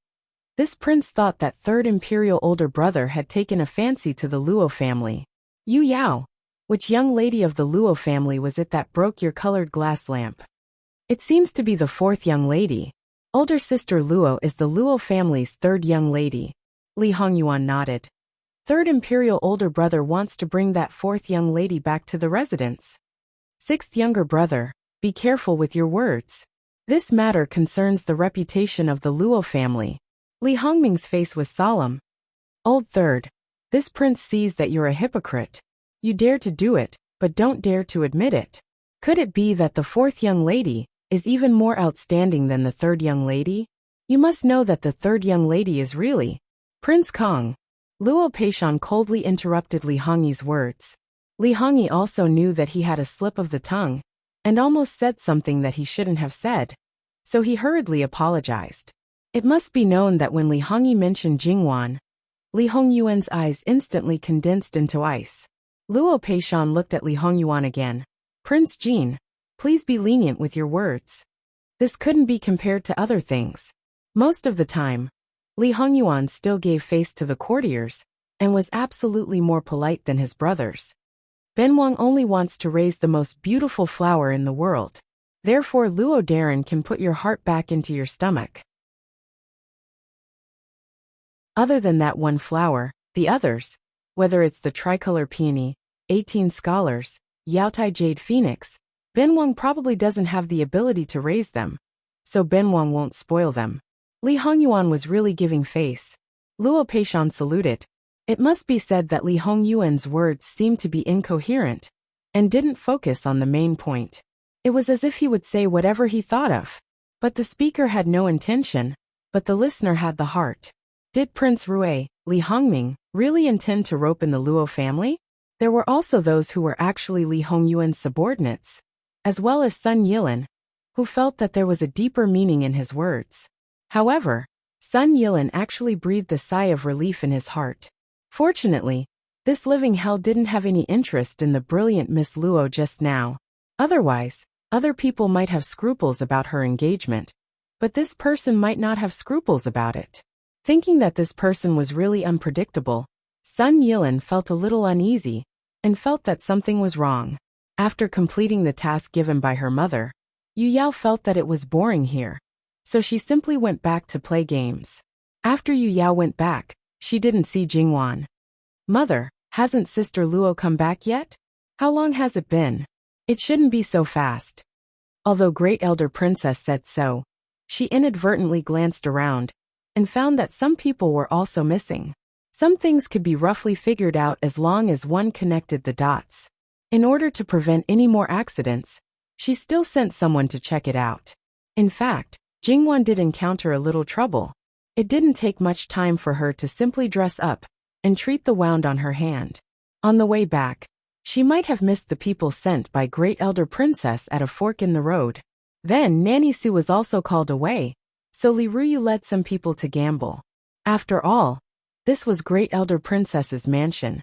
This prince thought that third imperial older brother had taken a fancy to the Luo family. Yu Yao, which young lady of the Luo family was it that broke your colored glass lamp? It seems to be the fourth young lady. Older sister Luo is the Luo family's third young lady. Li Hongyuan nodded. Third imperial older brother wants to bring that fourth young lady back to the residence. Sixth younger brother, be careful with your words. This matter concerns the reputation of the Luo family. Li Hongming's face was solemn. Old third, this prince sees that you're a hypocrite. You dare to do it, but don't dare to admit it. Could it be that the fourth young lady is even more outstanding than the third young lady? You must know that the third young lady is really Prince Kong. Luo Peishan coldly interrupted Li Hongyi's words. Li Hongyi also knew that he had a slip of the tongue, and almost said something that he shouldn't have said. So he hurriedly apologized. It must be known that when Li Hongyi mentioned Jingwan, Li Hongyuan's eyes instantly condensed into ice. Luo Peishan looked at Li Hongyuan again. Prince Jin, please be lenient with your words. This couldn't be compared to other things. Most of the time, Li Hongyuan still gave face to the courtiers, and was absolutely more polite than his brothers. Benwang only wants to raise the most beautiful flower in the world. Therefore Luo Darren can put your heart back into your stomach. Other than that one flower, the others, whether it's the tricolor peony, 18 scholars, Yaotai Jade Phoenix, Benwang probably doesn't have the ability to raise them. So Benwang won't spoil them. Li Hongyuan was really giving face. Luo Peishan saluted. It must be said that Li Hongyuan's words seemed to be incoherent, and didn't focus on the main point. It was as if he would say whatever he thought of. But the speaker had no intention, but the listener had the heart. Did Prince Rui, Li Hongming, really intend to rope in the Luo family? There were also those who were actually Li Hongyuan's subordinates, as well as Sun Yilin, who felt that there was a deeper meaning in his words. However, Sun Yilin actually breathed a sigh of relief in his heart. Fortunately, this living hell didn't have any interest in the brilliant Miss Luo just now. Otherwise, other people might have scruples about her engagement, but this person might not have scruples about it. Thinking that this person was really unpredictable, Sun Yilin felt a little uneasy, and felt that something was wrong. After completing the task given by her mother, Yu Yao felt that it was boring here. So she simply went back to play games. After Yu Yao went back, she didn't see Jingwan. Mother, hasn't Sister Luo come back yet? How long has it been? It shouldn't be so fast. Although Great Elder Princess said so, she inadvertently glanced around, and found that some people were also missing. Some things could be roughly figured out as long as one connected the dots. In order to prevent any more accidents, she still sent someone to check it out. In fact, Jingwan did encounter a little trouble. It didn't take much time for her to simply dress up and treat the wound on her hand. On the way back, she might have missed the people sent by Great Elder Princess at a fork in the road. Then Nanny Su was also called away, so Li Ruyu led some people to gamble. After all, this was Great Elder Princess's mansion.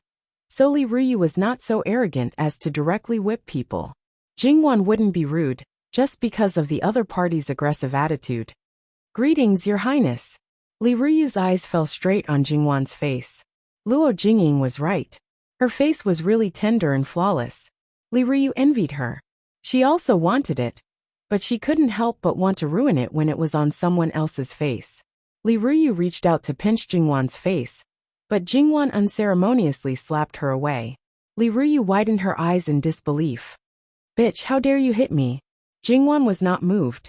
So Li Ruyu was not so arrogant as to directly whip people. Jingwan wouldn't be rude, just because of the other party's aggressive attitude. Greetings, Your Highness. Li Ruyu's eyes fell straight on Jingwan's face. Luo Jingying was right. Her face was really tender and flawless. Li Ruyu envied her. She also wanted it, but she couldn't help but want to ruin it when it was on someone else's face. Li Ruyu reached out to pinch Jingwan's face, but Jingwan unceremoniously slapped her away. Li Ruyu widened her eyes in disbelief. Bitch, how dare you hit me? Jingwan was not moved.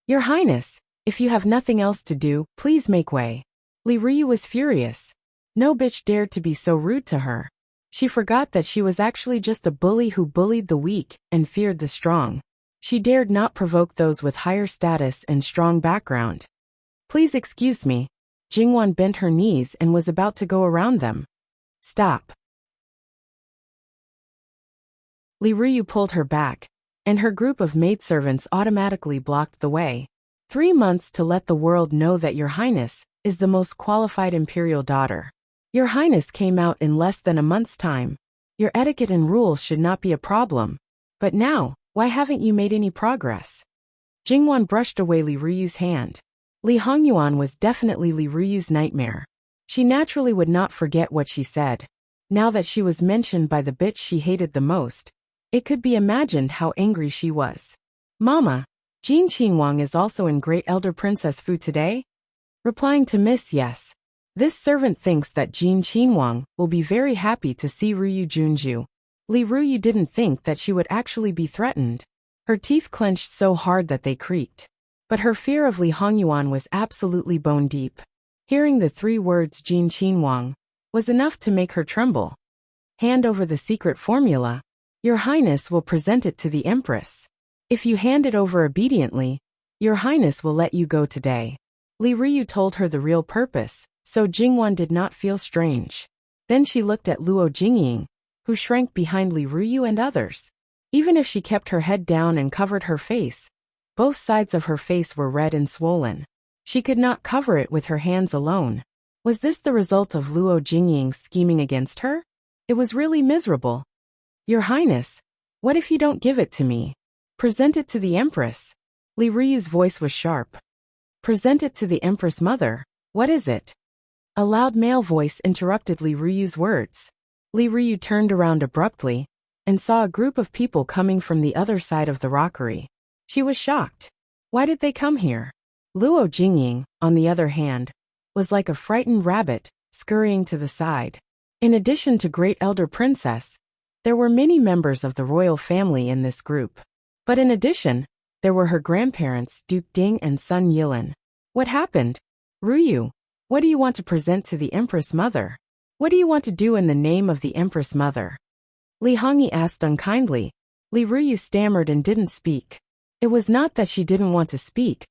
Your Highness, if you have nothing else to do, please make way. Li Ruyu was furious. No bitch dared to be so rude to her. She forgot that she was actually just a bully who bullied the weak and feared the strong. She dared not provoke those with higher status and strong background. Please excuse me. Jingwan bent her knees and was about to go around them. Stop. Li Ruyu pulled her back, and her group of maidservants automatically blocked the way. 3 months to let the world know that Your Highness is the most qualified imperial daughter. Your Highness came out in less than a month's time. Your etiquette and rules should not be a problem. But now, why haven't you made any progress? Jingwan brushed away Li Ruyu's hand. Li Hongyuan was definitely Li Ruyu's nightmare. She naturally would not forget what she said. Now that she was mentioned by the bitch she hated the most, it could be imagined how angry she was. Mama, Jin Qinhuang is also in Great Elder Princess Fu today? Replying to Miss Yes. This servant thinks that Jin Qinhuang will be very happy to see Ruyu Junju. Li Ruyu didn't think that she would actually be threatened. Her teeth clenched so hard that they creaked. But her fear of Li Hongyuan was absolutely bone deep. Hearing the 3 words Jin Qinhuang was enough to make her tremble. Hand over the secret formula. Your Highness will present it to the Empress. If you hand it over obediently, Your Highness will let you go today. Li Ruyu told her the real purpose, so Jingwan did not feel strange. Then she looked at Luo Jingying, who shrank behind Li Ruyu and others. Even if she kept her head down and covered her face, both sides of her face were red and swollen. She could not cover it with her hands alone. Was this the result of Luo Jingying scheming against her? It was really miserable. Your Highness, what if you don't give it to me? Present it to the Empress. Li Ruyu's voice was sharp. Present it to the Empress Mother. What is it? A loud male voice interrupted Li Ruyu's words. Li Ruyu turned around abruptly and saw a group of people coming from the other side of the rockery. She was shocked. Why did they come here? Luo Jingying, on the other hand, was like a frightened rabbit, scurrying to the side. In addition to Great Elder Princess, there were many members of the royal family in this group. But in addition, there were her grandparents, Duke Ding and son Yilin. What happened? Ruyu, what do you want to present to the Empress Mother? What do you want to do in the name of the Empress Mother? Li Hongyi asked unkindly. Li Ruyu stammered and didn't speak. It was not that she didn't want to speak,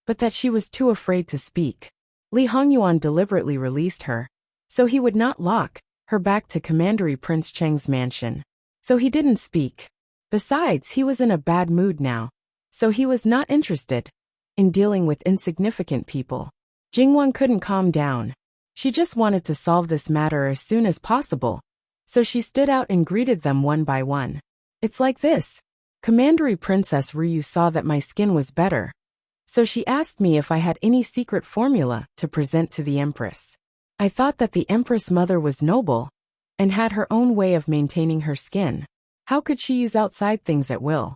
but that she was too afraid to speak. Li Hongyuan deliberately released her, so he would not lock her back to Commandery Prince Cheng's mansion. So he didn't speak. Besides, he was in a bad mood now, so he was not interested in dealing with insignificant people. Jingwan couldn't calm down. She just wanted to solve this matter as soon as possible, so she stood out and greeted them one by one. It's like this. Commandery Princess Ruyu saw that my skin was better, so she asked me if I had any secret formula to present to the Empress. I thought that the Empress Mother was noble and had her own way of maintaining her skin. How could she use outside things at will?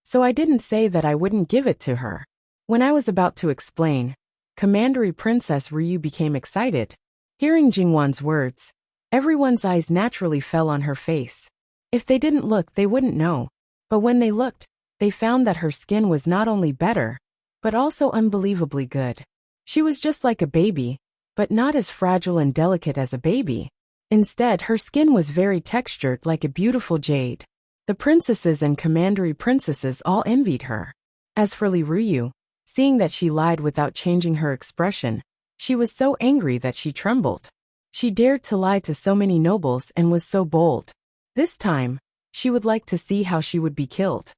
So I didn't say that I wouldn't give it to her. When I was about to explain, Commandery Princess Ruyu became excited. Hearing Jingwan's words, everyone's eyes naturally fell on her face. If they didn't look, they wouldn't know. But when they looked, they found that her skin was not only better, but also unbelievably good. She was just like a baby, but not as fragile and delicate as a baby. Instead, her skin was very textured like a beautiful jade. The princesses and commandery princesses all envied her. As for Li Ruyu, seeing that she lied without changing her expression, she was so angry that she trembled. She dared to lie to so many nobles and was so bold. This time, she would like to see how she would be killed.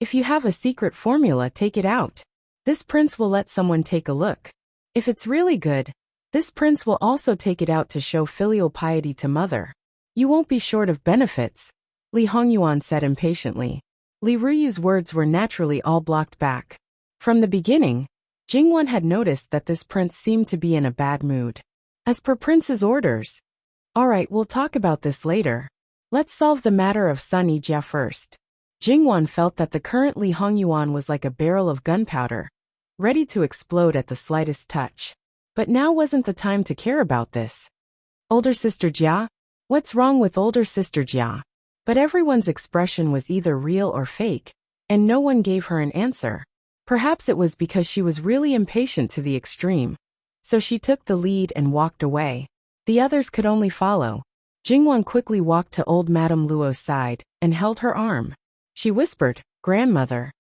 If you have a secret formula, take it out. This prince will let someone take a look. If it's really good, this prince will also take it out to show filial piety to mother. You won't be short of benefits, Li Hongyuan said impatiently. Li Ruyu's words were naturally all blocked back. From the beginning, Jingwan had noticed that this prince seemed to be in a bad mood. As per prince's orders. Alright, we'll talk about this later. Let's solve the matter of Sun Yijia first. Jingwan felt that the current Li Hongyuan was like a barrel of gunpowder, ready to explode at the slightest touch. But now wasn't the time to care about this. Older sister Jia? What's wrong with older sister Jia? But everyone's expression was either real or fake, and no one gave her an answer. Perhaps it was because she was really impatient to the extreme, so she took the lead and walked away. The others could only follow. Jingwan quickly walked to old Madame Luo's side and held her arm. She whispered, "Grandmother,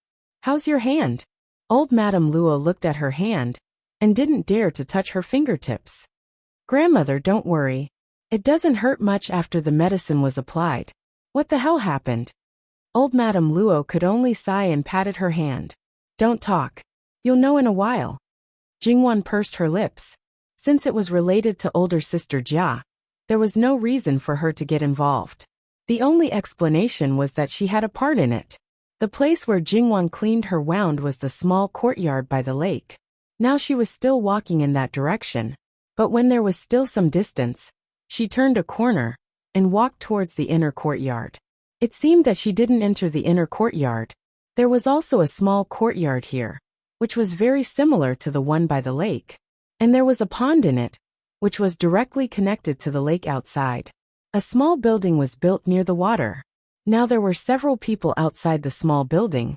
how's your hand?" Old Madame Luo looked at her hand and didn't dare to touch her fingertips. "Grandmother, don't worry. It doesn't hurt much after the medicine was applied." What the hell happened? Old Madame Luo could only sigh and patted her hand. "Don't talk. You'll know in a while." Jingwan pursed her lips. Since it was related to older sister Jia, there was no reason for her to get involved. The only explanation was that she had a part in it. The place where Jingwan cleaned her wound was the small courtyard by the lake. Now she was still walking in that direction, but when there was still some distance, she turned a corner and walked towards the inner courtyard. It seemed that she didn't enter the inner courtyard. There was also a small courtyard here, which was very similar to the one by the lake. And there was a pond in it, which was directly connected to the lake outside. A small building was built near the water. Now there were several people outside the small building,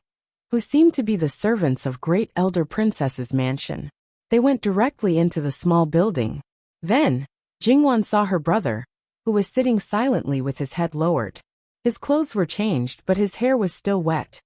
who seemed to be the servants of Great Elder Princess's mansion. They went directly into the small building. Then, Jingwan saw her brother, who was sitting silently with his head lowered. His clothes were changed, but his hair was still wet.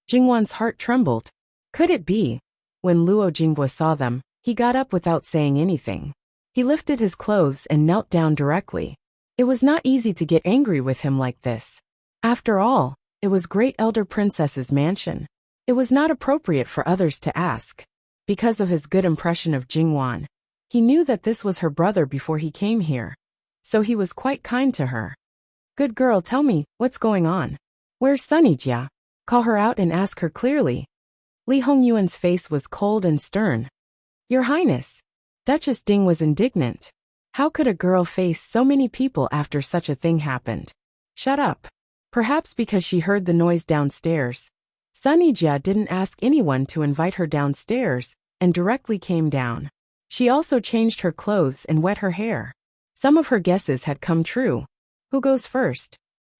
Jingwan's heart trembled. Could it be? When Luo Jinghua saw them, he got up without saying anything. He lifted his clothes and knelt down directly. It was not easy to get angry with him like this. After all, it was Great Elder Princess's mansion. It was not appropriate for others to ask. Because of his good impression of Jingwan, he knew that this was her brother before he came here. So he was quite kind to her. Good girl, tell me, what's going on? Where's Sunijia? Call her out and ask her clearly. Li Hongyuan's face was cold and stern. Your Highness. Duchess Ding was indignant. How could a girl face so many people after such a thing happened? Shut up. Perhaps because she heard the noise downstairs. Sunijia didn't ask anyone to invite her downstairs, and directly came down. She also changed her clothes and wet her hair. Some of her guesses had come true. Who goes first?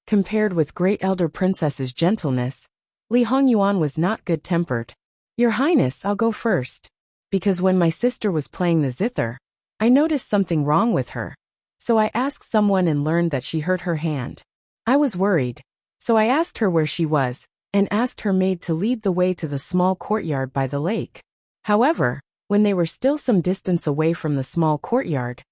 Compared with Great Elder Princess's gentleness, Li Hongyuan was not good-tempered. Your Highness, I'll go first. Because when my sister was playing the zither, I noticed something wrong with her. So I asked someone and learned that she hurt her hand. I was worried. So I asked her where she was, and asked her maid to lead the way to the small courtyard by the lake. However, when they were still some distance away from the small courtyard,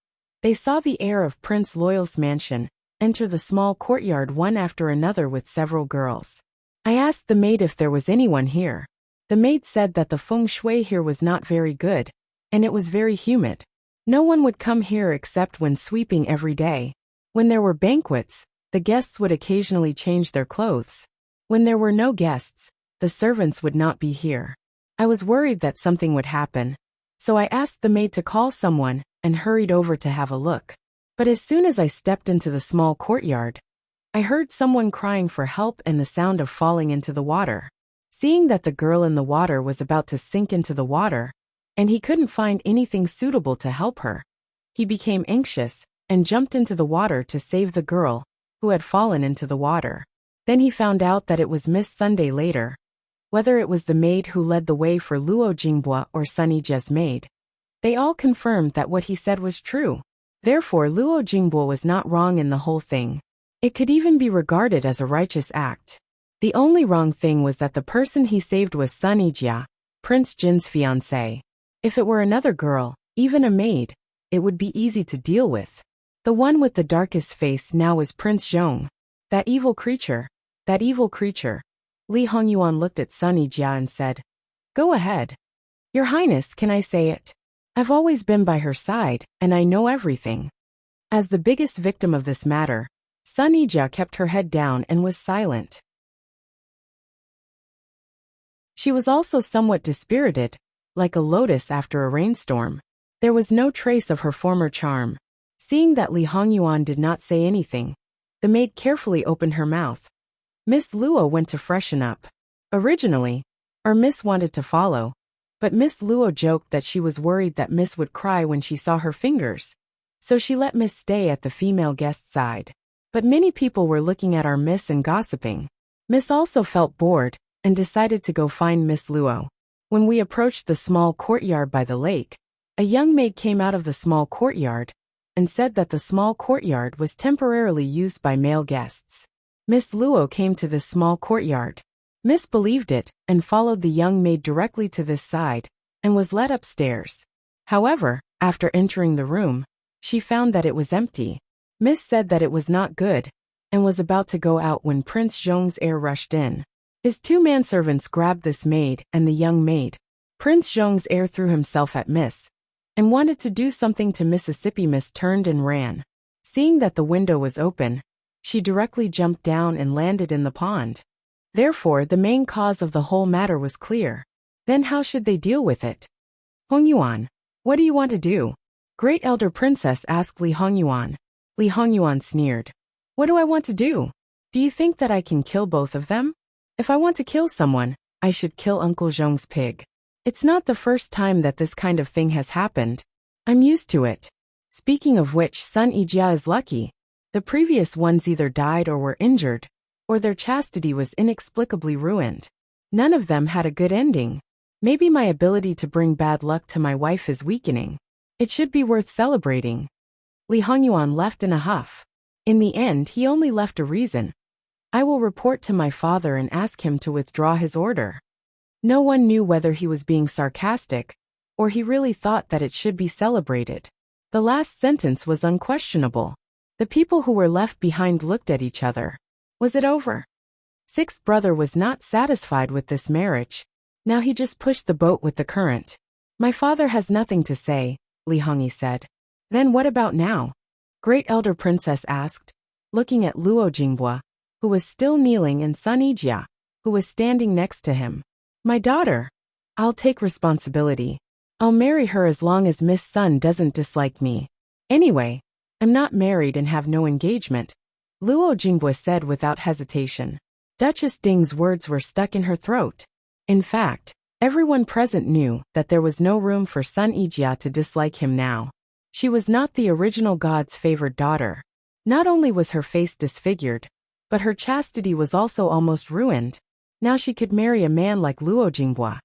they saw the heir of Prince Loyal's mansion enter the small courtyard one after another with several girls. I asked the maid if there was anyone here. The maid said that the feng shui here was not very good, and it was very humid. No one would come here except when sweeping every day. When there were banquets, the guests would occasionally change their clothes. When there were no guests, the servants would not be here. I was worried that something would happen, so I asked the maid to call someone and hurried over to have a look. But as soon as I stepped into the small courtyard, I heard someone crying for help and the sound of falling into the water. Seeing that the girl in the water was about to sink into the water, and he couldn't find anything suitable to help her, he became anxious and jumped into the water to save the girl, who had fallen into the water. Then he found out that it was Miss Sunday later. Whether it was the maid who led the way for Luo Jinghua or Sunijia's maid, they all confirmed that what he said was true. Therefore Luo Jinghua was not wrong in the whole thing. It could even be regarded as a righteous act. The only wrong thing was that the person he saved was Sunijia, Prince Jin's fiancée. If it were another girl, even a maid, it would be easy to deal with. The one with the darkest face now was Prince Zhong. That evil creature. That evil creature. Li Hongyuan looked at Sunijia and said, Go ahead. Your Highness, can I say it? I've always been by her side, and I know everything. As the biggest victim of this matter, Sunijia kept her head down and was silent. She was also somewhat dispirited, like a lotus after a rainstorm. There was no trace of her former charm. Seeing that Li Hongyuan did not say anything, the maid carefully opened her mouth. Miss Luo went to freshen up. Originally, our Miss wanted to follow, but Miss Luo joked that she was worried that Miss would cry when she saw her fingers, so she let Miss stay at the female guest side. But many people were looking at our Miss and gossiping. Miss also felt bored and decided to go find Miss Luo. When we approached the small courtyard by the lake, a young maid came out of the small courtyard and said that the small courtyard was temporarily used by male guests. Miss Luo came to this small courtyard. Miss believed it and followed the young maid directly to this side and was led upstairs. However, after entering the room, she found that it was empty. Miss said that it was not good and was about to go out when Prince Zhong's heir rushed in. His two manservants grabbed this maid and the young maid. Prince Zhong's heir threw himself at Miss and wanted to do something to Mississippi. Miss turned and ran. Seeing that the window was open, she directly jumped down and landed in the pond. Therefore, the main cause of the whole matter was clear. Then how should they deal with it? Hongyuan, what do you want to do? Great Elder Princess asked Li Hongyuan. Li Hongyuan sneered. What do I want to do? Do you think that I can kill both of them? If I want to kill someone, I should kill Uncle Zhong's pig. It's not the first time that this kind of thing has happened. I'm used to it. Speaking of which, son Ijia is lucky. The previous ones either died or were injured, or their chastity was inexplicably ruined. None of them had a good ending. Maybe my ability to bring bad luck to my wife is weakening. It should be worth celebrating. Li Hongyuan left in a huff. In the end, he only left a reason. I will report to my father and ask him to withdraw his order. No one knew whether he was being sarcastic, or he really thought that it should be celebrated. The last sentence was unquestionable. The people who were left behind looked at each other. Was it over? Sixth brother was not satisfied with this marriage. Now he just pushed the boat with the current. My father has nothing to say, Li Hongyi said. Then what about now? Great elder princess asked, looking at Luo Jinghua, who was still kneeling, and son Ijia, who was standing next to him. My daughter. I'll take responsibility. I'll marry her as long as Miss Sun doesn't dislike me. Anyway, I'm not married and have no engagement, Luo Jinghua said without hesitation. Duchess Ding's words were stuck in her throat. In fact, everyone present knew that there was no room for son Ijia to dislike him now. She was not the original god's favored daughter. Not only was her face disfigured, but her chastity was also almost ruined. Now she could marry a man like Luo Jinghua.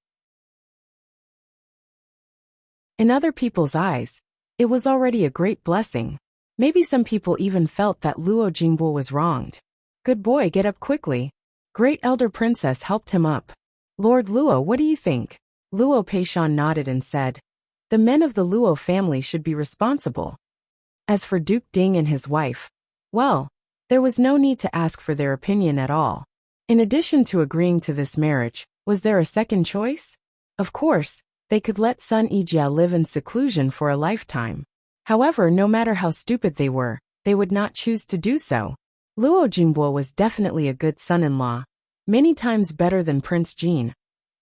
In other people's eyes, it was already a great blessing. Maybe some people even felt that Luo Jinghua was wronged. Good boy, get up quickly. Great elder princess helped him up. Lord Luo, what do you think? Luo Peishan nodded and said, the men of the Luo family should be responsible. As for Duke Ding and his wife, well, there was no need to ask for their opinion at all. In addition to agreeing to this marriage, was there a second choice? Of course, they could let son Ijia live in seclusion for a lifetime. However, no matter how stupid they were, they would not choose to do so. Luo Jinghua was definitely a good son-in-law, many times better than Prince Jin,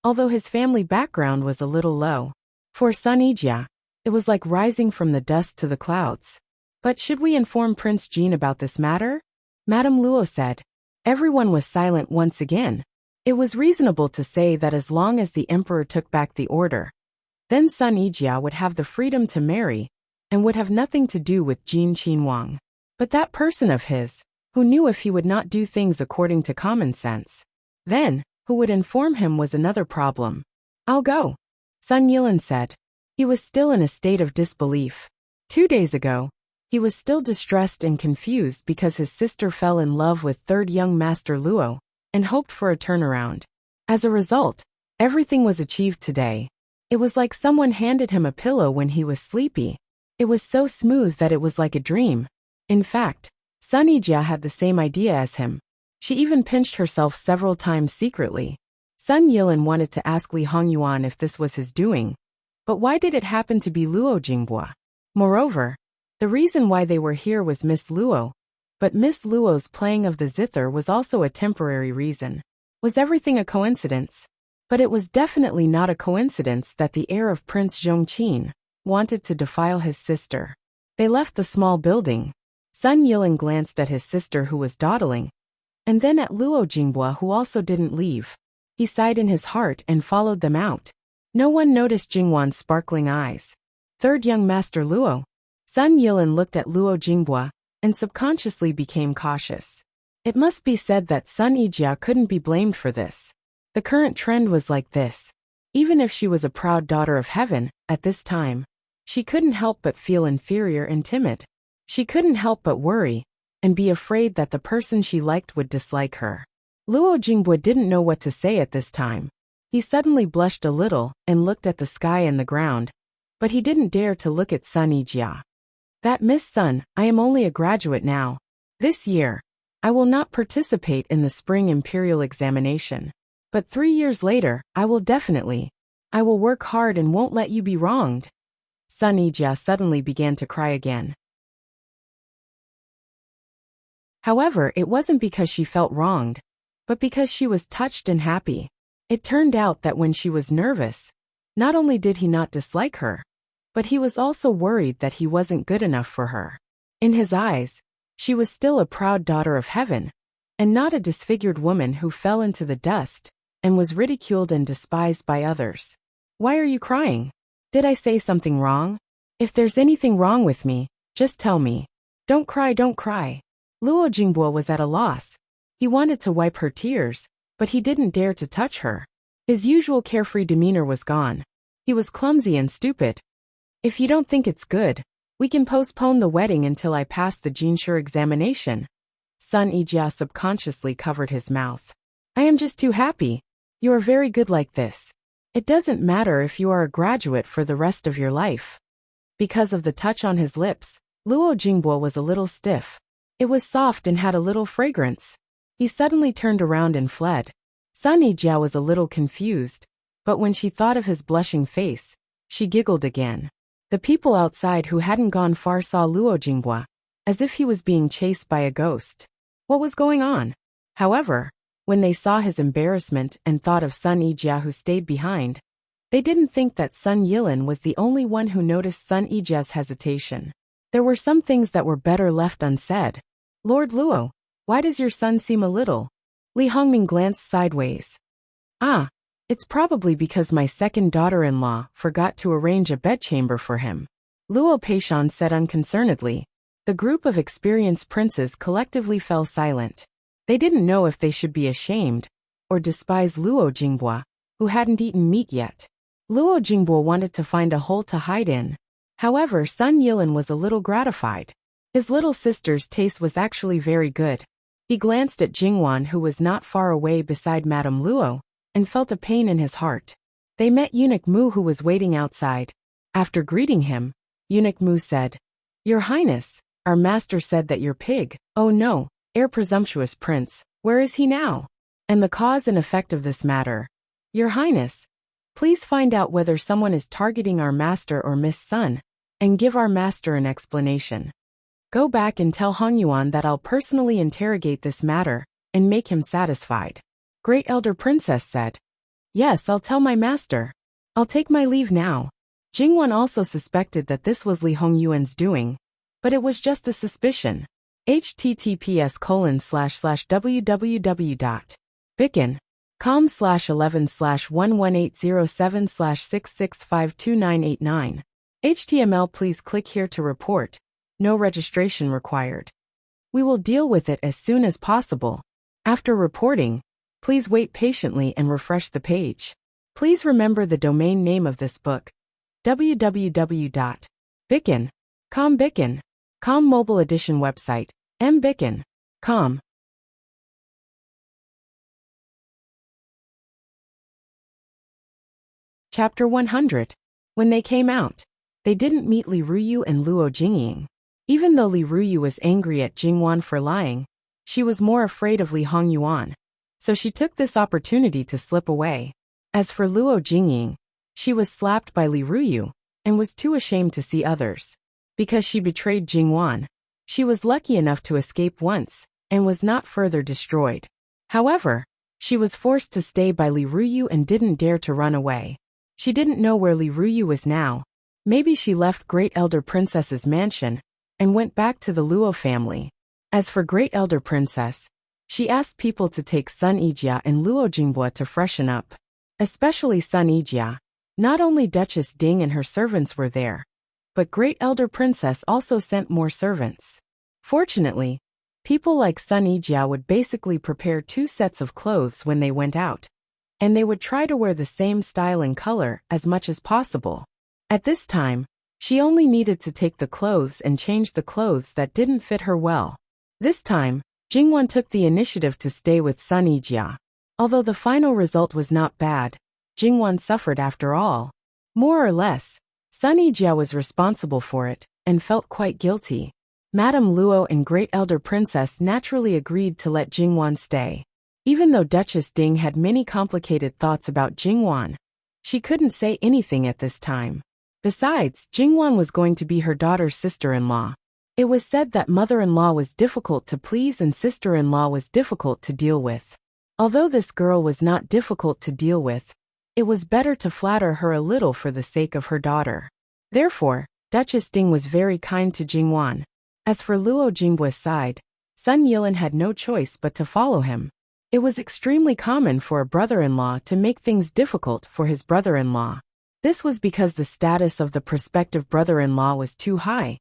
although his family background was a little low. For son Ijia, it was like rising from the dust to the clouds. But should we inform Prince Jin about this matter? Madame Luo said. Everyone was silent once again. It was reasonable to say that as long as the emperor took back the order, then son Ijia would have the freedom to marry, and would have nothing to do with Jin Qinhuang. But that person of his, who knew if he would not do things according to common sense, then, who would inform him was another problem. I'll go, Sun Yilin said. He was still in a state of disbelief. 2 days ago, he was still distressed and confused because his sister fell in love with third young master Luo, and hoped for a turnaround. As a result, everything was achieved today. It was like someone handed him a pillow when he was sleepy. It was so smooth that it was like a dream. In fact, Sun Ijia had the same idea as him. She even pinched herself several times secretly. Sun Yilin wanted to ask Li Hongyuan if this was his doing. But why did it happen to be Luo Jinghua? Moreover, the reason why they were here was Miss Luo. But Miss Luo's playing of the zither was also a temporary reason. Was everything a coincidence? But it was definitely not a coincidence that the heir of Prince Zhongqin wanted to defile his sister. They left the small building. Sun Yilin glanced at his sister who was dawdling, and then at Luo Jinghua who also didn't leave. He sighed in his heart and followed them out. No one noticed Jingwan's sparkling eyes. Third young master Luo. Sun Yilin looked at Luo Jinghua and subconsciously became cautious. It must be said that Sun Ijia couldn't be blamed for this. The current trend was like this. Even if she was a proud daughter of heaven, at this time, she couldn't help but feel inferior and timid. She couldn't help but worry and be afraid that the person she liked would dislike her. Luo Jinghua didn't know what to say at this time. He suddenly blushed a little and looked at the sky and the ground, but he didn't dare to look at Sun Ijia. That Miss Sun, I am only a graduate now. This year, I will not participate in the spring imperial examination. But 3 years later, I will definitely. I will work hard and won't let you be wronged. Sun Ijia suddenly began to cry again. However, it wasn't because she felt wronged, but because she was touched and happy. It turned out that when she was nervous, not only did he not dislike her, but he was also worried that he wasn't good enough for her. In his eyes, she was still a proud daughter of heaven, and not a disfigured woman who fell into the dust and was ridiculed and despised by others. Why are you crying? Did I say something wrong? If there's anything wrong with me, just tell me. Don't cry, don't cry. Luo Jingbo was at a loss. He wanted to wipe her tears, but he didn't dare to touch her. His usual carefree demeanor was gone. He was clumsy and stupid. If you don't think it's good, we can postpone the wedding until I pass the Jinshu examination. Sun Yijia subconsciously covered his mouth. I am just too happy. You are very good like this. It doesn't matter if you are a graduate for the rest of your life. Because of the touch on his lips, Luo Jingbo was a little stiff. It was soft and had a little fragrance. He suddenly turned around and fled. Sun Yijia was a little confused, but when she thought of his blushing face, she giggled again. The people outside who hadn't gone far saw Luo Jingbo, as if he was being chased by a ghost. What was going on? However, when they saw his embarrassment and thought of Sun Yijia who stayed behind, they didn't think that Sun Yilin was the only one who noticed Sun Yijia's hesitation. There were some things that were better left unsaid. Lord Luo, why does your son seem a little? Li Hongming glanced sideways. Ah, it's probably because my second daughter-in-law forgot to arrange a bedchamber for him. Luo Peishan said unconcernedly. The group of experienced princes collectively fell silent. They didn't know if they should be ashamed or despise Luo Jingbo, who hadn't eaten meat yet. Luo Jingbo wanted to find a hole to hide in. However, Sun Yilin was a little gratified. His little sister's taste was actually very good. He glanced at Jingwan, who was not far away beside Madame Luo, and felt a pain in his heart. They met Eunuch Mu, who was waiting outside. After greeting him, Eunuch Mu said, Your Highness, our master said that your pig, oh no, presumptuous prince, where is he now? And the cause and effect of this matter. Your Highness, please find out whether someone is targeting our master or Miss Sun, and give our master an explanation. Go back and tell Hong Yuan that I'll personally interrogate this matter, and make him satisfied. Great Elder Princess said. Yes, I'll tell my master. I'll take my leave now. Jingwan also suspected that this was Li Hongyuan's doing, but it was just a suspicion. https://www.bicon.com/11/11807/66529989. HTML. Please click here to report. No registration required. We will deal with it as soon as possible. After reporting, please wait patiently and refresh the page. Please remember the domain name of this book. www.bicon.com. Bicon.com mobile edition website. mbicon.com. Chapter 100. When they came out, they didn't meet Li Ruyu and Luo Jingying. Even though Li Ruyu was angry at Jingwan for lying, she was more afraid of Li Hongyuan, so she took this opportunity to slip away. As for Luo Jingying, she was slapped by Li Ruyu, and was too ashamed to see others. Because she betrayed Jingwan, she was lucky enough to escape once, and was not further destroyed. However, she was forced to stay by Li Ruyu and didn't dare to run away. She didn't know where Li Ruyu was now. Maybe she left Great Elder Princess's mansion, and went back to the Luo family. As for Great Elder Princess, she asked people to take Sun Yijia and Luo Jingbo to freshen up. Especially Sun Yijia. Not only Duchess Ding and her servants were there, but Great Elder Princess also sent more servants. Fortunately, people like Sun Yijia would basically prepare 2 sets of clothes when they went out, and they would try to wear the same style and color as much as possible. At this time, she only needed to take the clothes and change the clothes that didn't fit her well. This time, Jingwan took the initiative to stay with Sun Yijia. Although the final result was not bad, Jingwan suffered after all. More or less, Sun Yijia was responsible for it, and felt quite guilty. Madame Luo and Great Elder Princess naturally agreed to let Jingwan stay. Even though Duchess Ding had many complicated thoughts about Jingwan, she couldn't say anything at this time. Besides, Jingwan was going to be her daughter's sister-in-law. It was said that mother-in-law was difficult to please and sister-in-law was difficult to deal with. Although this girl was not difficult to deal with, it was better to flatter her a little for the sake of her daughter. Therefore, Duchess Ding was very kind to Jingwan. As for Luo Jingbo's side, Sun Yilin had no choice but to follow him. It was extremely common for a brother-in-law to make things difficult for his brother-in-law. This was because the status of the prospective brother-in-law was too high,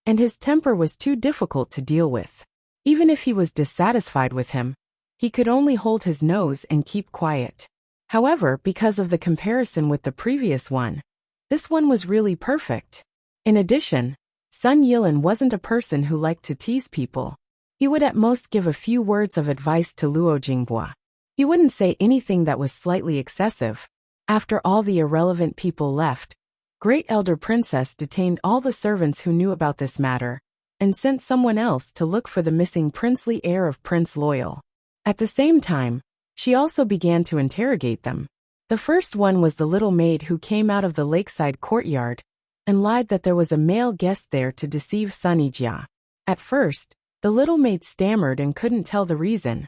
and his temper was too difficult to deal with. Even if he was dissatisfied with him, he could only hold his nose and keep quiet. However, because of the comparison with the previous one, this one was really perfect. In addition, Sun Yilin wasn't a person who liked to tease people. He would at most give a few words of advice to Luo Jinghua. He wouldn't say anything that was slightly excessive. After all the irrelevant people left, Great Elder Princess detained all the servants who knew about this matter, and sent someone else to look for the missing princely heir of Prince Loyal. At the same time, she also began to interrogate them. The first one was the little maid who came out of the lakeside courtyard and lied that there was a male guest there to deceive Sun Yijia. At first, the little maid stammered and couldn't tell the reason.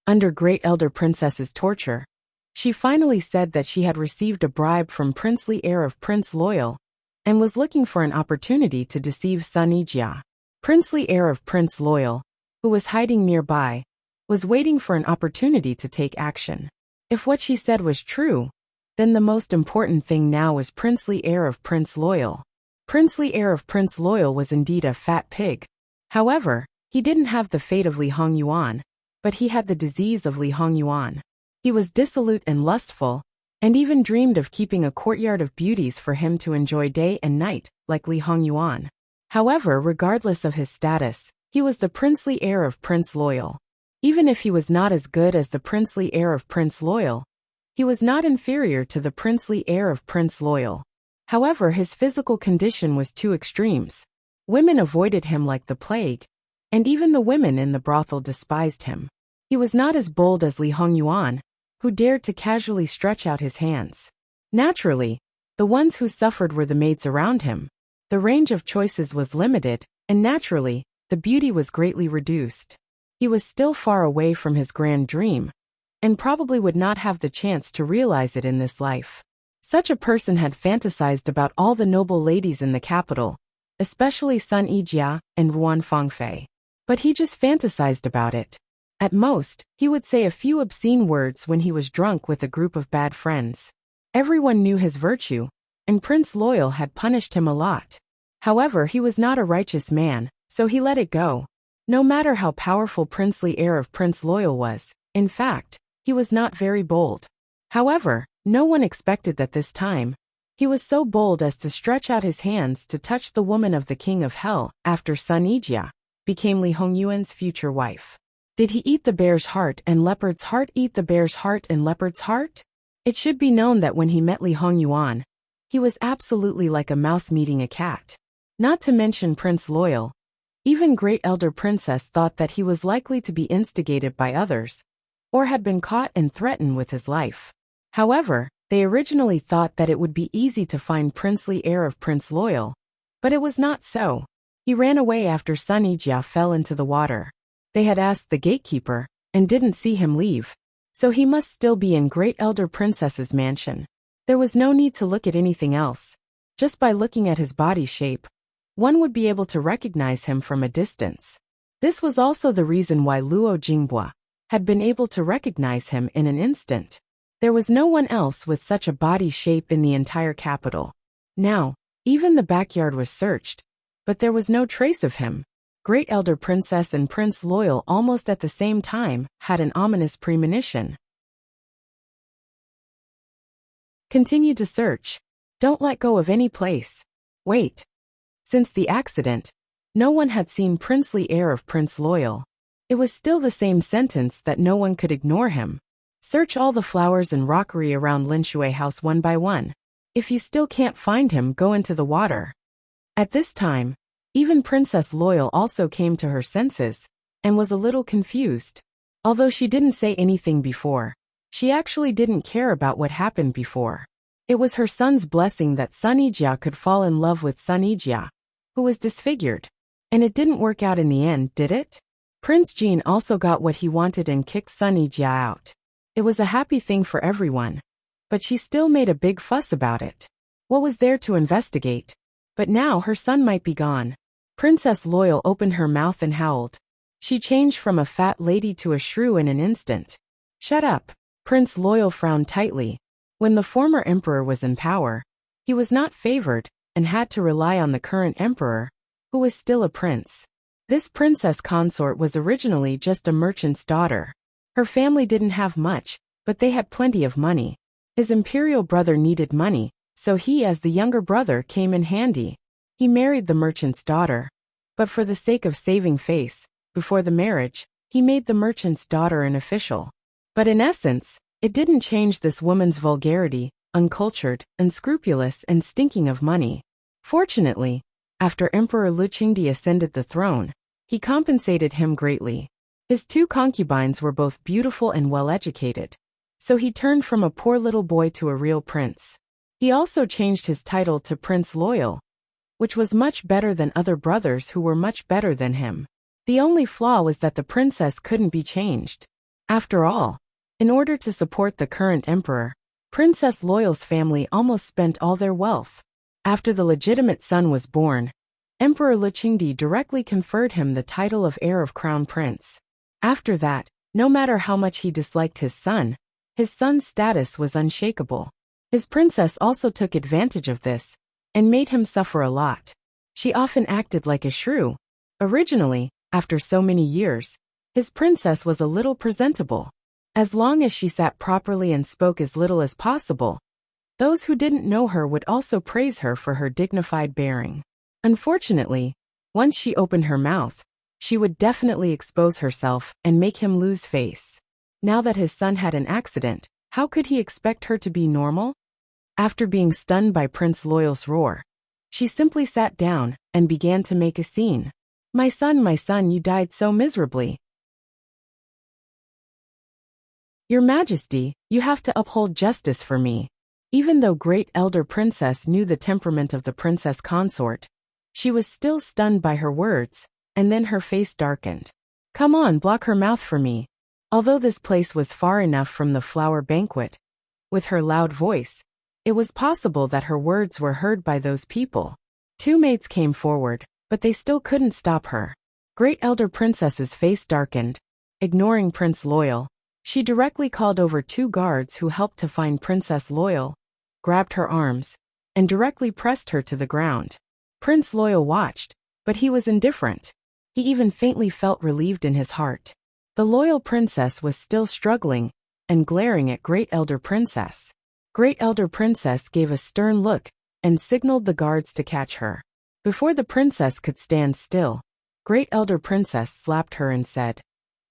Under Great Elder Princess's torture, she finally said that she had received a bribe from princely heir of Prince Loyal and was looking for an opportunity to deceive Sun Yijia. Princely heir of Prince Loyal, who was hiding nearby, was waiting for an opportunity to take action. If what she said was true, then the most important thing now was princely heir of Prince Loyal. Princely heir of Prince Loyal was indeed a fat pig. However, he didn't have the fate of Li Hongyuan, but he had the disease of Li Hongyuan. He was dissolute and lustful, and even dreamed of keeping a courtyard of beauties for him to enjoy day and night, like Li Hongyuan. However, regardless of his status, he was the princely heir of Prince Loyal. Even if he was not as good as the princely heir of Prince Loyal, he was not inferior to the princely heir of Prince Loyal. However, his physical condition was two extremes. Women avoided him like the plague, and even the women in the brothel despised him. He was not as bold as Li Hongyuan, who dared to casually stretch out his hands. Naturally, the ones who suffered were the maids around him. The range of choices was limited, and naturally, the beauty was greatly reduced. He was still far away from his grand dream, and probably would not have the chance to realize it in this life. Such a person had fantasized about all the noble ladies in the capital, especially Sun Yijia and Ruan Fangfei. But he just fantasized about it. At most, he would say a few obscene words when he was drunk with a group of bad friends. Everyone knew his virtue, and Prince Loyal had punished him a lot. However, he was not a righteous man, so he let it go. No matter how powerful princely heir of Prince Loyal was, in fact, he was not very bold. However, no one expected that this time, he was so bold as to stretch out his hands to touch the woman of the King of Hell after Sun Yijia became Li Hongyuan's future wife. Did he eat the bear's heart and leopard's heart eat the bear's heart and leopard's heart? It should be known that when he met Li Hongyuan, he was absolutely like a mouse meeting a cat. Not to mention Prince Loyal. Even Great Elder Princess thought that he was likely to be instigated by others, or had been caught and threatened with his life. However, they originally thought that it would be easy to find princely heir of Prince Loyal, but it was not so. He ran away after Sun Yijia fell into the water. They had asked the gatekeeper, and didn't see him leave, so he must still be in Great Elder Princess's mansion. There was no need to look at anything else. Just by looking at his body shape, one would be able to recognize him from a distance. This was also the reason why Luo Jinghua had been able to recognize him in an instant. There was no one else with such a body shape in the entire capital. Now, even the backyard was searched, but there was no trace of him. Great Elder Princess and Prince Loyal almost at the same time had an ominous premonition. Continue to search. Don't let go of any place. Wait. Since the accident, no one had seen princely heir of Prince Loyal. It was still the same sentence that no one could ignore him. Search all the flowers and rockery around Linshui house one by one. If you still can't find him, go into the water. At this time, even Princess Loyal also came to her senses, and was a little confused. Although she didn't say anything before, she actually didn't care about what happened before. It was her son's blessing that Sun Yijia could fall in love with Sun Yijia, who was disfigured. And it didn't work out in the end, did it? Prince Jean also got what he wanted and kicked Sun Yijia out. It was a happy thing for everyone, but she still made a big fuss about it. What was there to investigate? But now her son might be gone. Princess Loyal opened her mouth and howled. She changed from a fat lady to a shrew in an instant. Shut up. Prince Loyal frowned tightly. When the former emperor was in power, he was not favored and had to rely on the current emperor, who was still a prince. This princess consort was originally just a merchant's daughter. Her family didn't have much, but they had plenty of money. His imperial brother needed money, so he as the younger brother came in handy. He married the merchant's daughter. But for the sake of saving face, before the marriage, he made the merchant's daughter an official. But in essence, it didn't change this woman's vulgarity, uncultured, unscrupulous, and stinking of money. Fortunately, after Emperor Lu Qingdi ascended the throne, he compensated him greatly. His 2 concubines were both beautiful and well-educated, so he turned from a poor little boy to a real prince. He also changed his title to Prince Loyal, which was much better than other brothers who were much better than him. The only flaw was that the princess couldn't be changed. After all, in order to support the current emperor, Princess Loyal's family almost spent all their wealth. After the legitimate son was born, Emperor Lu Qingdi directly conferred him the title of heir of crown prince. After that, no matter how much he disliked his son's status was unshakable. His princess also took advantage of this and made him suffer a lot. She often acted like a shrew. Originally, after so many years, his princess was a little presentable. As long as she sat properly and spoke as little as possible, those who didn't know her would also praise her for her dignified bearing. Unfortunately, once she opened her mouth, she would definitely expose herself and make him lose face. Now that his son had an accident, how could he expect her to be normal? After being stunned by Prince Loyal's roar, she simply sat down and began to make a scene. My son, you died so miserably. Your Majesty, you have to uphold justice for me. Even though Great Elder Princess knew the temperament of the princess consort, she was still stunned by her words, and then her face darkened. Come on, block her mouth for me. Although this place was far enough from the flower banquet, with her loud voice, it was possible that her words were heard by those people. 2 maids came forward, but they still couldn't stop her. Great Elder Princess's face darkened. Ignoring Prince Loyal, she directly called over 2 guards who helped to find Princess Loyal, grabbed her arms, and directly pressed her to the ground. Prince Loyal watched, but he was indifferent. He even faintly felt relieved in his heart. The loyal princess was still struggling and glaring at Great Elder Princess. Great Elder Princess gave a stern look and signaled the guards to catch her. Before the princess could stand still, Great Elder Princess slapped her and said,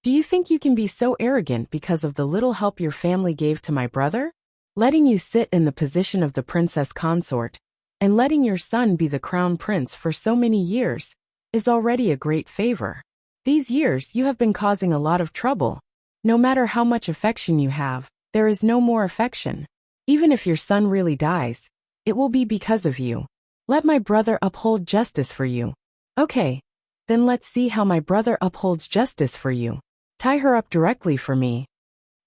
Do you think you can be so arrogant because of the little help your family gave to my brother? Letting you sit in the position of the princess consort and letting your son be the crown prince for so many years is already a great favor. These years you have been causing a lot of trouble. No matter how much affection you have, there is no more affection. Even if your son really dies, it will be because of you. Let my brother uphold justice for you. Okay, then let's see how my brother upholds justice for you. Tie her up directly for me.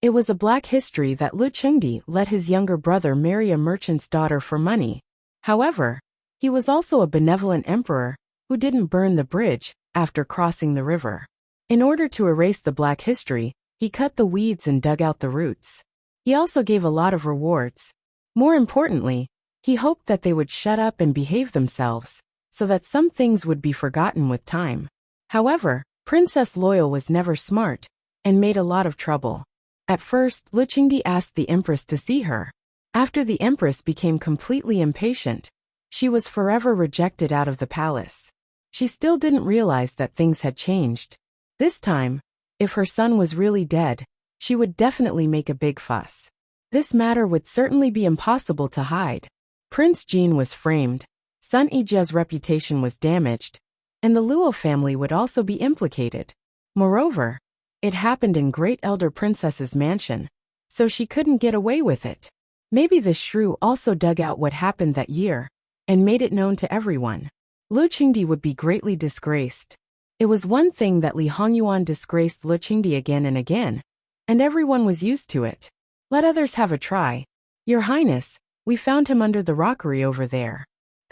It was a black history that Lu Qingdi let his younger brother marry a merchant's daughter for money. However, he was also a benevolent emperor who didn't burn the bridge after crossing the river. In order to erase the black history, he cut the weeds and dug out the roots. He also gave a lot of rewards. More importantly, he hoped that they would shut up and behave themselves, so that some things would be forgotten with time. However, Princess Loyal was never smart and made a lot of trouble. At first, Lu Qingdi asked the Empress to see her. After the Empress became completely impatient, she was forever rejected out of the palace. She still didn't realize that things had changed. This time, if her son was really dead, she would definitely make a big fuss. This matter would certainly be impossible to hide. Prince Jean was framed, Sun Yijia's reputation was damaged, and the Luo family would also be implicated. Moreover, it happened in Great Elder Princess's mansion, so she couldn't get away with it. Maybe the shrew also dug out what happened that year and made it known to everyone. Lu Qingdi would be greatly disgraced. It was one thing that Li Hongyuan disgraced Lu Qingdi again and again, and everyone was used to it. Let others have a try. Your Highness, we found him under the rockery over there.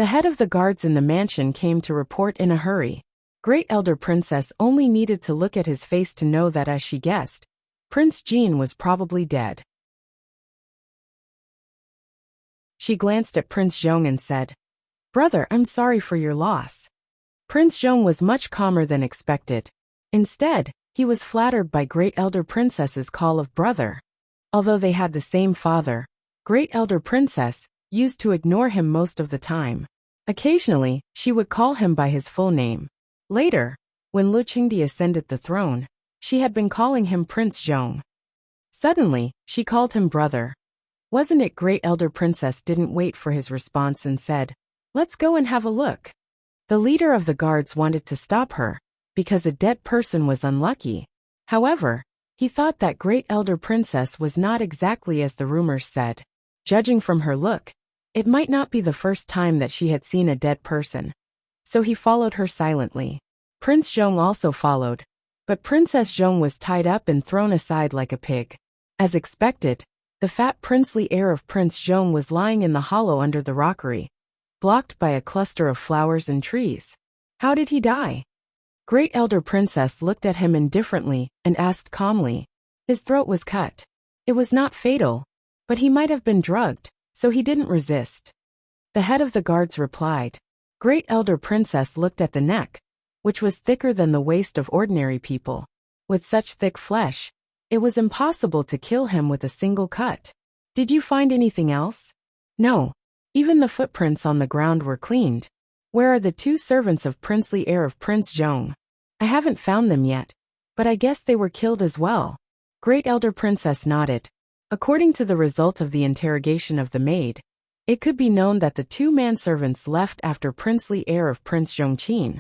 The head of the guards in the mansion came to report in a hurry. Great Elder Princess only needed to look at his face to know that, as she guessed, Prince Jean was probably dead. She glanced at Prince Zhong and said, "Brother, I'm sorry for your loss." Prince Zhong was much calmer than expected. Instead, he was flattered by Great Elder Princess's call of brother. Although they had the same father, Great Elder Princess used to ignore him most of the time. Occasionally, she would call him by his full name. Later, when Lu Qingdi ascended the throne, she had been calling him Prince Zhong. Suddenly, she called him brother. Wasn't it Great Elder Princess didn't wait for his response and said, "Let's go and have a look." The leader of the guards wanted to stop her, because a dead person was unlucky. However, he thought that Great Elder Princess was not exactly as the rumors said. Judging from her look, it might not be the first time that she had seen a dead person. So he followed her silently. Prince Zhong also followed, but Princess Zhong was tied up and thrown aside like a pig. As expected, the fat princely heir of Prince Zhong was lying in the hollow under the rockery, blocked by a cluster of flowers and trees. How did he die? Great Elder Princess looked at him indifferently and asked calmly. His throat was cut. It was not fatal, but he might have been drugged, so he didn't resist. The head of the guards replied. Great Elder Princess looked at the neck, which was thicker than the waist of ordinary people. With such thick flesh, it was impossible to kill him with a single cut. Did you find anything else? No. Even the footprints on the ground were cleaned. Where are the 2 servants of princely heir of Prince Zhong? I haven't found them yet, but I guess they were killed as well. Great Elder Princess nodded. According to the result of the interrogation of the maid, it could be known that the 2 manservants left after princely heir of Prince Zhongqin.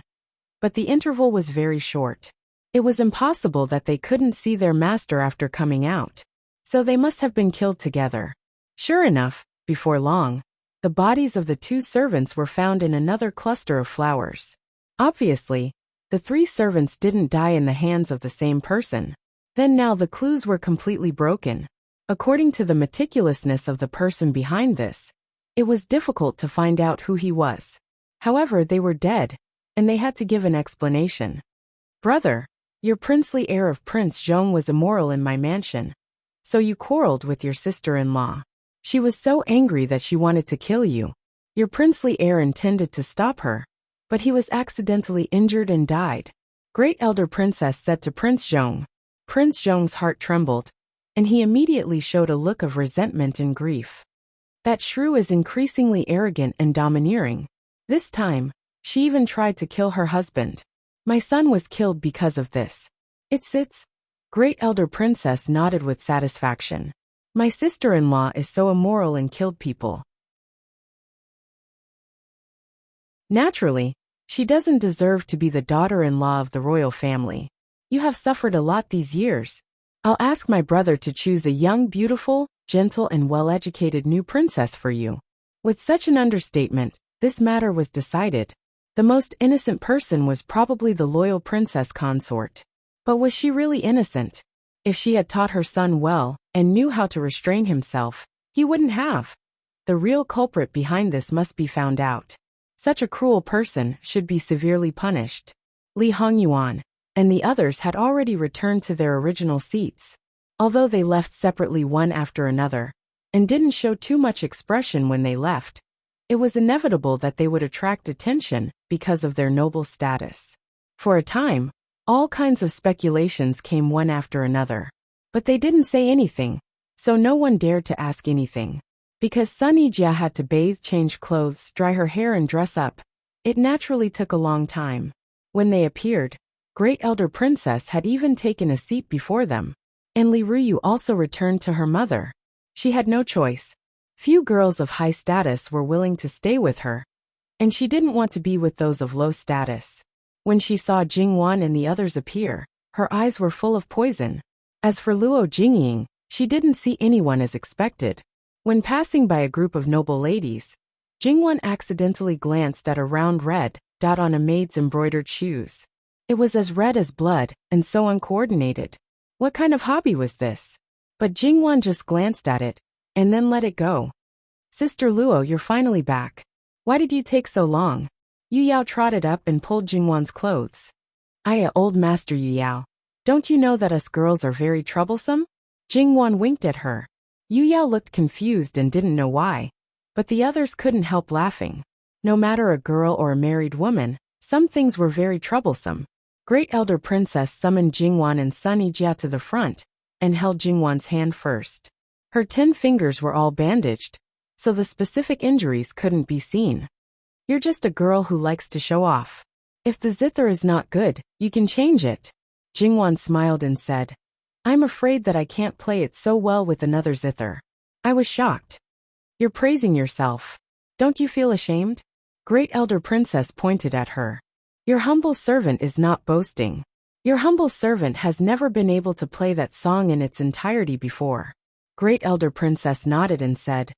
But the interval was very short. It was impossible that they couldn't see their master after coming out. So they must have been killed together. Sure enough, before long, the bodies of the 2 servants were found in another cluster of flowers. Obviously, the 3 servants didn't die in the hands of the same person. Then now the clues were completely broken. According to the meticulousness of the person behind this, it was difficult to find out who he was. However, they were dead, and they had to give an explanation. Brother, your princely heir of Prince Zhong was immoral in my mansion. So you quarreled with your sister-in-law. She was so angry that she wanted to kill you. Your princely heir intended to stop her, but he was accidentally injured and died. Great Elder Princess said to Prince Zhong. Prince Zhong's heart trembled, and he immediately showed a look of resentment and grief. That shrew is increasingly arrogant and domineering. This time, she even tried to kill her husband. My son was killed because of this. It's. Great Elder Princess nodded with satisfaction. My sister-in-law is so immoral and killed people. Naturally, she doesn't deserve to be the daughter-in-law of the royal family. You have suffered a lot these years. I'll ask my brother to choose a young, beautiful, gentle and well-educated new princess for you. With such an understatement, this matter was decided. The most innocent person was probably the loyal princess consort. But was she really innocent? If she had taught her son well and knew how to restrain himself, he wouldn't have. The real culprit behind this must be found out. Such a cruel person should be severely punished. Li Hongyuan and the others had already returned to their original seats, although they left separately one after another, and didn't show too much expression when they left. It was inevitable that they would attract attention because of their noble status. For a time, all kinds of speculations came one after another. But they didn't say anything, so no one dared to ask anything. Because Sun Yijia had to bathe, change clothes, dry her hair and dress up, it naturally took a long time. When they appeared, Great Elder Princess had even taken a seat before them. And Li Ruyu also returned to her mother. She had no choice. Few girls of high status were willing to stay with her, and she didn't want to be with those of low status. When she saw Jingwan and the others appear, her eyes were full of poison. As for Luo Jingying, she didn't see anyone as expected. When passing by a group of noble ladies, Jingwan accidentally glanced at a round red dot on a maid's embroidered shoes. It was as red as blood and so uncoordinated. What kind of hobby was this? But Jingwan just glanced at it and then let it go. Sister Luo, you're finally back. Why did you take so long? Yu Yao trotted up and pulled Jingwan's clothes. Old Master Yu Yao. Don't you know that us girls are very troublesome? Jingwan winked at her. Yu Yao looked confused and didn't know why, but the others couldn't help laughing. No matter a girl or a married woman, some things were very troublesome. Great Elder Princess summoned Jingwan and Sun Yijia to the front, and held Jingwan's hand first. Her 10 fingers were all bandaged, so the specific injuries couldn't be seen. You're just a girl who likes to show off. If the zither is not good, you can change it. Jingwan smiled and said, I'm afraid that I can't play it so well with another zither. I was shocked. You're praising yourself. Don't you feel ashamed? Great Elder Princess pointed at her. Your humble servant is not boasting. Your humble servant has never been able to play that song in its entirety before. Great Elder Princess nodded and said,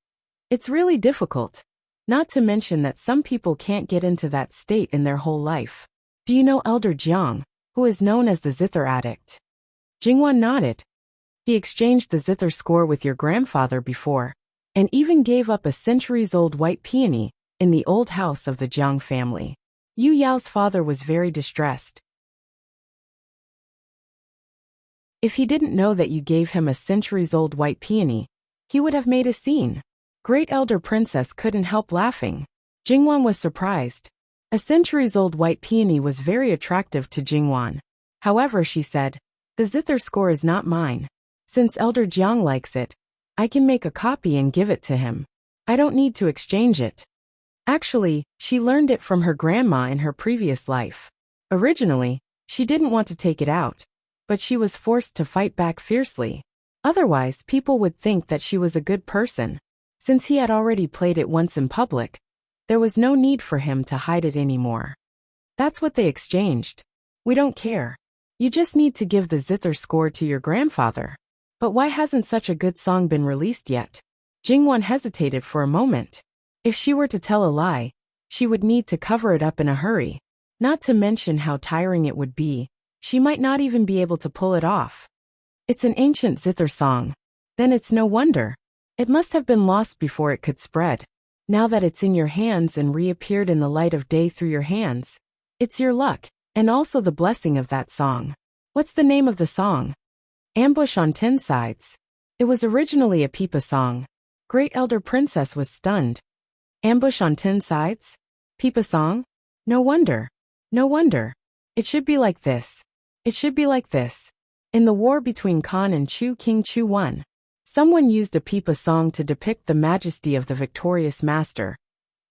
It's really difficult. Not to mention that some people can't get into that state in their whole life. Do you know Elder Jiang, who is known as the zither addict? Jingwan nodded. He exchanged the zither score with your grandfather before, and even gave up a centuries-old white peony in the old house of the Jiang family. Yu Yao's father was very distressed. If he didn't know that you gave him a centuries-old white peony, he would have made a scene. Great Elder Princess couldn't help laughing. Jingwan was surprised. A centuries-old white peony was very attractive to Jingwan. However, she said, the zither score is not mine. Since Elder Jiang likes it, I can make a copy and give it to him. I don't need to exchange it. Actually, she learned it from her grandma in her previous life. Originally, she didn't want to take it out, but she was forced to fight back fiercely. Otherwise, people would think that she was a good person. Since he had already played it once in public, there was no need for him to hide it anymore. That's what they exchanged. We don't care. You just need to give the zither score to your grandfather. But why hasn't such a good song been released yet? Jingwan hesitated for a moment. If she were to tell a lie, she would need to cover it up in a hurry. Not to mention how tiring it would be. She might not even be able to pull it off. It's an ancient zither song. Then it's no wonder. It must have been lost before it could spread. Now that it's in your hands and reappeared in the light of day through your hands, it's your luck, and also the blessing of that song. What's the name of the song? Ambush on 10 Sides. It was originally a pipa song. Great Elder Princess was stunned. Ambush on 10 Sides? Pipa song? No wonder. No wonder. It should be like this. It should be like this. In the war between Khan and Chu, King Chu won. Someone used a pipa song to depict the majesty of the victorious master,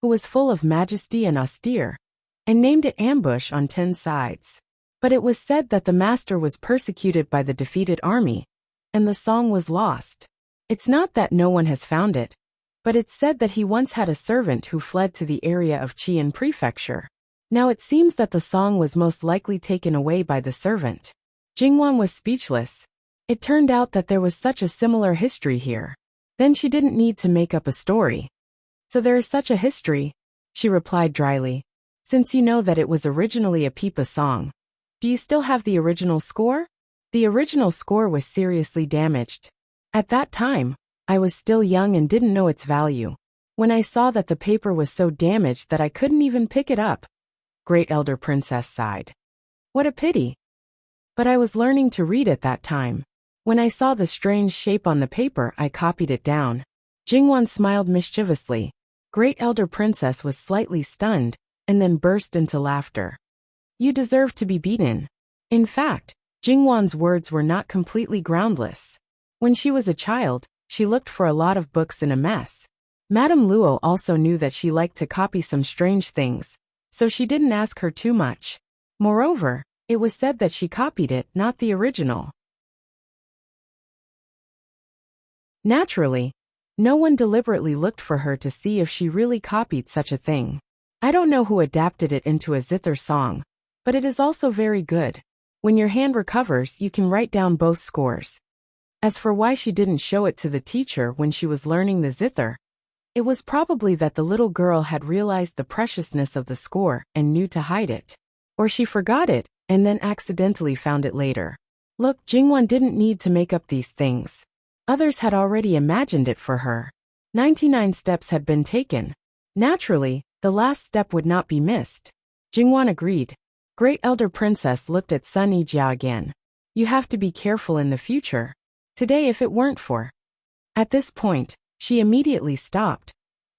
who was full of majesty and austere, and named it Ambush on 10 Sides. But it was said that the master was persecuted by the defeated army, and the song was lost. It's not that no one has found it, but it's said that he once had a servant who fled to the area of Qian Prefecture. Now it seems that the song was most likely taken away by the servant. Jingwan was speechless. It turned out that there was such a similar history here. Then she didn't need to make up a story. So there is such a history, she replied dryly. Since you know that it was originally a pipa song, do you still have the original score? The original score was seriously damaged. At that time, I was still young and didn't know its value. When I saw that the paper was so damaged that I couldn't even pick it up, Great Elder Princess sighed. What a pity. But I was learning to read at that time. When I saw the strange shape on the paper, I copied it down. Jingwan smiled mischievously. Great Elder Princess was slightly stunned, and then burst into laughter. You deserve to be beaten. In fact, Jingwan's words were not completely groundless. When she was a child, she looked for a lot of books in a mess. Madame Luo also knew that she liked to copy some strange things, so she didn't ask her too much. Moreover, it was said that she copied it, not the original. Naturally, no one deliberately looked for her to see if she really copied such a thing. I don't know who adapted it into a zither song, but it is also very good. When your hand recovers, you can write down both scores. As for why she didn't show it to the teacher when she was learning the zither, it was probably that the little girl had realized the preciousness of the score and knew to hide it. Or she forgot it, and then accidentally found it later. Look, Jingwan didn't need to make up these things. Others had already imagined it for her. 99 steps had been taken. Naturally, The last step would not be missed. Jingwan agreed. Great Elder Princess looked at Sun Yijia again. You have to be careful in the future. Today if it weren't for. At this point, she immediately stopped.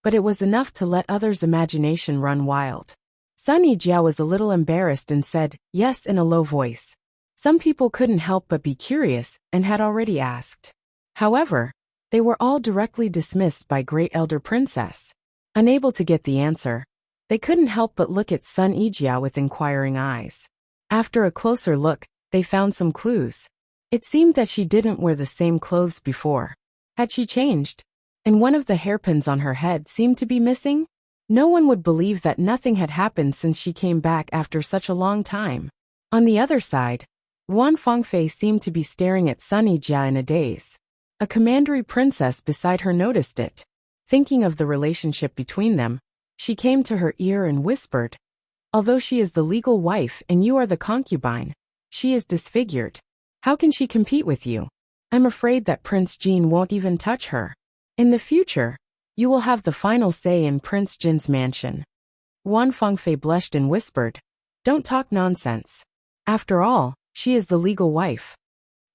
But it was enough to let others' imagination run wild. Sun Yijia was a little embarrassed and said, yes in a low voice. Some people couldn't help but be curious and had already asked. However, they were all directly dismissed by Great Elder Princess. Unable to get the answer, they couldn't help but look at Sun Yijia with inquiring eyes. After a closer look, they found some clues. It seemed that she didn't wear the same clothes before. Had she changed? And one of the hairpins on her head seemed to be missing? No one would believe that nothing had happened since she came back after such a long time. On the other side, Wan Fengfei seemed to be staring at Sun Yijia in a daze. A commandery princess beside her noticed it. Thinking of the relationship between them, she came to her ear and whispered, although she is the legal wife and you are the concubine, she is disfigured. How can she compete with you? I'm afraid that Prince Jin won't even touch her. In the future, you will have the final say in Prince Jin's mansion. Wan Fengfei blushed and whispered, don't talk nonsense. After all, she is the legal wife.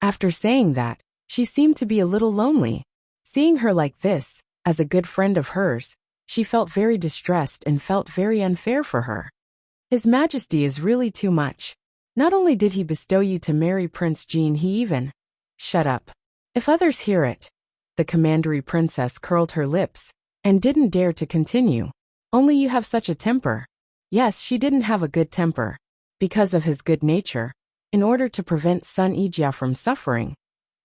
After saying that, she seemed to be a little lonely. Seeing her like this, as a good friend of hers, she felt very distressed and felt very unfair for her. His Majesty is really too much. Not only did he bestow you to marry Prince Jin, he even... Shut up. If others hear it. The commandery princess curled her lips and didn't dare to continue. Only you have such a temper. Yes, she didn't have a good temper. Because of his good nature, in order to prevent Sun Yijia from suffering,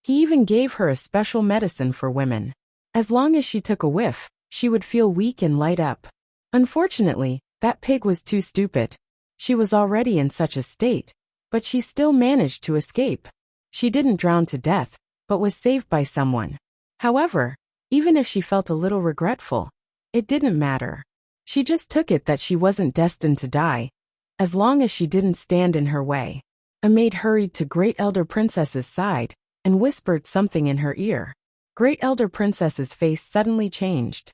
he even gave her a special medicine for women. As long as she took a whiff, she would feel weak and light up. Unfortunately, that pig was too stupid. She was already in such a state, but she still managed to escape. She didn't drown to death, but was saved by someone. However, even if she felt a little regretful, it didn't matter. She just took it that she wasn't destined to die, as long as she didn't stand in her way. A maid hurried to Great Elder Princess's side and whispered something in her ear. Great Elder Princess's face suddenly changed.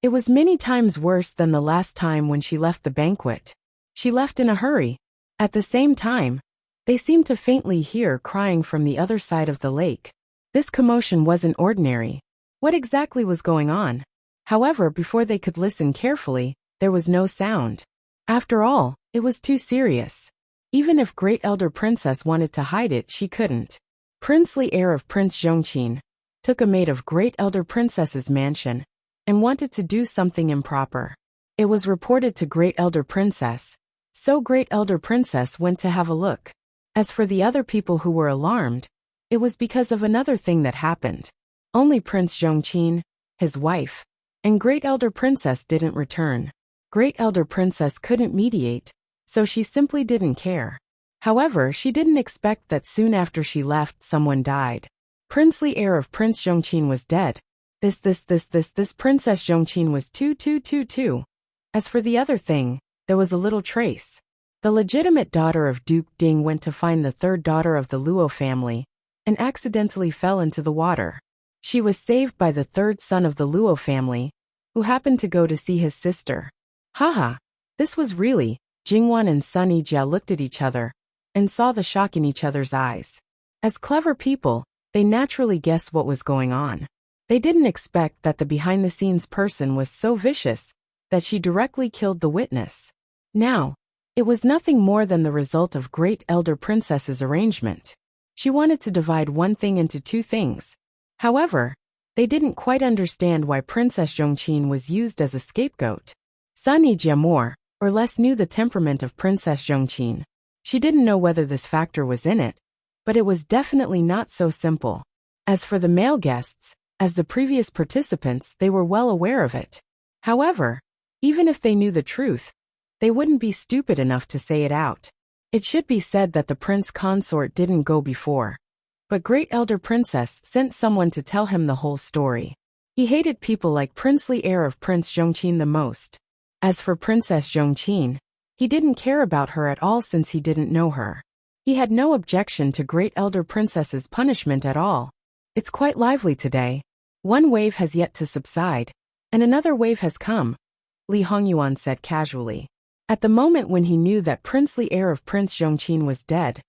It was many times worse than the last time when she left the banquet. She left in a hurry. At the same time, they seemed to faintly hear crying from the other side of the lake. This commotion wasn't ordinary. What exactly was going on? However, before they could listen carefully, there was no sound. After all, it was too serious. Even if Great Elder Princess wanted to hide it, she couldn't. Princely heir of Prince Zhongqin took a maid of Great Elder Princess's mansion and wanted to do something improper. It was reported to Great Elder Princess, so Great Elder Princess went to have a look. As for the other people who were alarmed, it was because of another thing that happened. Only Prince Zhongqin, his wife, and Great Elder Princess didn't return. Great Elder Princess couldn't mediate, so she simply didn't care. However, she didn't expect that soon after she left someone died. Princely heir of Prince Zhongqin was dead. This Princess Zhongqin was too. As for the other thing, there was a little trace. The legitimate daughter of Duke Ding went to find the third daughter of the Luo family and accidentally fell into the water. She was saved by the third son of the Luo family, who happened to go to see his sister. Haha, this was really... Jingwan and Sun Yijia looked at each other and saw the shock in each other's eyes. As clever people, they naturally guessed what was going on. They didn't expect that the behind-the-scenes person was so vicious that she directly killed the witness. Now, it was nothing more than the result of Great Elder Princess's arrangement. She wanted to divide one thing into two things. However, they didn't quite understand why Princess Zhongqin was used as a scapegoat. Sun Yijia more or less knew the temperament of Princess Zhongqin. She didn't know whether this factor was in it, but it was definitely not so simple. As for the male guests, as the previous participants, they were well aware of it. However, even if they knew the truth, they wouldn't be stupid enough to say it out. It should be said that the prince consort didn't go before, but Great Elder Princess sent someone to tell him the whole story. He hated people like princely heir of Prince Zhongqin the most. As for Princess Zhongqin, he didn't care about her at all since he didn't know her. He had no objection to Great Elder Princess's punishment at all. It's quite lively today. One wave has yet to subside. And another wave has come, Li Hongyuan said casually. At the moment when he knew that princely heir of Prince Zhongqin was dead,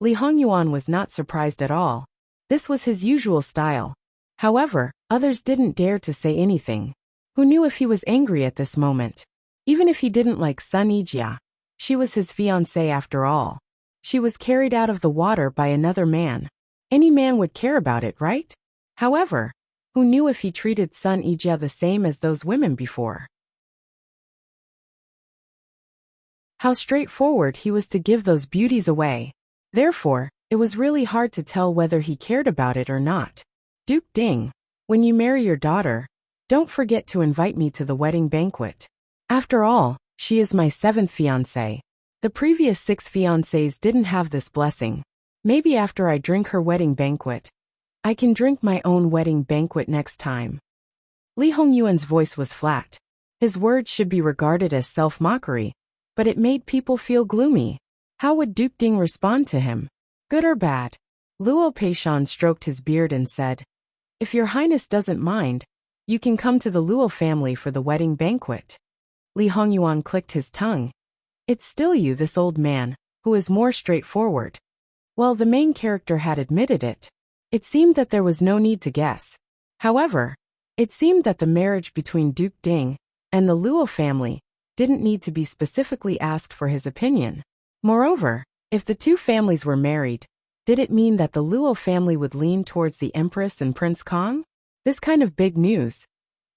Li Hongyuan was not surprised at all. This was his usual style. However, others didn't dare to say anything. Who knew if he was angry at this moment? Even if he didn't like Sun Yijia, she was his fiancée after all. She was carried out of the water by another man. Any man would care about it, right? However, who knew if he treated Sun Yijia the same as those women before? How straightforward he was to give those beauties away. Therefore, it was really hard to tell whether he cared about it or not. Duke Ding, when you marry your daughter, don't forget to invite me to the wedding banquet. After all, she is my 7th fiancée. The previous 6 fiancés didn't have this blessing. Maybe after I drink her wedding banquet, I can drink my own wedding banquet next time. Li Hongyuan's voice was flat. His words should be regarded as self-mockery, but it made people feel gloomy. How would Duke Ding respond to him? Good or bad? Luo Peishan stroked his beard and said, "If your highness doesn't mind, you can come to the Luo family for the wedding banquet." Li Hongyuan clicked his tongue. It's still you, this old man, who is more straightforward. Well, the main character had admitted it. It seemed that there was no need to guess. However, it seemed that the marriage between Duke Ding and the Luo family didn't need to be specifically asked for his opinion. Moreover, if the two families were married, did it mean that the Luo family would lean towards the Empress and Prince Kong? This kind of big news,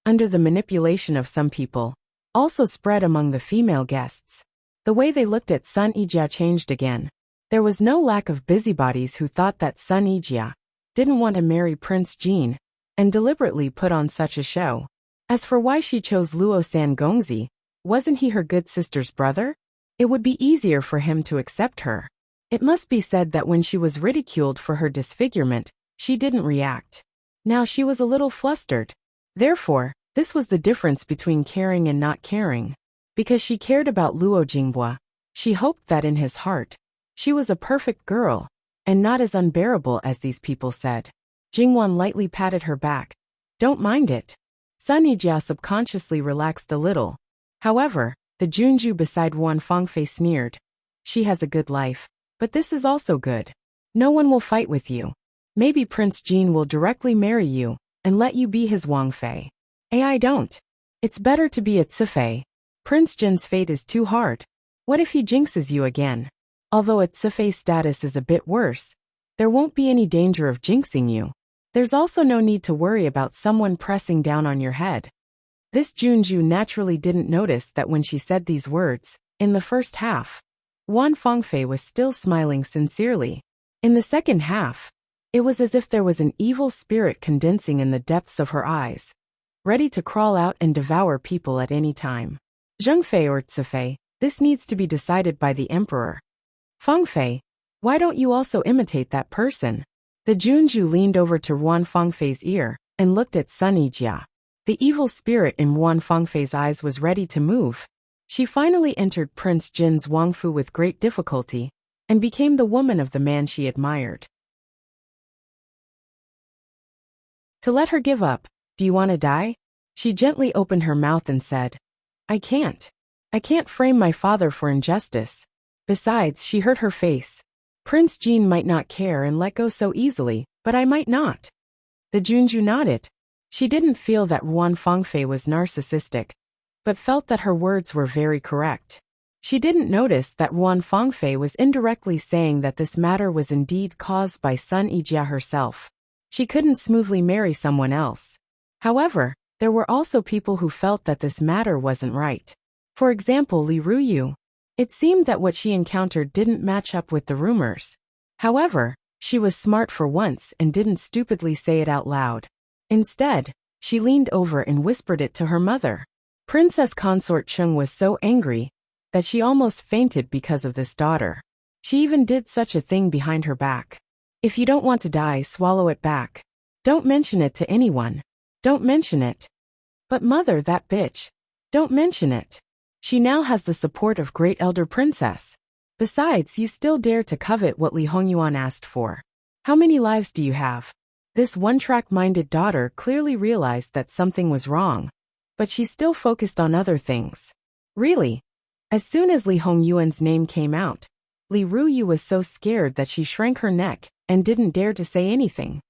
under the manipulation of some people, also spread among the female guests. The way they looked at Sun Yijia changed again. There was no lack of busybodies who thought that Sun Yijia didn't want to marry Prince Jin and deliberately put on such a show. As for why she chose Luo San Gongzi, wasn't he her good sister's brother? It would be easier for him to accept her. It must be said that when she was ridiculed for her disfigurement, she didn't react. Now she was a little flustered. Therefore, this was the difference between caring and not caring. Because she cared about Luo Jinghua, she hoped that in his heart, she was a perfect girl, and not as unbearable as these people said. Jingwan lightly patted her back. Don't mind it. Sun Yijia subconsciously relaxed a little. However, the Junju beside Wan Fangfei sneered. She has a good life, but this is also good. No one will fight with you. Maybe Prince Jin will directly marry you and let you be his Wangfei. I don't. It's better to be a Cifei. Prince Jin's fate is too hard. What if he jinxes you again? Although a Cifei status is a bit worse, there won't be any danger of jinxing you. There's also no need to worry about someone pressing down on your head. This Junju naturally didn't notice that when she said these words, in the first half, Wan Fangfei was still smiling sincerely. In the second half, it was as if there was an evil spirit condensing in the depths of her eyes, ready to crawl out and devour people at any time. Zhengfei or Cifei, this needs to be decided by the emperor. Fangfei, why don't you also imitate that person? The Junju leaned over to Wan Fangfei's ear and looked at Sun Yijia. The evil spirit in Wan Fangfei's eyes was ready to move. She finally entered Prince Jin's Wangfu with great difficulty and became the woman of the man she admired. To let her give up, do you want to die? She gently opened her mouth and said, I can't. I can't frame my father for injustice. Besides, she hurt her face. Prince Jin might not care and let go so easily, but I might not. The Junju nodded. She didn't feel that Wan Fangfei was narcissistic, but felt that her words were very correct. She didn't notice that Wan Fangfei was indirectly saying that this matter was indeed caused by Sun Yijia herself. She couldn't smoothly marry someone else. However, there were also people who felt that this matter wasn't right. For example, Li Ruyu. It seemed that what she encountered didn't match up with the rumors. However, she was smart for once and didn't stupidly say it out loud. Instead, she leaned over and whispered it to her mother. Princess Consort Chung was so angry that she almost fainted because of this daughter. She even did such a thing behind her back. If you don't want to die, swallow it back. Don't mention it to anyone. Don't mention it. But mother, that bitch. Don't mention it. She now has the support of great elder princess. Besides, you still dare to covet what Li Hongyuan asked for. How many lives do you have? This one-track-minded daughter clearly realized that something was wrong, but she still focused on other things. Really? As soon as Li Hongyuan's name came out, Li Ruyu was so scared that she shrank her neck and didn't dare to say anything.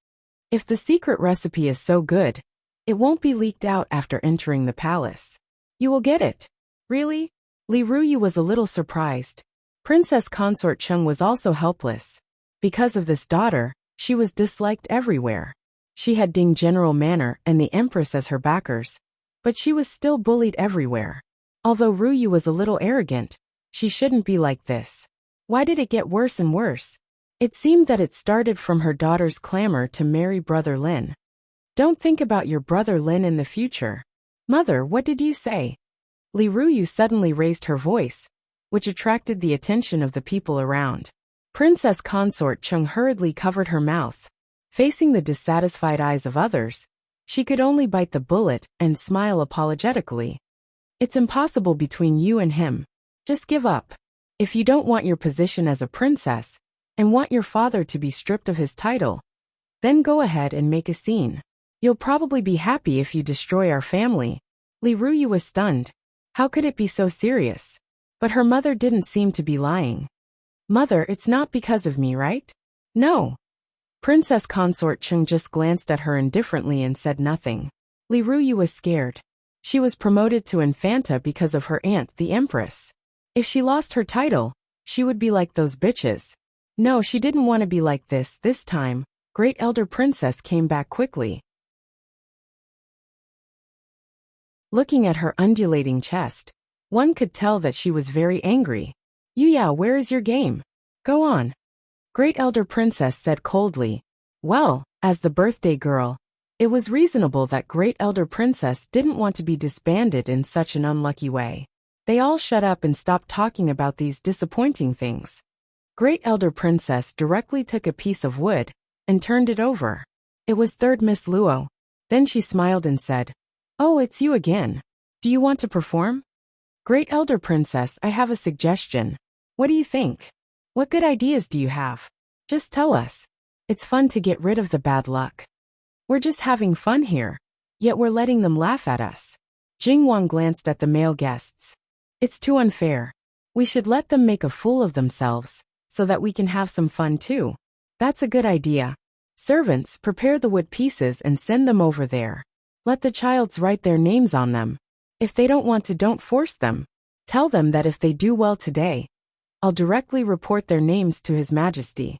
If the secret recipe is so good, it won't be leaked out after entering the palace. You will get it. Really? Li Ruyu was a little surprised. Princess Consort Chung was also helpless. Because of this daughter, she was disliked everywhere. She had Ding General Manor and the Empress as her backers, but she was still bullied everywhere. Although Ruyu was a little arrogant, she shouldn't be like this. Why did it get worse and worse? It seemed that it started from her daughter's clamor to marry brother Lin. Don't think about your brother Lin in the future. Mother, what did you say? Li Ruyu suddenly raised her voice, which attracted the attention of the people around. Princess Consort Chung hurriedly covered her mouth. Facing the dissatisfied eyes of others, she could only bite the bullet and smile apologetically. It's impossible between you and him. Just give up. If you don't want your position as a princess, and want your father to be stripped of his title, then go ahead and make a scene. You'll probably be happy if you destroy our family. Li Ruyu was stunned. How could it be so serious? But her mother didn't seem to be lying. Mother, it's not because of me, right? No. Princess Consort Chung just glanced at her indifferently and said nothing. Li Ruyu was scared. She was promoted to Infanta because of her aunt, the Empress. If she lost her title, she would be like those bitches. No, she didn't want to be like this time. Great Elder Princess came back quickly. Looking at her undulating chest, one could tell that she was very angry. Yuya, where is your game? Go on. Great Elder Princess said coldly. Well, as the birthday girl, it was reasonable that Great Elder Princess didn't want to be disbanded in such an unlucky way. They all shut up and stopped talking about these disappointing things. Great Elder Princess directly took a piece of wood and turned it over. It was third Miss Luo. Then she smiled and said, Oh, it's you again. Do you want to perform? Great Elder Princess, I have a suggestion. What do you think? What good ideas do you have? Just tell us. It's fun to get rid of the bad luck. We're just having fun here, yet we're letting them laugh at us. Jingwang glanced at the male guests. It's too unfair. We should let them make a fool of themselves, so that we can have some fun too. That's a good idea. Servants, prepare the wood pieces and send them over there. Let the childs write their names on them. If they don't want to, don't force them. Tell them that if they do well today, I'll directly report their names to His Majesty.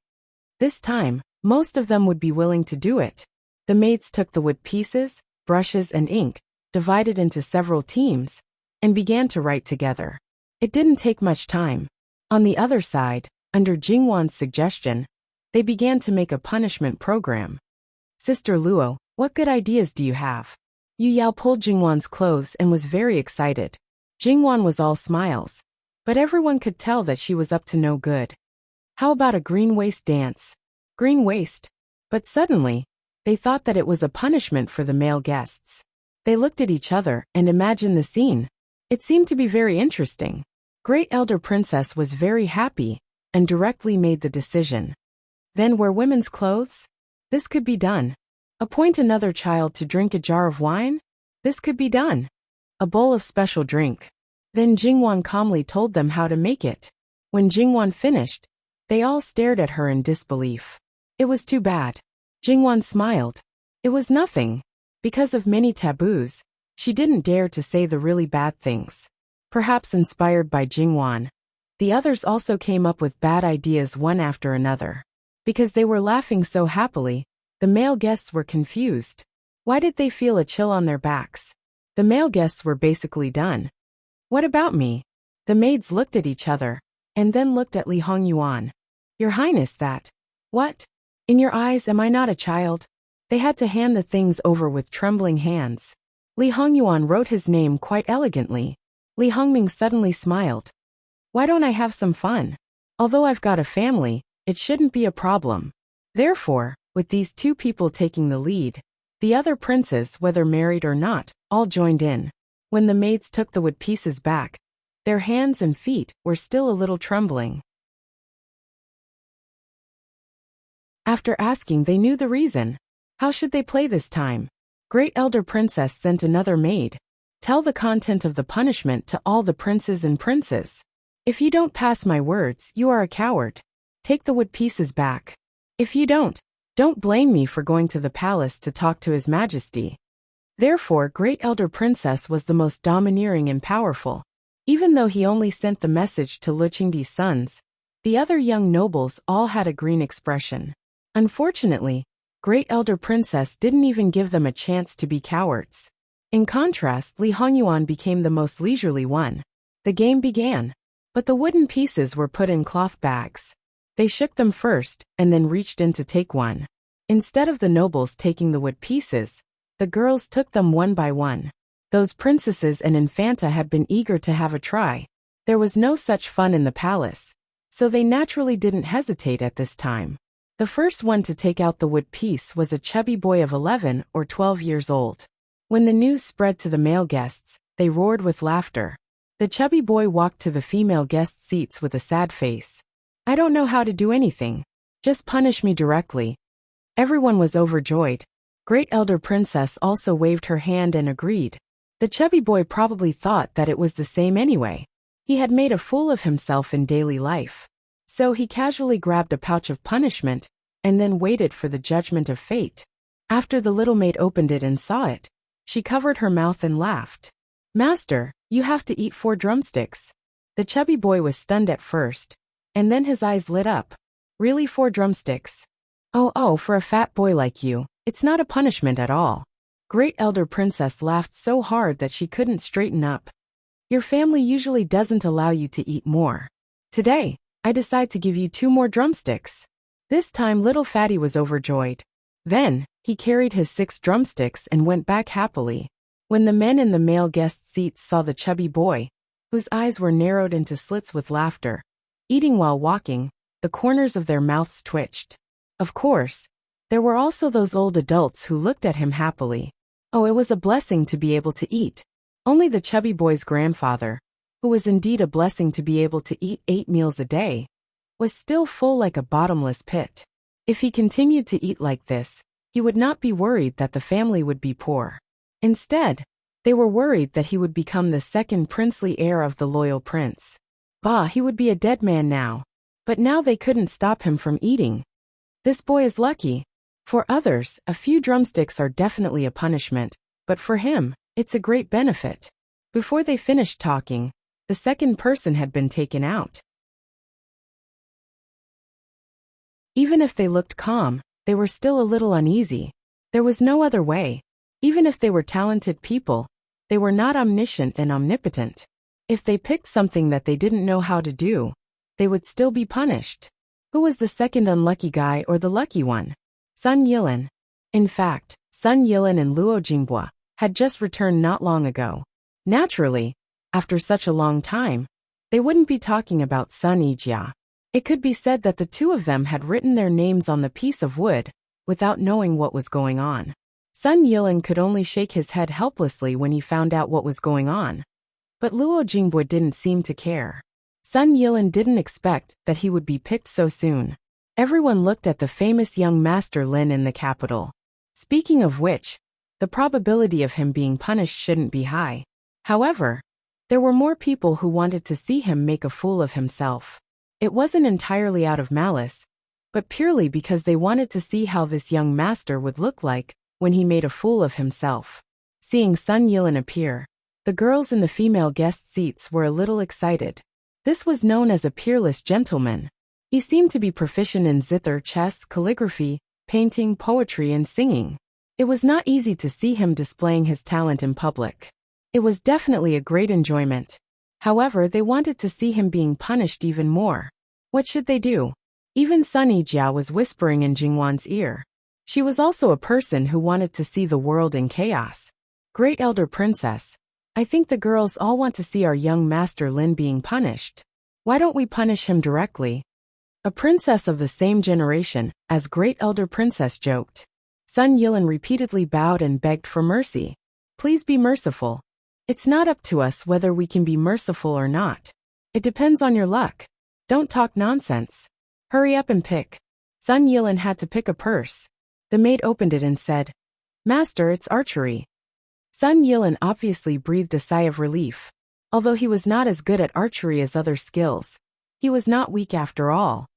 This time, most of them would be willing to do it. The maids took the wood pieces, brushes and ink, divided into several teams, and began to write together. It didn't take much time. On the other side, under Jingwan's suggestion, they began to make a punishment program. Sister Luo, what good ideas do you have? Yu Yao pulled Jingwan's clothes and was very excited. Jingwan was all smiles, but everyone could tell that she was up to no good. How about a green waist dance? Green waist? But suddenly, they thought that it was a punishment for the male guests. They looked at each other and imagined the scene. It seemed to be very interesting. Great Elder Princess was very happy and directly made the decision. Then wear women's clothes? This could be done. Appoint another child to drink a jar of wine? This could be done. A bowl of special drink. Then Jingwan calmly told them how to make it. When Jingwan finished, they all stared at her in disbelief. It was too bad. Jingwan smiled. It was nothing. Because of many taboos, she didn't dare to say the really bad things. Perhaps inspired by Jingwan, the others also came up with bad ideas one after another. Because they were laughing so happily, the male guests were confused. Why did they feel a chill on their backs? The male guests were basically done. What about me? The maids looked at each other, and then looked at Li Hongyuan. Your Highness, that. What? In your eyes, am I not a child? They had to hand the things over with trembling hands. Li Hongyuan wrote his name quite elegantly. Li Hongming suddenly smiled. Why don't I have some fun? Although I've got a family, it shouldn't be a problem. Therefore, with these two people taking the lead, the other princes, whether married or not, all joined in. When the maids took the wood pieces back, their hands and feet were still a little trembling. After asking, they knew the reason. How should they play this time? Great Elder Princess sent another maid. Tell the content of the punishment to all the princes and princes. If you don't pass my words, you are a coward. Take the wood pieces back. If you don't blame me for going to the palace to talk to His Majesty." Therefore, Great Elder Princess was the most domineering and powerful. Even though he only sent the message to Luchingdi's sons, the other young nobles all had a green expression. Unfortunately, Great Elder Princess didn't even give them a chance to be cowards. In contrast, Li Hongyuan became the most leisurely one. The game began, but the wooden pieces were put in cloth bags. They shook them first, and then reached in to take one. Instead of the nobles taking the wood pieces, the girls took them one by one. Those princesses and Infanta had been eager to have a try. There was no such fun in the palace, so they naturally didn't hesitate at this time. The first one to take out the wood piece was a chubby boy of 11 or 12 years old. When the news spread to the male guests, they roared with laughter. The chubby boy walked to the female guest seats with a sad face. "I don't know how to do anything. Just punish me directly." Everyone was overjoyed. Great Elder Princess also waved her hand and agreed. The chubby boy probably thought that it was the same anyway. He had made a fool of himself in daily life. So he casually grabbed a pouch of punishment and then waited for the judgment of fate. After the little maid opened it and saw it, she covered her mouth and laughed. "Master, you have to eat 4 drumsticks." The chubby boy was stunned at first, and then his eyes lit up. "Really 4 drumsticks? Oh, for a fat boy like you, it's not a punishment at all." Great Elder Princess laughed so hard that she couldn't straighten up. "Your family usually doesn't allow you to eat more. Today, I decide to give you 2 more drumsticks." This time little Fatty was overjoyed. Then, he carried his 6 drumsticks and went back happily. When the men in the male guest seats saw the chubby boy, whose eyes were narrowed into slits with laughter, eating while walking, the corners of their mouths twitched. Of course, there were also those old adults who looked at him happily. Oh, it was a blessing to be able to eat. Only the chubby boy's grandfather, who was indeed a blessing to be able to eat 8 meals a day, was still full like a bottomless pit. If he continued to eat like this, he would not be worried that the family would be poor. Instead, they were worried that he would become the second princely heir of the loyal prince. Bah, he would be a dead man now. But now they couldn't stop him from eating. This boy is lucky. For others, a few drumsticks are definitely a punishment, but for him, it's a great benefit. Before they finished talking, the second person had been taken out. Even if they looked calm, they were still a little uneasy. There was no other way. Even if they were talented people, they were not omniscient and omnipotent. If they picked something that they didn't know how to do, they would still be punished. Who was the second unlucky guy or the lucky one? Sun Yilin. In fact, Sun Yilin and Luo Jinghua had just returned not long ago. Naturally, after such a long time, they wouldn't be talking about Sun Yijia. It could be said that the two of them had written their names on the piece of wood without knowing what was going on. Sun Yilin could only shake his head helplessly when he found out what was going on. But Luo Jinghua didn't seem to care. Sun Yilin didn't expect that he would be picked so soon. Everyone looked at the famous young Master Lin in the capital. Speaking of which, the probability of him being punished shouldn't be high. However, there were more people who wanted to see him make a fool of himself. It wasn't entirely out of malice, but purely because they wanted to see how this young master would look like when he made a fool of himself. Seeing Sun Yilin appear, the girls in the female guest seats were a little excited. This was known as a peerless gentleman. He seemed to be proficient in zither, chess, calligraphy, painting, poetry, and singing. It was not easy to see him displaying his talent in public. It was definitely a great enjoyment. However, they wanted to see him being punished even more. What should they do? Even Sun Yijia was whispering in Jingwan's ear. She was also a person who wanted to see the world in chaos. Great Elder Princess, I think the girls all want to see our young Master Lin being punished. Why don't we punish him directly? A princess of the same generation as Great Elder Princess joked. Sun Yilin repeatedly bowed and begged for mercy. Please be merciful. It's not up to us whether we can be merciful or not. It depends on your luck. Don't talk nonsense. Hurry up and pick. Sun Yilin had to pick a purse. The maid opened it and said, Master, it's archery. Sun Yilin obviously breathed a sigh of relief. Although he was not as good at archery as other skills, he was not weak after all.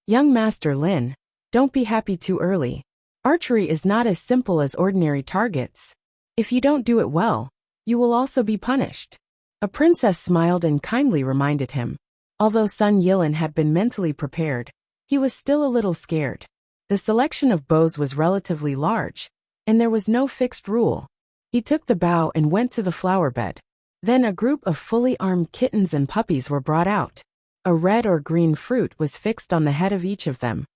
Young Master Lin, don't be happy too early. Archery is not as simple as ordinary targets. If you don't do it well, you will also be punished. A princess smiled and kindly reminded him. Although Sun Yilin had been mentally prepared, he was still a little scared. The selection of bows was relatively large, and there was no fixed rule. He took the bow and went to the flower bed. Then a group of fully armed kittens and puppies were brought out. A red or green fruit was fixed on the head of each of them,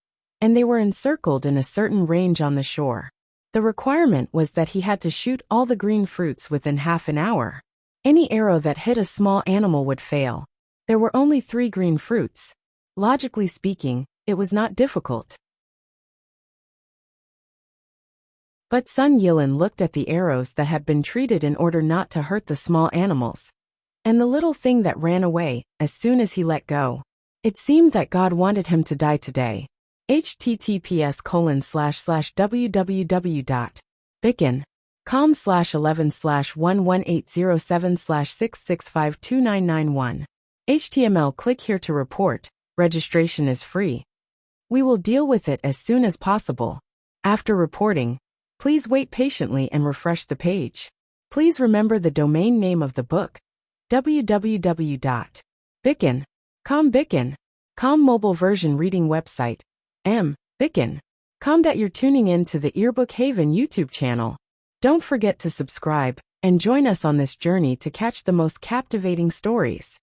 and they were encircled in a certain range on the shore. The requirement was that he had to shoot all the green fruits within half an hour. Any arrow that hit a small animal would fail. There were only 3 green fruits. Logically speaking, it was not difficult. But Sun Yilin looked at the arrows that had been treated in order not to hurt the small animals, and the little thing that ran away as soon as he let go. It seemed that God wanted him to die today. https://www.bicken.com/11/11807/6652991. HTML. Click here to report. Registration is free. We will deal with it as soon as possible. After reporting, please wait patiently and refresh the page. Please remember the domain name of the book, www.bicken.com. Bicken.com mobile version reading website, Bicken.com. You're tuning in to the Earbook Haven YouTube channel. Don't forget to subscribe and join us on this journey to catch the most captivating stories.